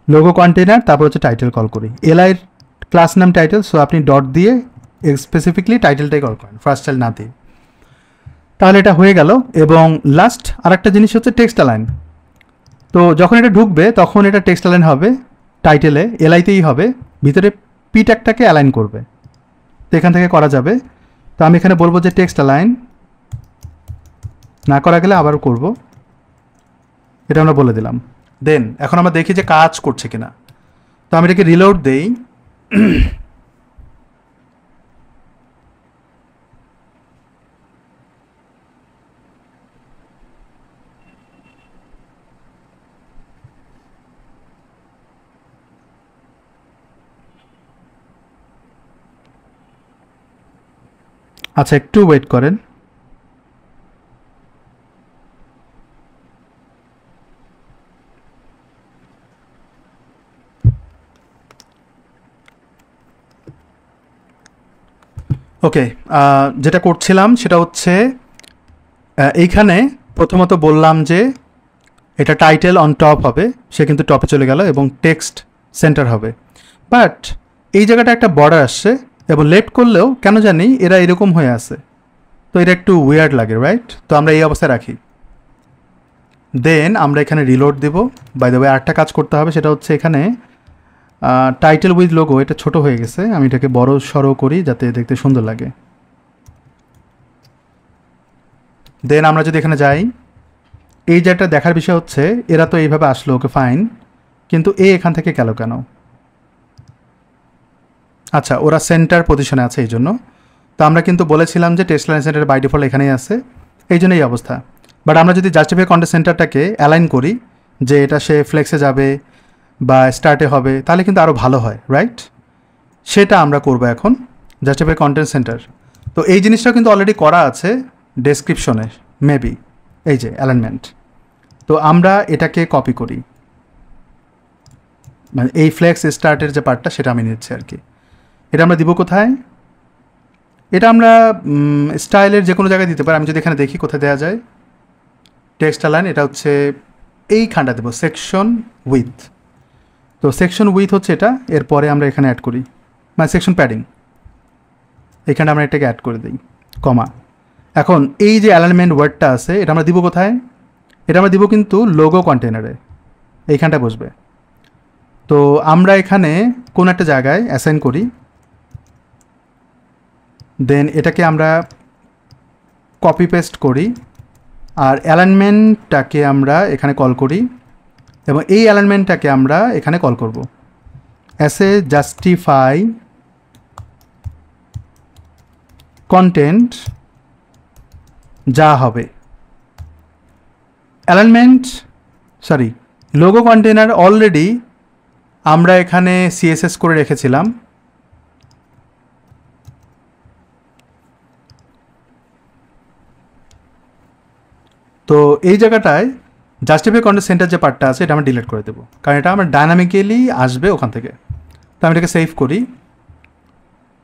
লোগো কন্টেনার, তারপর হচ্ছে টাইটেল কল করি, এলআইয়ের ক্লাস নাম টাইটেল, সো আপনি ডট দিয়ে স্পেসিফিকলি টাইটেলটাই কল করেন, ফার্স্ট চাইল্ড না দিয়ে। তাহলে এটা হয়ে গেল। এবং লাস্ট আরেকটা জিনিস হচ্ছে টেক্সট অ্যালাইন। তো যখন এটা ঢুকবে তখন এটা টেক্সট অ্যালাইন হবে, টাইটেলে এলআইতেই হবে, ভিতরে পি ট্যাগটাকে অ্যালাইন করবে, তো এখান থেকে করা যাবে। তো আমি এখানে বলবো যে টেক্সট অ্যালাইন, না করা গেলে আবার করব, এটা আমরা বলে দিলাম। দেন এখন আমরা দেখি যে কাজ করছে কিনা। তো আমি এটাকে রিলোড দেই, আচ্ছা একটু ওয়েট করেন। ওকে, যেটা করছিলাম সেটা হচ্ছে এইখানে প্রথমত বললাম যে এটা টাইটেল অন টপ হবে, সে কিন্তু টপে চলে গেল, এবং টেক্সট সেন্টার হবে। বাট এই জায়গাটা একটা বর্ডার আসছে, এবং লেফট করলেও কেন জানি এরা এরকম হয়ে আছে, তো এটা একটু উইয়ার্ড লাগে, রাইট? তো আমরা এই অবস্থায় রাখি। দেন আমরা এখানে রিলোড দেব। বাই দ্য ওয়ে আরেকটা কাজ করতে হবে, সেটা হচ্ছে এখানে টাইটেল উইথ লোগো, এটা ছোট হয়ে গেছে, আমি এটাকে বড় সড়ো করি যাতে দেখতে সুন্দর লাগে। দেন আমরা যদি এখানে যাই, এই যেটা দেখার বিষয় হচ্ছে এরা তো এইভাবে আসলো, ওকে ফাইন, কিন্তু এখান থেকে গেল কেন? আচ্ছা, ওরা সেন্টার পজিশনে আছে এই জন্য। তো আমরা কিন্তু বলেছিলাম যে text line center by default এখানেই আছে, এই জন্য এই অবস্থা। বাট আমরা যদি জাস্টিফাই কন্টেন্ট সেন্টারটাকে অ্যালাইন করি যে এটা সে ফ্লেক্সে যাবে বা স্টার্টে হবে, তাহলে কিন্তু আরও ভালো হয়, রাইট? সেটা আমরা করব এখন, জাস্টিফাই কন্টেন্ট সেন্টার। তো এই জিনিসটা কিন্তু অলরেডি করা আছে ডেসক্রিপশনে, মেবি এই যে অ্যালাইনমেন্ট। তো আমরা এটাকে কপি করি, মানে এই ফ্লেক্স স্টার্টের যে পার্টটা সেটা আমি নিচ্ছি আর কি। এটা আমরা দিব কোথায়? এটা আমরা স্টাইলের যে কোনো জায়গায় দিতে পারি। আমি যদি এখানে দেখি কোথায় দেওয়া যায়, টেক্সট অ্যালাইন, এটা হচ্ছে এইখানটা দেবো, সেকশন উইথ। তো সেকশন উইথ হচ্ছে এটা, এরপরে আমরা এখানে অ্যাড করি, মানে সেকশন প্যাডিং, এখানে আমরা এটাকে অ্যাড করে দিই, কমা। এখন এই যে অ্যালাইনমেন্ট ওয়ার্ডটা আছে এটা আমরা দিব কোথায়? এটা আমরা দিব কিন্তু লোগো কন্টেনারে, এইখানটা বসবে। তো আমরা এখানে কোন একটা জায়গায় অ্যাসাইন করি, দেন এটাকে আমরা কপি পেস্ট করি, আর অ্যালাইনমেন্টটাকে আমরা এখানে কল করি, এবং এই অ্যালাইনমেন্টটাকে আমরা এখানে কল করব অ্যাস এ জাস্টিফাই কন্টেন্ট যা হবে alignment, sorry logo container already আমরা এখানে সিএসএস করে রেখেছিলাম। তো এই জায়গাটায় জাস্টিফাই কন্টেন্ট সেন্টার যে পার্টটা আছে এটা আমরা ডিলিট করে দেবো, কারণ এটা আমার ডায়নামিক্যালি আসবে ওখান থেকে। তো আমি এটাকে সেভ করি।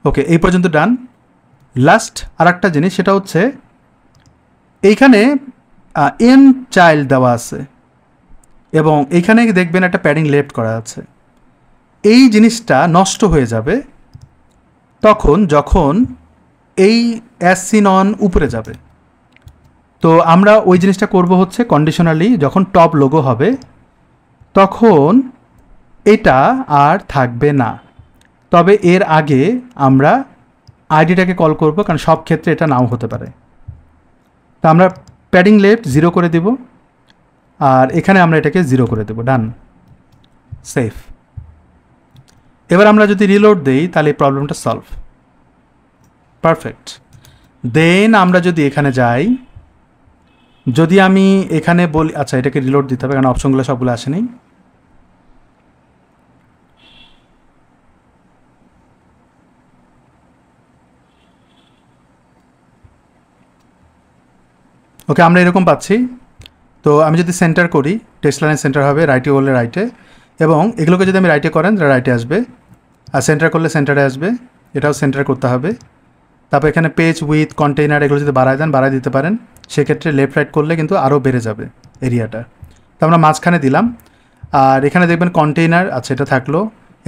ওকে, এই পর্যন্ত ডান। লাস্ট আর একটা জিনিস, সেটা হচ্ছে এইখানে এন চাইল্ড দেওয়া আছে, এবং এইখানে দেখবেন একটা প্যাডিং লেফট করা আছে। এই জিনিসটা নষ্ট হয়ে যাবে তখন যখন এই অ্যাজ সিন অন উপরে যাবে। তো আমরা ওই জিনিসটা করব হচ্ছে কন্ডিশনালি, যখন টপ লোগো হবে তখন এটা আর থাকবে না, তবে এর আগে আমরা আইডিটাকে কল করব, কারণ সব ক্ষেত্রে এটা নাও হতে পারে। তো আমরা প্যাডিং লেফট 0 করে দেব, আর এখানে আমরা এটাকে 0 করে দেব, ডান, সেফ। এবার আমরা যদি রিলোড দেই তাহলে এই প্রবলেমটা সলভ, পারফেক্ট। দেন আমরা যদি এখানে যাই, যদি আমি এখানে বলি, আচ্ছা এটাকে রিলোড দিতে হবে কারণ অপশনগুলো সবগুলো আসেনি। ওকে, আমরা এরকম পাচ্ছি। তো আমি যদি সেন্টার করি, টেক্সট লাইনের সেন্টার হবে, রাইটে করলে রাইটে, এবং এগুলোকে যদি আমি রাইটে করেন তাহলে রাইটে আসবে, আর সেন্টার করলে সেন্টারে আসবে, এটাও সেন্টার করতে হবে। তারপর এখানে পেজ উইথ কন্টেইনার এগুলো যদি বাড়ায় দেন বাড়ায় দিতে পারেন, সেক্ষেত্রে লেফট রাইট করলে কিন্তু আরও বেড়ে যাবে এরিয়াটা। তো আমরা মাঝখানে দিলাম, আর এখানে দেখবেন কন্টেইনার, আচ্ছা এটা থাকলো,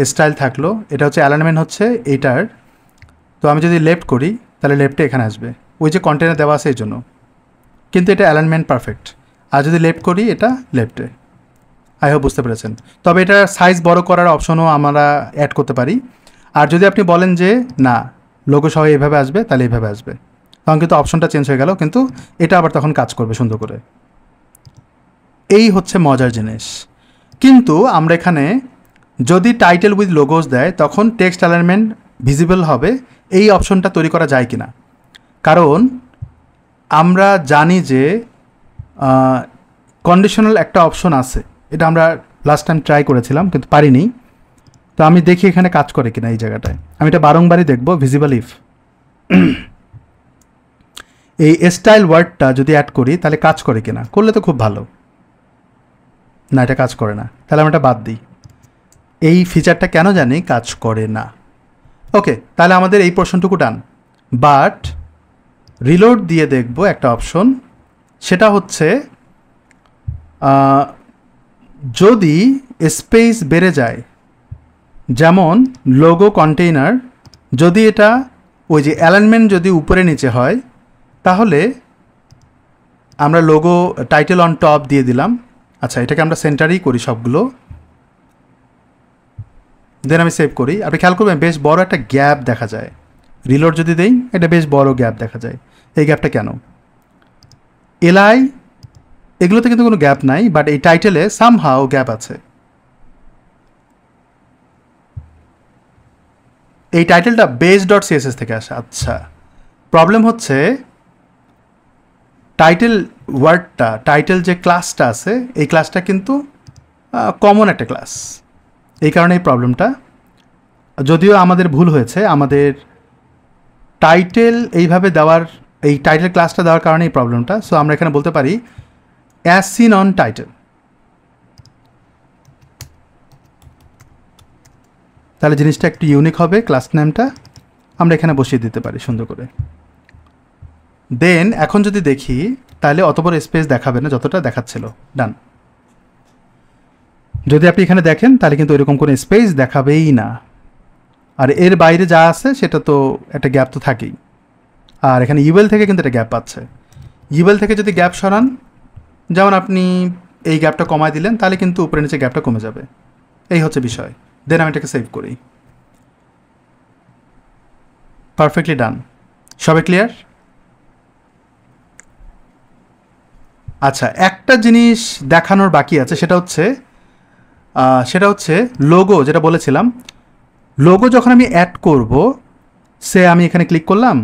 স্টাইল থাকলো, এটা হচ্ছে অ্যালাইনমেন্ট হচ্ছে এইটার। তো আমি যদি লেফট করি তাহলে লেফটে এখানে আসবে, ওই যে কন্টেইনার দেওয়া আছে এই জন্য, কিন্তু এটা অ্যালাইনমেন্ট পারফেক্ট। আর যদি লেফট করি এটা লেফটে। আই হোপ বুঝতে পেরেছেন। তবে এটা সাইজ বড় করার অপশনও আমরা অ্যাড করতে পারি। আর যদি আপনি বলেন যে না লোগো সহ এইভাবে আসবে তাহলে এইভাবে আসবে, তখন কিন্তু অপশনটা চেঞ্জ হয়ে গেল, কিন্তু এটা আবার তখন কাজ করবে সুন্দর করে। এই হচ্ছে মজার জিনিস। কিন্তু আমরা এখানে যদি টাইটেল উইথ লোগোস দেয় তখন টেক্সট অ্যালাইনমেন্ট ভিজিবল হবে, এই অপশনটা তৈরি করা যায় কি না। কারণ আমরা জানি যে কন্ডিশনাল একটা অপশন আছে, এটা আমরা লাস্ট টাইম ট্রাই করেছিলাম কিন্তু পারিনি। তো আমি দেখি এখানে কাজ করে কিনা এই জায়গাটায়, আমি এটা বারংবারই দেখবো। ভিজিবল ইফ এই স্টাইল ওয়ার্ডটা যদি অ্যাড করি তাহলে কাজ করে কিনা, করলে তো খুব ভালো। না, এটা কাজ করে না, তাহলে আমি এটা বাদ দিই। এই ফিচারটা কেন জানি কাজ করে না। ওকে, তাহলে আমাদের এই পোর্শনটুকু ডান। বাট রিলোড দিয়ে দেখব একটা অপশন, সেটা হচ্ছে যদি স্পেস বেড়ে যায়, যেমন লোগো কন্টেইনার, যদি এটা ওই যে অ্যালাইনমেন্ট যদি উপরে নিচে হয় তাহলে আমরা লোগো টাইটেল অন টপ দিয়ে দিলাম। আচ্ছা এটাকে আমরা সেন্টারেই করি সবগুলো, দেন আমি সেভ করি। আপনি খেয়াল করবেন বেশ বড় একটা গ্যাপ দেখা যায়। রিলোড যদি দেই এটা বেশ বড় গ্যাপ দেখা যায়। এই গ্যাপটা কেন? এলআই এগুলোতে কিন্তু কোনো গ্যাপ নাই, বাট এই টাইটেলে সামহাও গ্যাপ আছে। এই টাইটেলটা base.css থেকে আসে। আচ্ছা, প্রবলেম হচ্ছে টাইটেল ওয়ার্ডটা, টাইটেল যে ক্লাসটা আছে এই ক্লাসটা কিন্তু কমন একটা ক্লাস, এই কারণে এই প্রবলেমটা। যদিও আমাদের ভুল হয়েছে, আমাদের টাইটেল এইভাবে দেওয়ার, এই টাইটেল ক্লাসটা দেওয়ার কারণে এই প্রবলেমটা। সো আমরা এখানে বলতে পারি অ্যাজ সিন অন টাইটেল, তাহলে জিনিসটা একটু ইউনিক হবে। ক্লাস নেমটা আমরা এখানে বসিয়ে দিতে পারি সুন্দর করে। দেন এখন যদি দেখি তাহলে অত বড় স্পেস দেখাবে না যতটা দেখাচ্ছিল। ডান। যদি আপনি এখানে দেখেন তাহলে কিন্তু এরকম কোনো স্পেস দেখাবেই না, আর এর বাইরে যা আছে সেটা তো একটা গ্যাপ তো থাকেই। আর এখানে ইউএল থেকে কিন্তু একটা গ্যাপ পাচ্ছে। ইউএল থেকে যদি গ্যাপ সরান, যেমন আপনি এই গ্যাপটা কমায় দিলেন, তাহলে কিন্তু উপরে নিচে গ্যাপটা কমে যাবে। এই হচ্ছে বিষয়। দেন আমি এটাকে সেভ করি। পারফেক্টলি ডান। সবে ক্লিয়ার? আচ্ছা, একটা জিনিস দেখানোর বাকি আছে, সেটা হচ্ছে লোগো, যেটা বলেছিলাম। লোগো যখন আমি অ্যাড করব, আমি এখানে ক্লিক করলাম,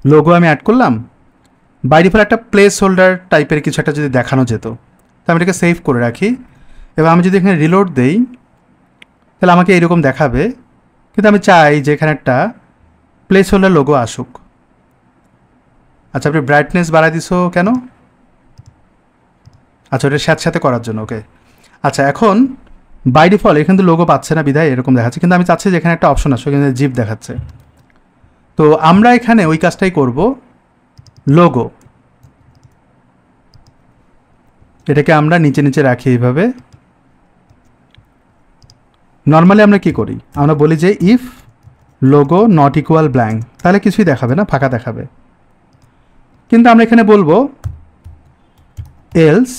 লোগো আমি অ্যাড করলাম, বাই ডিফল্ট একটা প্লেস হোল্ডার টাইপের কিছু একটা যদি দেখানো যেত, তো আমি এটাকে সেভ করে রাখি। এবার আমি যদি এখানে রিলোড দেই তাহলে আমাকে এইরকম দেখাবে, কিন্তু আমি চাই যে এখানে একটা প্লেস হোল্ডার লোগো আসুক। আচ্ছা, আপনি ব্রাইটনেস বাড়াই দিছো কেন? আচ্ছা, ওটা সাথে করার জন্য। ওকে, আচ্ছা এখন বাই ডিফল্ট এখানে তো লোগো পাচ্ছে না বিধায় এরকম দেখাচ্ছে, কিন্তু আমি চাচ্ছি যে এখানে একটা অপশন আসবে, এখানে জিপ দেখাচ্ছে। তো আমরা এখানে ওই কাজটাই করব। লোগো এটাকে আমরা নিচে নিচে রাখি এইভাবে। নর্মালি আমরা কি করি, আমরা বলি যে if logo not equal blank, তাহলে কিছুই দেখাবে না, ফাঁকা দেখাবে। কিন্তু আমরা এখানে বলবো এলস,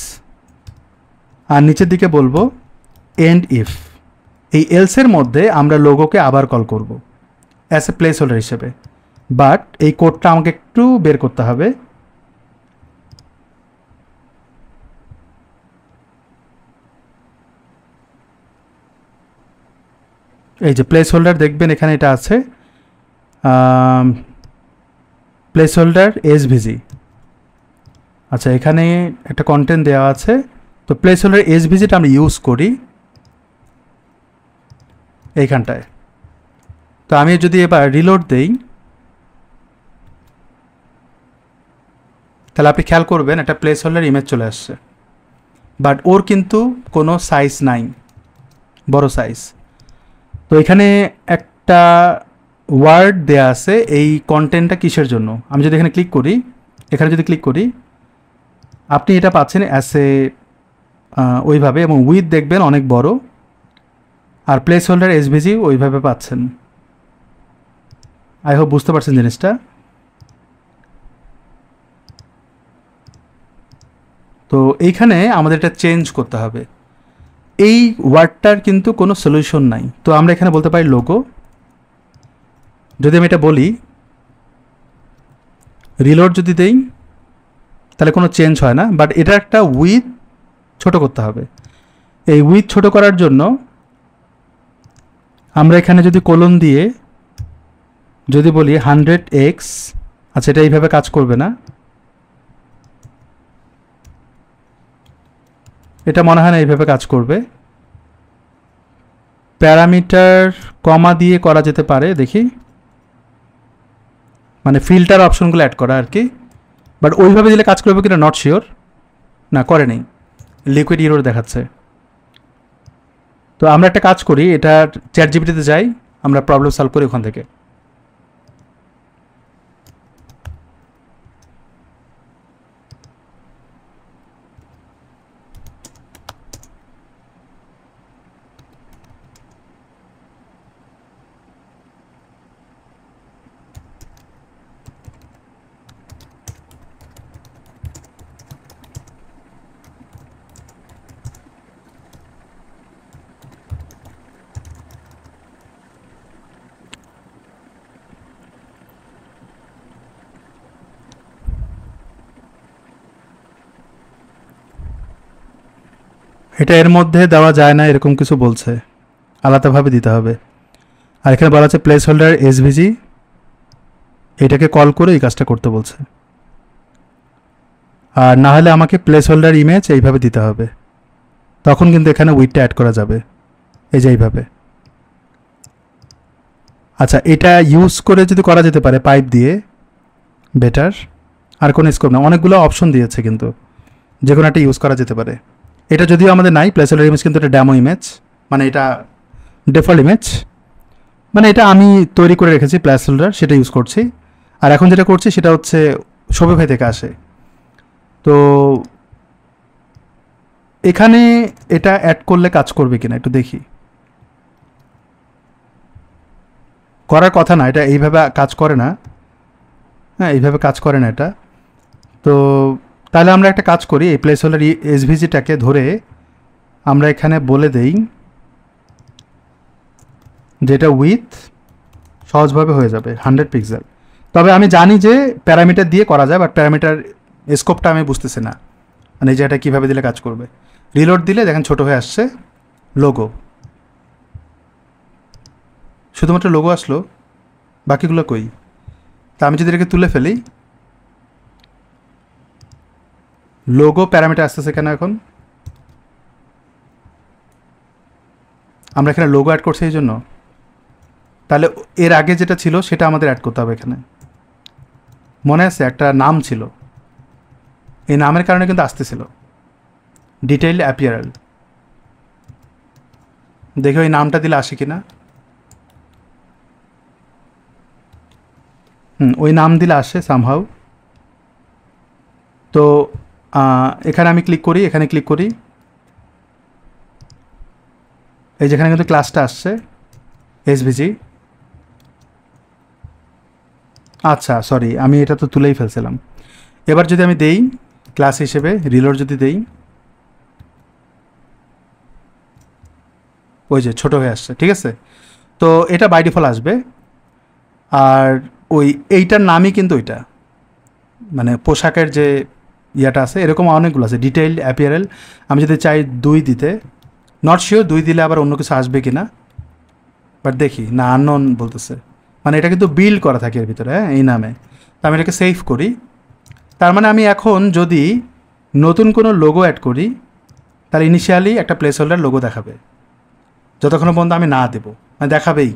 আর নিচের দিকে বলবো এন্ড ইফ। এই এলসের মধ্যে আমরা লোগোকে আবার কল করব অ্যাজ এ প্লেস হোল্ডার হিসেবে। বাট এই কোডটা আমাকে একটু বের করতে হবে। এই যে প্লেস হোল্ডার দেখবেন এখানে এটা আছে, প্লেস হোল্ডার এসভিজি। আচ্ছা, এখানে একটা কন্টেন্ট দেওয়া আছে। তো প্লেস হোল্ডার এসভিজিটা আমরা ইউজ করি এইখানটায়। তো আমি যদি এবার রিলোড দেই, তাহলে আপনি খেয়াল করবেন একটা প্লেস হোল্ডার ইমেজ চলে আসছে, বাট ওর কিন্তু কোনো সাইজ নাই, বড় সাইজ। তো এখানে একটা ওয়ার্ড দেয়া আছে এই কন্টেন্টটা কিসের জন্য। আমি যদি এখানে ক্লিক করি, এখানে যদি ক্লিক করি, আপনি এটা পাচ্ছেন অ্যাস এ ওইভাবে, এবং উইথ দেখবেন অনেক বড়, আর প্লেস হোল্ডার এসভিজি ওইভাবে পাচ্ছেন। আই হোপ বুঝতে পারছেন জিনিসটা। তো এইখানে আমাদের এটা চেঞ্জ করতে হবে। এই ওয়ার্ডটার কিন্তু কোনো সলিউশন নাই। তো আমরা এখানে বলতে পারি লোগো। যদি আমি এটা বলি, রিলোড যদি দেই, তাহলে কোনো চেঞ্জ হয় না, বাট এটা একটা উইথ ছোট করতে হবে। এই উইথ ছোট করার জন্য আমরা এখানে যদি কোলন দিয়ে যদি বলি 100x, আচ্ছা এটা এইভাবে কাজ করবে না, এটা মনে হয় না এইভাবে কাজ করবে। প্যারামিটার কমা দিয়ে করা যেতে পারে, দেখি, মানে ফিল্টার অপশনগুলো অ্যাড করা আর কি, বাট ওইভাবে দিলে কাজ করবে কিনা নট শিওর। না, করে নেই, লিকুইড ইরোর দেখাচ্ছে। তো আমরা একটা কাজ করি, এটা চ্যাট জিপিটিতে যাই, আমরা প্রবলেম সলভ করি ওখান থেকে। এটা এর মধ্যে দেওয়া যায় না এরকম কিছু বলছে, আলাদাভাবে দিতে হবে। আর এখানে বলা আছে প্লেস হোল্ডার এসভিজি, এটাকে কল করে এই কাজটা করতে বলছে। আর না হলে আমাকে প্লেস হোল্ডার ইমেজ এইভাবে দিতে হবে, তখন কিন্তু এখানে উইথটা অ্যাড করা যাবে, এই যে এইভাবে। আচ্ছা, এটা ইউজ করে যদি করা যেতে পারে পাইপ দিয়ে, বেটার। আর কোনো স্কোপ না, অনেকগুলো অপশন দিয়েছে, কিন্তু যে কোনো একটা ইউজ করা যেতে পারে। এটা যদিও আমাদের নাই প্লেস হোল্ডার ইমেজ, কিন্তু এটা ড্যামো ইমেজ, মানে এটা ডিফল্ট ইমেজ, মানে এটা আমি তৈরি করে রেখেছি প্লেস হোল্ডার, সেটা ইউজ করছি। আর এখন যেটা করছি সেটা হচ্ছে শোভে থেকে আসে। তো এখানে এটা অ্যাড করলে কাজ করবে কিনা একটু দেখি। করার কথা না, এটা এইভাবে কাজ করে না, হ্যাঁ এইভাবে কাজ করে না এটা। তো তাহলে আমরা একটা কাজ করি, এই প্লেস হোল্ডার এসভিজিটাকে ধরে আমরা এখানে বলে দেই যেটা উইথ সহজভাবে হয়ে যাবে 100 পিক্সেল। তবে আমি জানি যে প্যারামিটার দিয়ে করা যায়, বাট প্যারামিটার স্কোপটা আমি বুঝতেছি না, মানে এই যে এটা কীভাবে দিলে কাজ করবে। রিলোড দিলে দেখেন ছোট হয়ে আসছে লোগো, শুধুমাত্র লোগো আসলো, বাকিগুলো কই। তা আমি যদি এটাকে তুলে ফেলি, লোগো প্যারামিটার আসতেছে কেন এখন? আমরা এখানে লোগো অ্যাড করছি এই জন্য। তাহলে এর আগে যেটা ছিল সেটা আমাদের অ্যাড করতে হবে এখানে। মনে আছে একটা নাম ছিল, এই নামের কারণে কিন্তু আসতেছিল ডিটেইল অ্যাপিয়ারেল। দেখো এই নামটা দিলে আসে কিনা। ওই নাম দিলে আসে সামহাউ। তো এখানে আমি ক্লিক করি, এখানে ক্লিক করি, এই যেখানে কিন্তু ক্লাসটা আসছে এসভিজি। আচ্ছা সরি, আমি এটা তো তুলেই ফেলছিলাম। এবার যদি আমি দেই ক্লাস হিসেবে, রিলোড যদি দেই, ওই যে ছোট হয়ে আসছে, ঠিক আছে। তো এটা বাই ডিফল্ট আসবে। আর ওই এইটার নামই কিন্তু ওইটা, মানে পোশাকের যে ইয়াটা আছে, এরকম অনেকগুলো আছে ডিটেইলড অ্যাপিয়ারেল। আমি যদি চাই 2 দিতে, নট শিওর 2 দিলে আবার অন্য কিছু আসবে কি না, বাট দেখি না, আননোন বলতেছে, মানে এটা কিন্তু বিল্ড করা থাকে এর ভিতরে, হ্যাঁ এই নামে। তো আমি এটাকে সেভ করি, তার মানে আমি এখন যদি নতুন কোনো লোগো অ্যাড করি তাহলে ইনিশিয়ালি একটা প্লেস হোল্ডার লোগো দেখাবে, যতক্ষণ পর্যন্ত আমি না দেবো, মানে দেখাবেই।